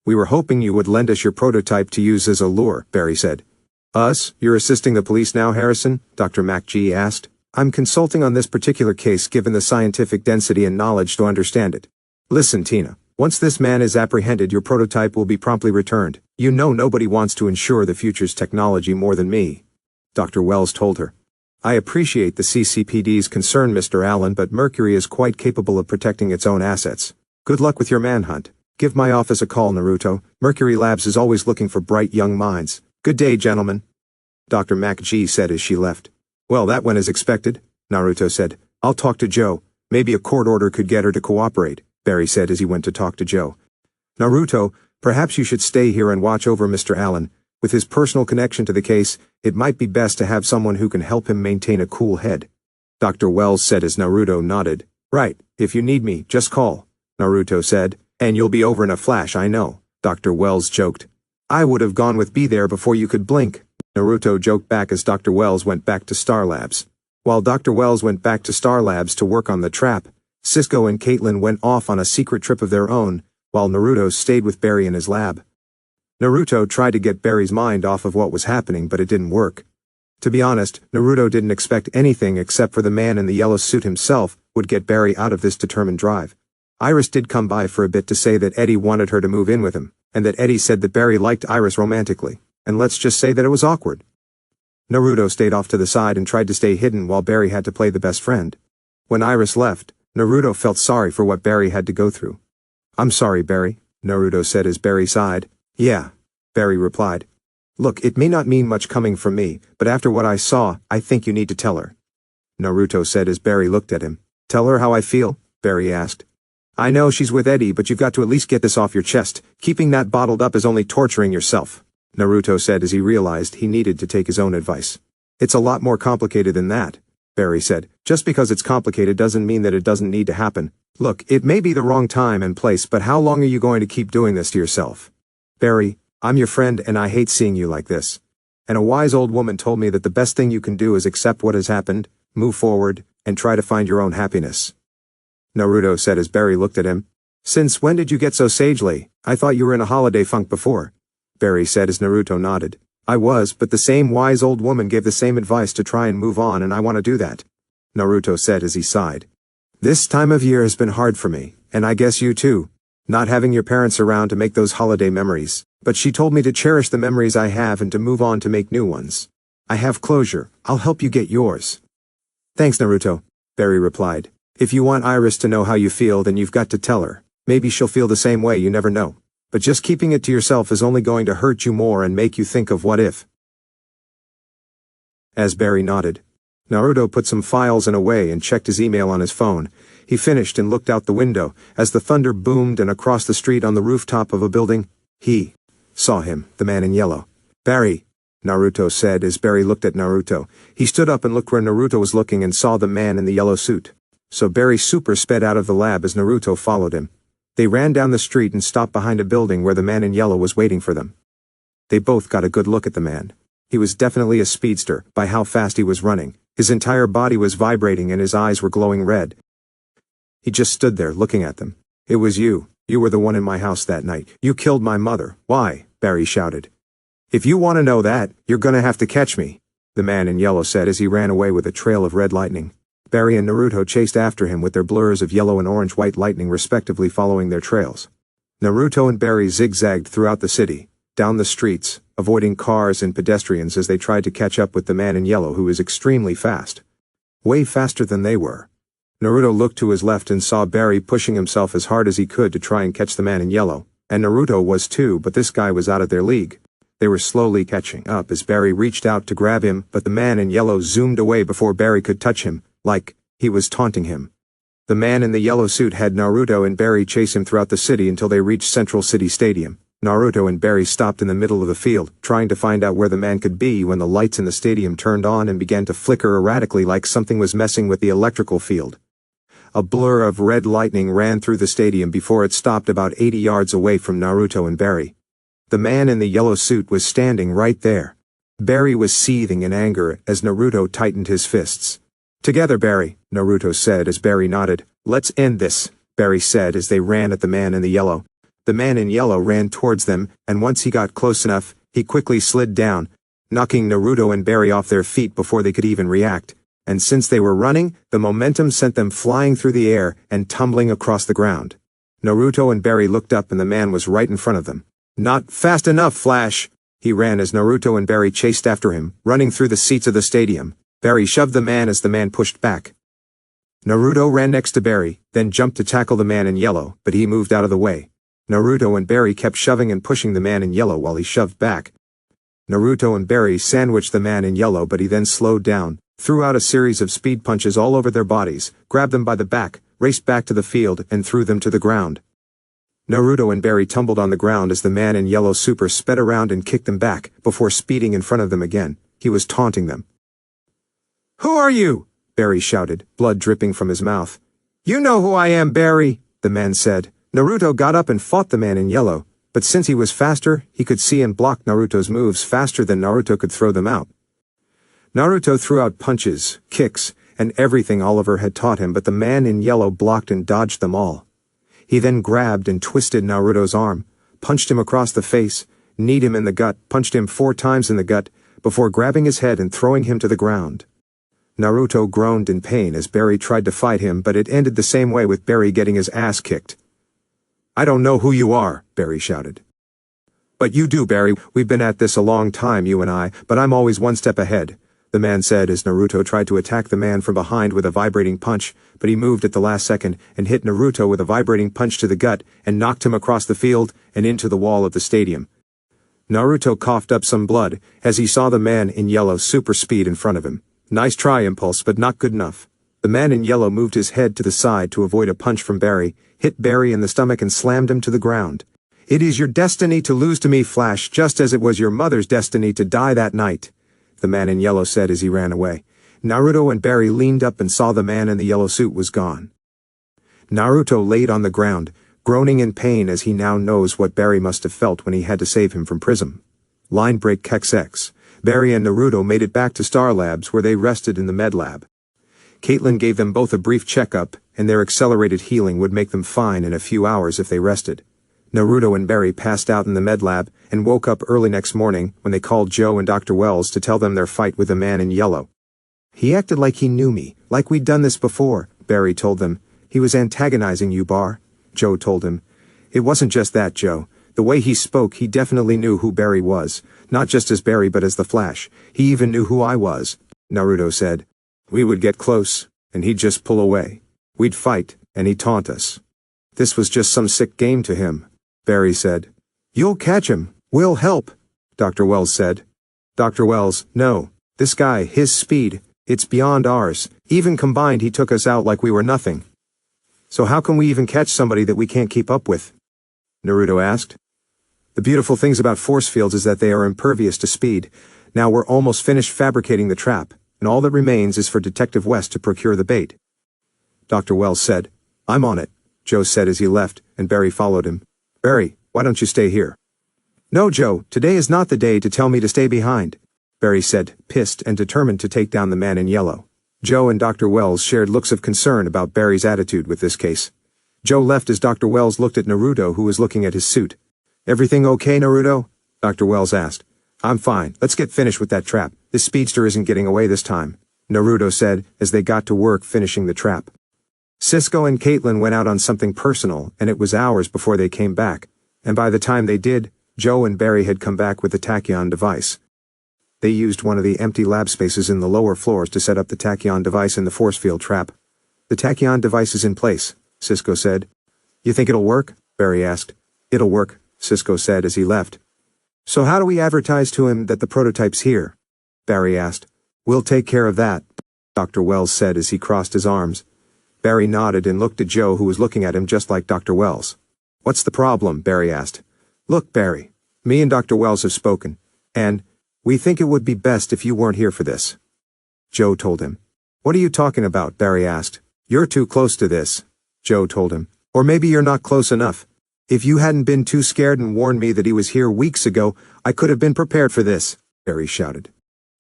A: We were hoping you would lend us your prototype to use as a lure, Barry said. Us? You're assisting the police now, Harrison? Dr. MacG asked. I'm consulting on this particular case given the scientific density and knowledge to understand it. Listen, Tina. Once this man is apprehended, your prototype will be promptly returned. You know nobody wants to ensure the future's technology more than me, Dr. Wells told her. I appreciate the CCPD's concern, Mr. Allen, but Mercury is quite capable of protecting its own assets. Good luck with your manhunt. Give my office a call, Naruto. Mercury Labs is always looking for bright young minds. Good day, gentlemen, Dr. MacG said as she left. Well, that went as expected, Naruto said. I'll talk to Joe. Maybe a court order could get her to cooperate, Barry said as he went to talk to Joe. Naruto, perhaps you should stay here and watch over Mr. Allen. With his personal connection to the case, it might be best to have someone who can help him maintain a cool head, Dr. Wells said as Naruto nodded. Right, if you need me, just call, Naruto said. And you'll be over in a flash, I know, Dr. Wells joked. I would have gone with be there before you could blink, Naruto joked back as Dr. Wells went back to Star Labs. While Dr. Wells went back to Star Labs to work on the trap, Cisco and Caitlin went off on a secret trip of their own, while Naruto stayed with Barry in his lab. Naruto tried to get Barry's mind off of what was happening, but it didn't work. To be honest, Naruto didn't expect anything except for the man in the yellow suit himself would get Barry out of this determined drive. Iris did come by for a bit to say that Eddie wanted her to move in with him, and that Eddie said that Barry liked Iris romantically, and let's just say that it was awkward. Naruto stayed off to the side and tried to stay hidden while Barry had to play the best friend. When Iris left, Naruto felt sorry for what Barry had to go through. I'm sorry, Barry, Naruto said as Barry sighed. Yeah, Barry replied. Look, it may not mean much coming from me, but after what I saw, I think you need to tell her, Naruto said as Barry looked at him. Tell her how I feel? Barry asked. I know she's with Eddie, but you've got to at least get this off your chest. Keeping that bottled up is only torturing yourself, Naruto said as he realized he needed to take his own advice. It's a lot more complicated than that, Barry said. Just because it's complicated doesn't mean that it doesn't need to happen. Look, it may be the wrong time and place, but how long are you going to keep doing this to yourself? Barry, I'm your friend and I hate seeing you like this. And a wise old woman told me that the best thing you can do is accept what has happened, move forward, and try to find your own happiness, Naruto said as Barry looked at him. Since when did you get so sagely? I thought you were in a holiday funk before, Barry said as Naruto nodded. I was, but the same wise old woman gave the same advice to try and move on, and I want to do that, Naruto said as he sighed. This time of year has been hard for me, and I guess you too, not having your parents around to make those holiday memories, but she told me to cherish the memories I have and to move on to make new ones. I have closure. I'll help you get yours. Thanks, Naruto, Barry replied. If you want Iris to know how you feel, then you've got to tell her. Maybe she'll feel the same way, you never know. But just keeping it to yourself is only going to hurt you more and make you think of what if. As Barry nodded, Naruto put some files in away and checked his email on his phone. He finished and looked out the window as the thunder boomed, and across the street on the rooftop of a building, he saw him, the man in yellow. Barry, Naruto said as Barry looked at Naruto. He stood up and looked where Naruto was looking and saw the man in the yellow suit. So Barry super sped out of the lab as Naruto followed him. They ran down the street and stopped behind a building where the man in yellow was waiting for them. They both got a good look at the man. He was definitely a speedster, by how fast he was running. His entire body was vibrating and his eyes were glowing red. He just stood there looking at them. "It was you. You were the one in my house that night. You killed my mother." "Why?" Barry shouted. "If you want to know that, you're gonna have to catch me," the man in yellow said as he ran away with a trail of red lightning. Barry and Naruto chased after him with their blurs of yellow and orange-white lightning respectively following their trails. Naruto and Barry zigzagged throughout the city, down the streets, avoiding cars and pedestrians as they tried to catch up with the man in yellow who was extremely fast. Way faster than they were. Naruto looked to his left and saw Barry pushing himself as hard as he could to try and catch the man in yellow, and Naruto was too, but this guy was out of their league. They were slowly catching up as Barry reached out to grab him, but the man in yellow zoomed away before Barry could touch him, like he was taunting him. The man in the yellow suit had Naruto and Barry chase him throughout the city until they reached Central City Stadium. Naruto and Barry stopped in the middle of the field, trying to find out where the man could be when the lights in the stadium turned on and began to flicker erratically like something was messing with the electrical field. A blur of red lightning ran through the stadium before it stopped about 80 yards away from Naruto and Barry. The man in the yellow suit was standing right there. Barry was seething in anger as Naruto tightened his fists. "Together, Barry," Naruto said as Barry nodded. "Let's end this," Barry said as they ran at the man in the yellow. The man in yellow ran towards them, and once he got close enough, he quickly slid down, knocking Naruto and Barry off their feet before they could even react. And since they were running, the momentum sent them flying through the air and tumbling across the ground. Naruto and Barry looked up and the man was right in front of them. "Not fast enough, Flash!" He ran as Naruto and Barry chased after him, running through the seats of the stadium. Barry shoved the man as the man pushed back. Naruto ran next to Barry, then jumped to tackle the man in yellow, but he moved out of the way. Naruto and Barry kept shoving and pushing the man in yellow while he shoved back. Naruto and Barry sandwiched the man in yellow, but he then slowed down, threw out a series of speed punches all over their bodies, grabbed them by the back, raced back to the field, and threw them to the ground. Naruto and Barry tumbled on the ground as the man in yellow super sped around and kicked them back, before speeding in front of them again. He was taunting them. "Who are you?" Barry shouted, blood dripping from his mouth. "You know who I am, Barry," the man said. Naruto got up and fought the man in yellow, but since he was faster, he could see and block Naruto's moves faster than Naruto could throw them out. Naruto threw out punches, kicks, and everything Oliver had taught him, but the man in yellow blocked and dodged them all. He then grabbed and twisted Naruto's arm, punched him across the face, kneed him in the gut, punched him 4 times in the gut, before grabbing his head and throwing him to the ground. Naruto groaned in pain as Barry tried to fight him, but it ended the same way with Barry getting his ass kicked. "I don't know who you are," Barry shouted. "But you do, Barry. We've been at this a long time, you and I, but I'm always one step ahead," the man said as Naruto tried to attack the man from behind with a vibrating punch, but he moved at the last second and hit Naruto with a vibrating punch to the gut and knocked him across the field and into the wall of the stadium. Naruto coughed up some blood as he saw the man in yellow super speed in front of him. "Nice try, Impulse, but not good enough." The man in yellow moved his head to the side to avoid a punch from Barry, hit Barry in the stomach and slammed him to the ground. "It is your destiny to lose to me, Flash, just as it was your mother's destiny to die that night," the man in yellow said as he ran away. Naruto and Barry leaned up and saw the man in the yellow suit was gone. Naruto laid on the ground, groaning in pain as he now knows what Barry must have felt when he had to save him from Prism. Line break XX. Barry and Naruto made it back to Star Labs where they rested in the med lab. Caitlin gave them both a brief checkup, and their accelerated healing would make them fine in a few hours if they rested. Naruto and Barry passed out in the med lab and woke up early next morning when they called Joe and Dr. Wells to tell them their fight with the man in yellow. "He acted like he knew me, like we'd done this before," Barry told them. "He was antagonizing you, Bar," Joe told him. "It wasn't just that, Joe. The way he spoke, he definitely knew who Barry was. Not just as Barry but as the Flash. He even knew who I was," Naruto said. "We would get close, and he'd just pull away. We'd fight, and he'd taunt us. This was just some sick game to him," Barry said. "You'll catch him. We'll help," Dr. Wells said. Dr. Wells, "No. This guy, his speed, it's beyond ours. Even combined, he took us out like we were nothing." "So how can we even catch somebody that we can't keep up with?" Naruto asked. "The beautiful things about force fields is that they are impervious to speed. Now we're almost finished fabricating the trap, and all that remains is for Detective West to procure the bait." Dr. Wells said. "I'm on it," Joe said as he left, and Barry followed him. "Barry, why don't you stay here?" No, Joe, today is not the day to tell me to stay behind, Barry said, pissed and determined to take down the man in yellow. Joe and Dr. Wells shared looks of concern about Barry's attitude with this case. Joe left as Dr. Wells looked at Naruto, who was looking at his suit. Everything okay, Naruto? Dr. Wells asked. I'm fine, let's get finished with that trap. This speedster isn't getting away this time, Naruto said as they got to work finishing the trap. Cisco and Caitlin went out on something personal, and it was hours before they came back, and by the time they did, Joe and Barry had come back with the tachyon device. They used one of the empty lab spaces in the lower floors to set up the tachyon device in the force field trap. The tachyon device is in place, Cisco said. You think it'll work? Barry asked. It'll work, Cisco said as he left. So how do we advertise to him that the prototype's here? Barry asked. We'll take care of that, Dr. Wells said as he crossed his arms. Barry nodded and looked at Joe, who was looking at him just like Dr. Wells. What's the problem? Barry asked. Look, Barry, me and Dr. Wells have spoken, and we think it would be best if you weren't here for this. Joe told him. What are you talking about? Barry asked. You're too close to this, Joe told him. Or maybe you're not close enough. If you hadn't been too scared and warned me that he was here weeks ago, I could have been prepared for this, Barry shouted.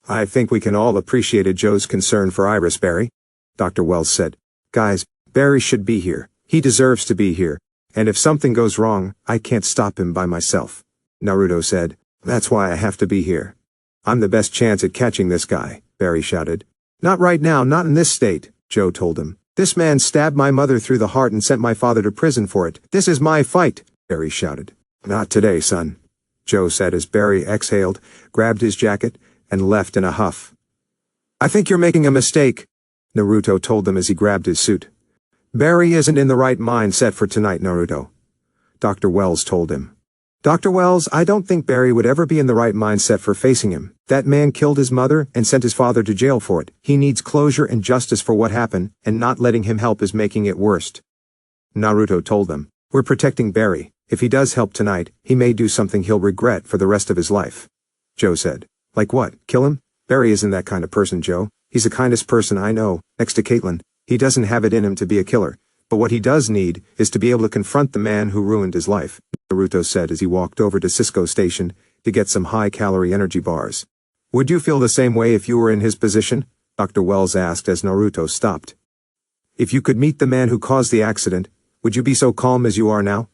A: I think we can all appreciate Joe's concern for Iris, Barry, Dr. Wells said. Guys, Barry should be here. He deserves to be here. And if something goes wrong, I can't stop him by myself, Naruto said. That's why I have to be here. I'm the best chance at catching this guy, Barry shouted. Not right now, not in this state, Joe told him. This man stabbed my mother through the heart and sent my father to prison for it. This is my fight, Barry shouted. Not today, son, Joe said as Barry exhaled, grabbed his jacket, and left in a huff. I think you're making a mistake, Naruto told them as he grabbed his suit. Barry isn't in the right mindset for tonight, Naruto, Dr. Wells told him. Dr. Wells, I don't think Barry would ever be in the right mindset for facing him. That man killed his mother and sent his father to jail for it. He needs closure and justice for what happened, and not letting him help is making it worse. Naruto told them. We're protecting Barry. If he does help tonight, he may do something he'll regret for the rest of his life. Joe said. Like what? Kill him? Barry isn't that kind of person, Joe. He's the kindest person I know, next to Caitlin. He doesn't have it in him to be a killer. But what he does need is to be able to confront the man who ruined his life, Naruto said as he walked over to Cisco Station to get some high-calorie energy bars. Would you feel the same way if you were in his position? Dr. Wells asked as Naruto stopped. If you could meet the man who caused the accident, would you be so calm as you are now?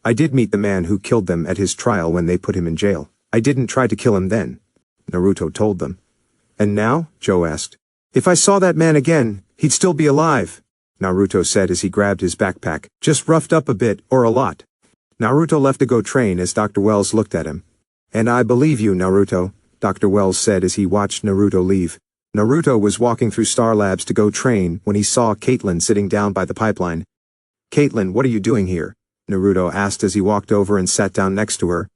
A: I did meet the man who killed them at his trial when they put him in jail. I didn't try to kill him then, Naruto told them. And now? Joe asked. If I saw that man again, he'd still be alive, Naruto said as he grabbed his backpack, just roughed up a bit, or a lot. Naruto left to go train as Dr. Wells looked at him. And I believe you, Naruto, Dr. Wells said as he watched Naruto leave. Naruto was walking through Star Labs to go train when he saw Caitlin sitting down by the pipeline. Caitlin, what are you doing here? Naruto asked as he walked over and sat down next to her.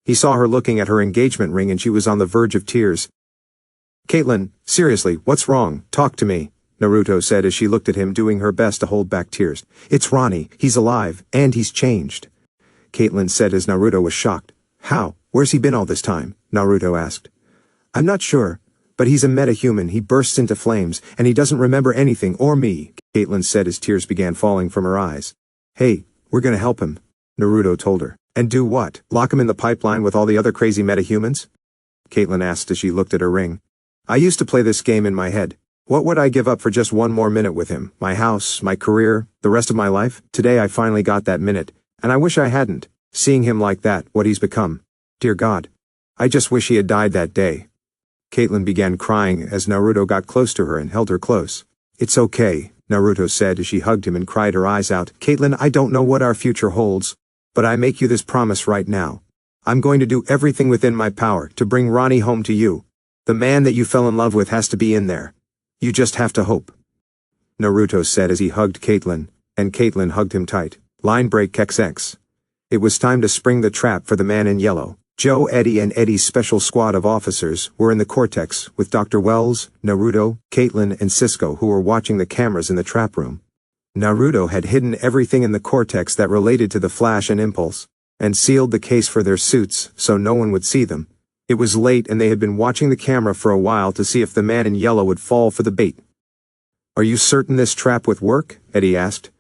A: He saw her looking at her engagement ring and she was on the verge of tears. Caitlin, seriously, what's wrong? Talk to me, Naruto said as she looked at him, doing her best to hold back tears. It's Ronnie. He's alive, and he's changed, Caitlin said as Naruto was shocked. How? Where's he been all this time? Naruto asked. I'm not sure, but he's a metahuman. He bursts into flames, and he doesn't remember anything or me, Caitlin said as tears began falling from her eyes. Hey, we're gonna help him, Naruto told her. And do what? Lock him in the pipeline with all the other crazy metahumans? Caitlin asked as she looked at her ring. I used to play this game in my head. What would I give up for just one more minute with him? My house, my career, the rest of my life? Today I finally got that minute, and I wish I hadn't. Seeing him like that, what he's become. Dear God. I just wish he had died that day. Caitlin began crying as Naruto got close to her and held her close. It's okay, Naruto said as she hugged him and cried her eyes out. Caitlin, I don't know what our future holds, but I make you this promise right now. I'm going to do everything within my power to bring Ronnie home to you. The man that you fell in love with has to be in there. You just have to hope, Naruto said as he hugged Caitlin, and Caitlin hugged him tight. Line break XX. It was time to spring the trap for the man in yellow. Joe, Eddie, and Eddie's special squad of officers were in the Cortex with Dr. Wells, Naruto, Caitlin, and Cisco, who were watching the cameras in the trap room. Naruto had hidden everything in the Cortex that related to the Flash and Impulse, and sealed the case for their suits so no one would see them. It was late and they had been watching the camera for a while to see if the man in yellow would fall for the bait. Are you certain this trap would work? Eddie asked.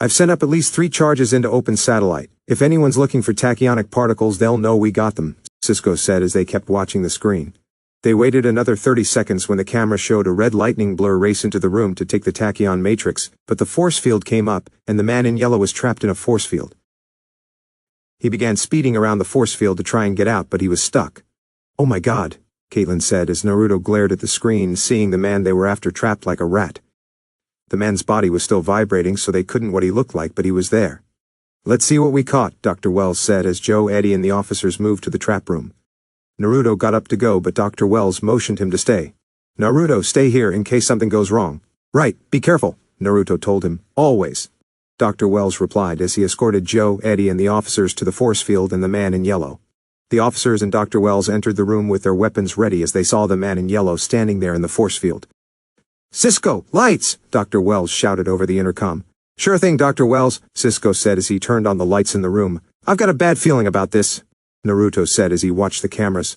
A: I've sent up at least 3 charges into open satellite. If anyone's looking for tachyonic particles, they'll know we got them, Cisco said as they kept watching the screen. They waited another 30 seconds when the camera showed a red lightning blur race into the room to take the tachyon matrix, but the force field came up, and the man in yellow was trapped in a force field. He began speeding around the force field to try and get out, but he was stuck. "Oh my God," Caitlin said as Naruto glared at the screen, seeing the man they were after trapped like a rat. The man's body was still vibrating, so they couldn't what he looked like, but he was there. "Let's see what we caught," Dr. Wells said as Joe, Eddie, and the officers moved to the trap room. Naruto got up to go, but Dr. Wells motioned him to stay. "Naruto, stay here in case something goes wrong." "Right, be careful," Naruto told him. "Always." Dr. Wells replied as he escorted Joe, Eddie, and the officers to the force field and the man in yellow. The officers and Dr. Wells entered the room with their weapons ready as they saw the man in yellow standing there in the force field. "Cisco, lights!" Dr. Wells shouted over the intercom. "Sure thing, Dr. Wells," Cisco said as he turned on the lights in the room. "I've got a bad feeling about this," Naruto said as he watched the cameras.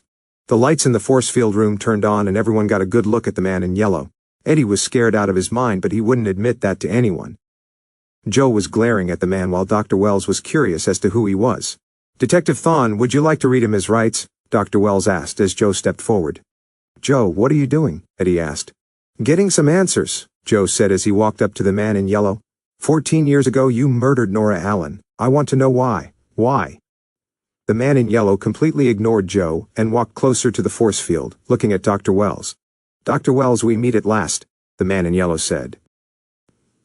A: The lights in the force field room turned on and everyone got a good look at the man in yellow. Eddie was scared out of his mind, but he wouldn't admit that to anyone. Joe was glaring at the man while Dr. Wells was curious as to who he was. "Detective Thawne, would you like to read him his rights?" Dr. Wells asked as Joe stepped forward. "Joe, what are you doing?" Eddie asked. "Getting some answers," Joe said as he walked up to the man in yellow. 14 years ago you murdered Nora Allen. I want to know why. Why?" The man in yellow completely ignored Joe and walked closer to the force field, looking at Dr. Wells. "Dr. Wells, we meet at last," the man in yellow said.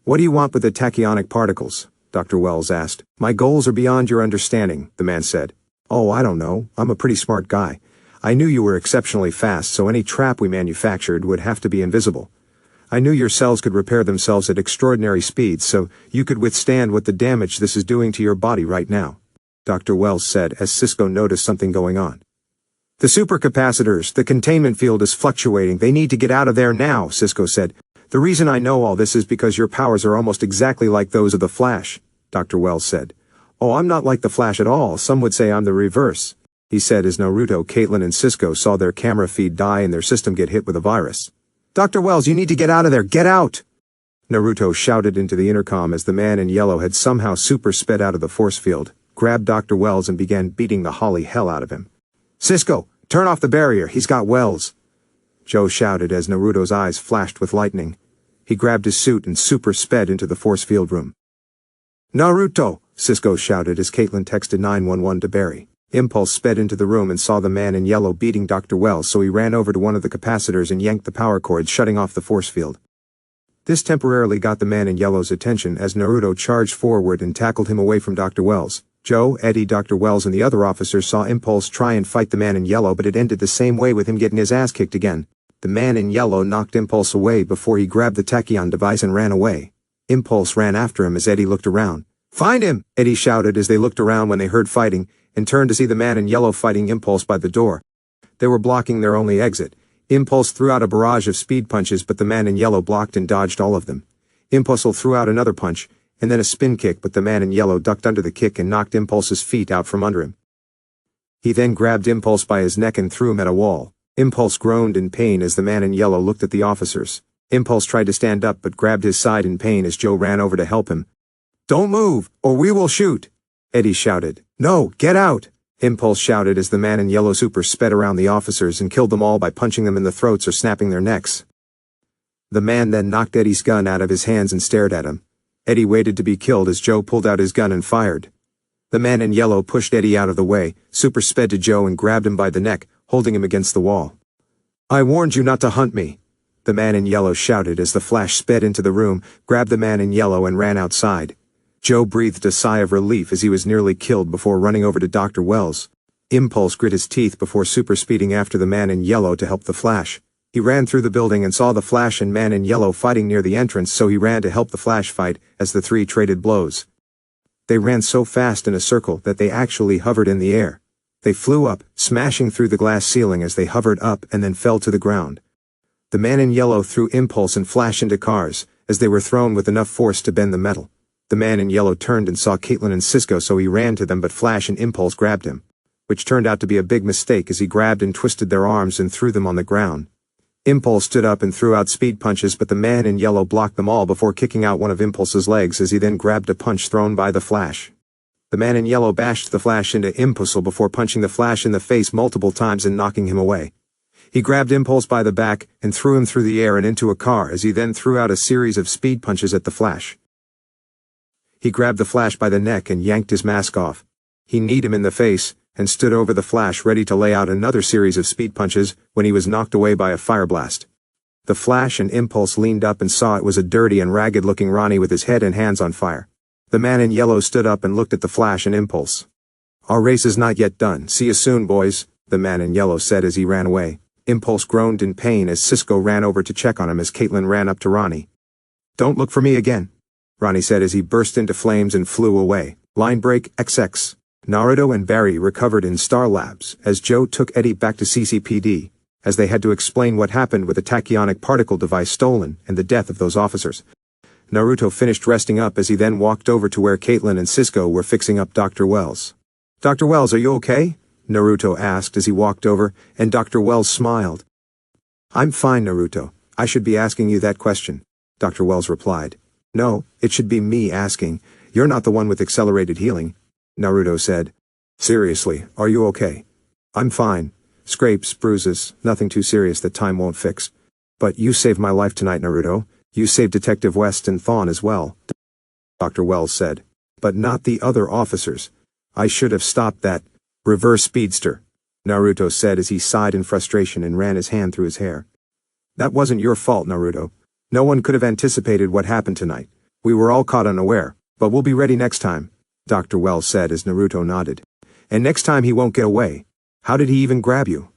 A: "What do you want with the tachyonic particles?" Dr. Wells asked. "My goals are beyond your understanding," the man said. "Oh, I don't know. I'm a pretty smart guy. I knew you were exceptionally fast, so any trap we manufactured would have to be invisible. I knew your cells could repair themselves at extraordinary speeds, so you could withstand what the damage this is doing to your body right now," Dr. Wells said as Cisco noticed something going on. "The supercapacitors, the containment field is fluctuating. They need to get out of there now," Cisco said. "The reason I know all this is because your powers are almost exactly like those of the Flash," Dr. Wells said. "Oh, I'm not like the Flash at all. Some would say I'm the reverse," he said as Naruto, Caitlin, and Cisco saw their camera feed die and their system get hit with a virus. "Dr. Wells, you need to get out of there! Get out!" Naruto shouted into the intercom as the man in yellow had somehow super sped out of the force field, grabbed Dr. Wells and began beating the holly hell out of him. "Cisco, turn off the barrier, he's got Wells!" Joe shouted as Naruto's eyes flashed with lightning. He grabbed his suit and super sped into the force field room. "Naruto!" Cisco shouted as Caitlin texted 911 to Barry. Impulse sped into the room and saw the man in yellow beating Dr. Wells, so he ran over to one of the capacitors and yanked the power cord, shutting off the force field. This temporarily got the man in yellow's attention as Naruto charged forward and tackled him away from Dr. Wells. Joe, Eddie, Dr. Wells, and the other officers saw Impulse try and fight the man in yellow, but it ended the same way with him getting his ass kicked again. The man in yellow knocked Impulse away before he grabbed the tachyon device and ran away. Impulse ran after him as Eddie looked around. "Find him!" Eddie shouted as they looked around when they heard fighting, and turned to see the man in yellow fighting Impulse by the door. They were blocking their only exit. Impulse threw out a barrage of speed punches, but the man in yellow blocked and dodged all of them. Impulse threw out another punch, and then a spin kick, but the man in yellow ducked under the kick and knocked Impulse's feet out from under him. He then grabbed Impulse by his neck and threw him at a wall. Impulse groaned in pain as the man in yellow looked at the officers. Impulse tried to stand up but grabbed his side in pain as Joe ran over to help him. "Don't move, or we will shoot!" Eddie shouted. "No, get out!" Impulse shouted as the man in yellow super sped around the officers and killed them all by punching them in the throats or snapping their necks. The man then knocked Eddie's gun out of his hands and stared at him. Eddie waited to be killed as Joe pulled out his gun and fired. The man in yellow pushed Eddie out of the way, super sped to Joe and grabbed him by the neck, holding him against the wall. "I warned you not to hunt me," the man in yellow shouted as the Flash sped into the room, grabbed the man in yellow and ran outside. Joe breathed a sigh of relief as he was nearly killed before running over to Dr. Wells. Impulse grit his teeth before super speeding after the man in yellow to help the Flash. He ran through the building and saw the Flash and man in yellow fighting near the entrance, so he ran to help the Flash fight as the three traded blows. They ran so fast in a circle that they actually hovered in the air. They flew up, smashing through the glass ceiling as they hovered up and then fell to the ground. The man in yellow threw Impulse and Flash into cars, as they were thrown with enough force to bend the metal. The man in yellow turned and saw Caitlin and Cisco, so he ran to them, but Flash and Impulse grabbed him, which turned out to be a big mistake as he grabbed and twisted their arms and threw them on the ground. Impulse stood up and threw out speed punches, but the man in yellow blocked them all before kicking out one of Impulse's legs as he then grabbed a punch thrown by the Flash. The man in yellow bashed the Flash into Impulse before punching the Flash in the face multiple times and knocking him away. He grabbed Impulse by the back and threw him through the air and into a car as he then threw out a series of speed punches at the Flash. He grabbed the Flash by the neck and yanked his mask off. He kneed him in the face and stood over the Flash ready to lay out another series of speed punches when he was knocked away by a fire blast. The Flash and Impulse leaned up and saw it was a dirty and ragged-looking Ronnie with his head and hands on fire. The man in yellow stood up and looked at the Flash and Impulse. "Our race is not yet done. See you soon, boys," the man in yellow said as he ran away. Impulse groaned in pain as Cisco ran over to check on him as Caitlin ran up to Ronnie. "Don't look for me again," Ronnie said as he burst into flames and flew away. Line break XX. Naruto and Barry recovered in Star Labs as Joe took Eddie back to CCPD, as they had to explain what happened with the tachyonic particle device stolen and the death of those officers. Naruto finished resting up as he then walked over to where Caitlin and Cisco were fixing up Dr. Wells. "Dr. Wells, are you okay?" Naruto asked as he walked over, and Dr. Wells smiled. "I'm fine, Naruto. I should be asking you that question," Dr. Wells replied. "No, it should be me asking. You're not the one with accelerated healing," Naruto said. "Seriously, are you okay?" "I'm fine. Scrapes, bruises, nothing too serious that time won't fix. But you saved my life tonight, Naruto. You saved Detective West and Thawne as well," Dr. Wells said. "But not the other officers. I should have stopped that reverse speedster," Naruto said as he sighed in frustration and ran his hand through his hair. "That wasn't your fault, Naruto. No one could have anticipated what happened tonight. We were all caught unaware, but we'll be ready next time," Dr. Wells said as Naruto nodded. "And next time he won't get away. How did he even grab you?"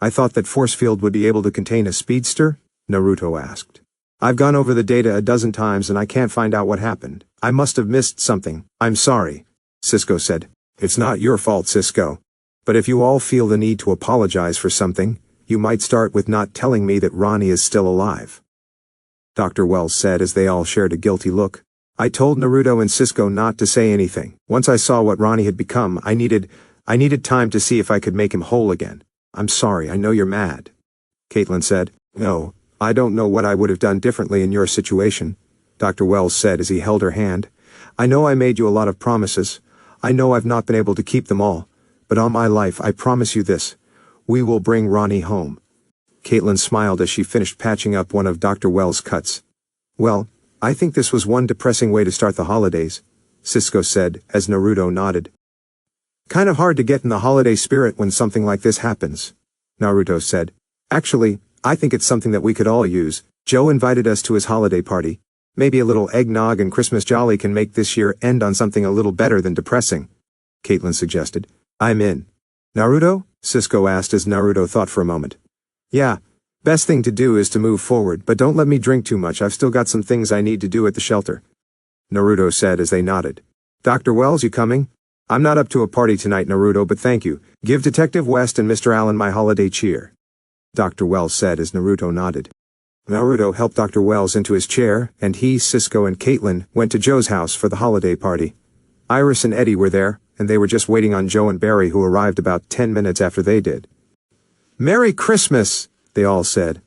A: "I thought that force field would be able to contain a speedster?" Naruto asked. "I've gone over the data a dozen times and I can't find out what happened. I must have missed something. I'm sorry," Cisco said. "It's not your fault, Cisco. But if you all feel the need to apologize for something, you might start with not telling me that Ronnie is still alive," Dr. Wells said as they all shared a guilty look. "I told Naruto and Cisco not to say anything. Once I saw what Ronnie had become, I needed time to see if I could make him whole again. I'm sorry, I know you're mad," Caitlin said. "No, I don't know what I would have done differently in your situation," Dr. Wells said as he held her hand. "I know I made you a lot of promises. I know I've not been able to keep them all. But on my life, I promise you this. We will bring Ronnie home." Caitlin smiled as she finished patching up one of Dr. Wells' cuts. "Well, I think this was one depressing way to start the holidays," Cisco said as Naruto nodded. "Kind of hard to get in the holiday spirit when something like this happens," Naruto said. "Actually, I think it's something that we could all use. Joe invited us to his holiday party. Maybe a little eggnog and Christmas jolly can make this year end on something a little better than depressing," Caitlin suggested. "I'm in." "Naruto?" Cisco asked as Naruto thought for a moment. "Yeah, best thing to do is to move forward, but don't let me drink too much. I've still got some things I need to do at the shelter," Naruto said as they nodded. "Dr. Wells, you coming?" "I'm not up to a party tonight, Naruto, but thank you. Give Detective West and Mr. Allen my holiday cheer," Dr. Wells said as Naruto nodded. Naruto helped Dr. Wells into his chair, and he, Cisco, and Caitlin went to Joe's house for the holiday party. Iris and Eddie were there, and they were just waiting on Joe and Barry, who arrived about 10 minutes after they did. "Merry Christmas!" they all said.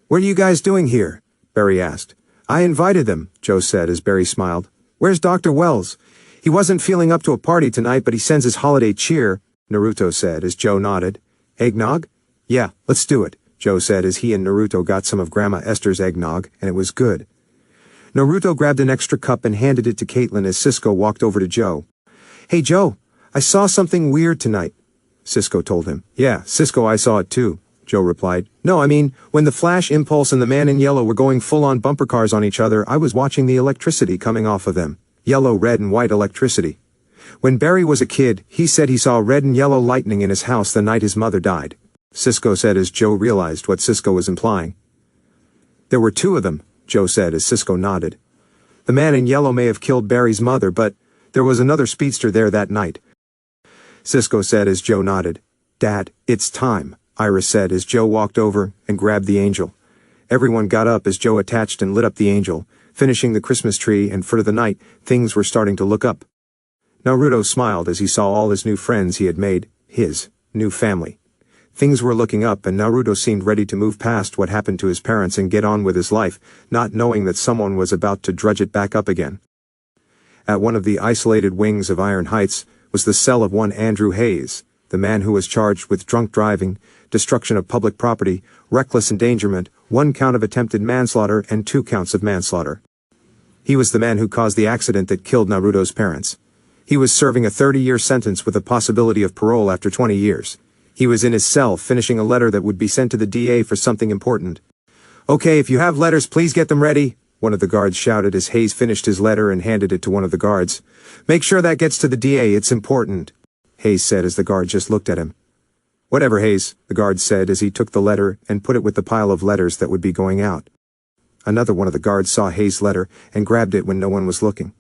A: "What are you guys doing here?" Barry asked. "I invited them," Joe said as Barry smiled. "Where's Dr. Wells? He wasn't feeling up to a party tonight, but he sends his holiday cheer," Naruto said as Joe nodded. "Eggnog?" "Yeah, let's do it," Joe said as he and Naruto got some of Grandma Esther's eggnog, and it was good. Naruto grabbed an extra cup and handed it to Caitlin as Cisco walked over to Joe. "Hey Joe, I saw something weird tonight," Cisco told him. "Yeah, Cisco, I saw it too," Joe replied. "No, I mean, when the Flash, Impulse, and the man in yellow were going full-on bumper cars on each other, I was watching the electricity coming off of them. Yellow, red, and white electricity. When Barry was a kid, he said he saw red and yellow lightning in his house the night his mother died," Cisco said as Joe realized what Cisco was implying. "There were two of them," Joe said as Cisco nodded. "The man in yellow may have killed Barry's mother, but there was another speedster there that night," Cisco said as Joe nodded. "Dad, it's time," Iris said as Joe walked over and grabbed the angel. Everyone got up as Joe attached and lit up the angel, finishing the Christmas tree, and for the night, things were starting to look up. Naruto smiled as he saw all his new friends he had made, his new family. Things were looking up, and Naruto seemed ready to move past what happened to his parents and get on with his life, not knowing that someone was about to drudge it back up again. At one of the isolated wings of Iron Heights was the cell of one Andrew Hayes, the man who was charged with drunk driving, destruction of public property, reckless endangerment, 1 count of attempted manslaughter and 2 counts of manslaughter. He was the man who caused the accident that killed Naruto's parents. He was serving a 30-year sentence with a possibility of parole after 20 years. He was in his cell finishing a letter that would be sent to the DA for something important. "Okay, if you have letters, please get them ready," one of the guards shouted as Hayes finished his letter and handed it to one of the guards. "Make sure that gets to the DA, it's important," Hayes said as the guard just looked at him. "Whatever, Hayes," the guard said as he took the letter and put it with the pile of letters that would be going out. Another one of the guards saw Hayes' letter and grabbed it when no one was looking.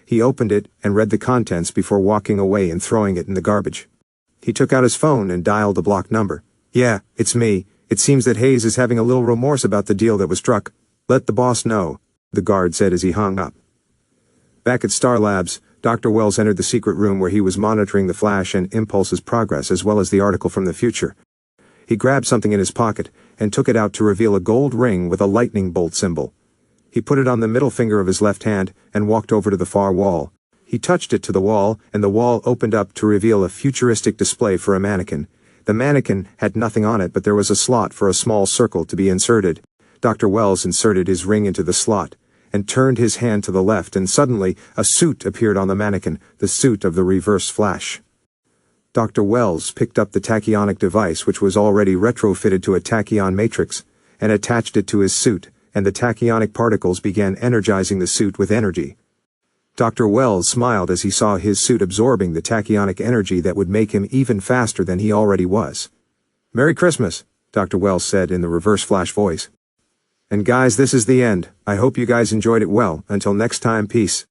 A: He opened it and read the contents before walking away and throwing it in the garbage. He took out his phone and dialed a blocked number. "Yeah, it's me. It seems that Hayes is having a little remorse about the deal that was struck. Let the boss know," the guard said as he hung up. Back at Star Labs, Dr. Wells entered the secret room where he was monitoring the Flash and Impulse's progress as well as the article from the future. He grabbed something in his pocket and took it out to reveal a gold ring with a lightning bolt symbol. He put it on the middle finger of his left hand and walked over to the far wall. He touched it to the wall, and the wall opened up to reveal a futuristic display for a mannequin. The mannequin had nothing on it, but there was a slot for a small circle to be inserted. Dr. Wells inserted his ring into the slot and turned his hand to the left, and suddenly a suit appeared on the mannequin, the suit of the Reverse Flash. Dr. Wells picked up the tachyonic device, which was already retrofitted to a tachyon matrix, and attached it to his suit, and the tachyonic particles began energizing the suit with energy. Dr. Wells smiled as he saw his suit absorbing the tachyonic energy that would make him even faster than he already was. "Merry Christmas," Dr. Wells said in the Reverse Flash voice. "And guys, this is the end. I hope you guys enjoyed it well. Until next time, peace."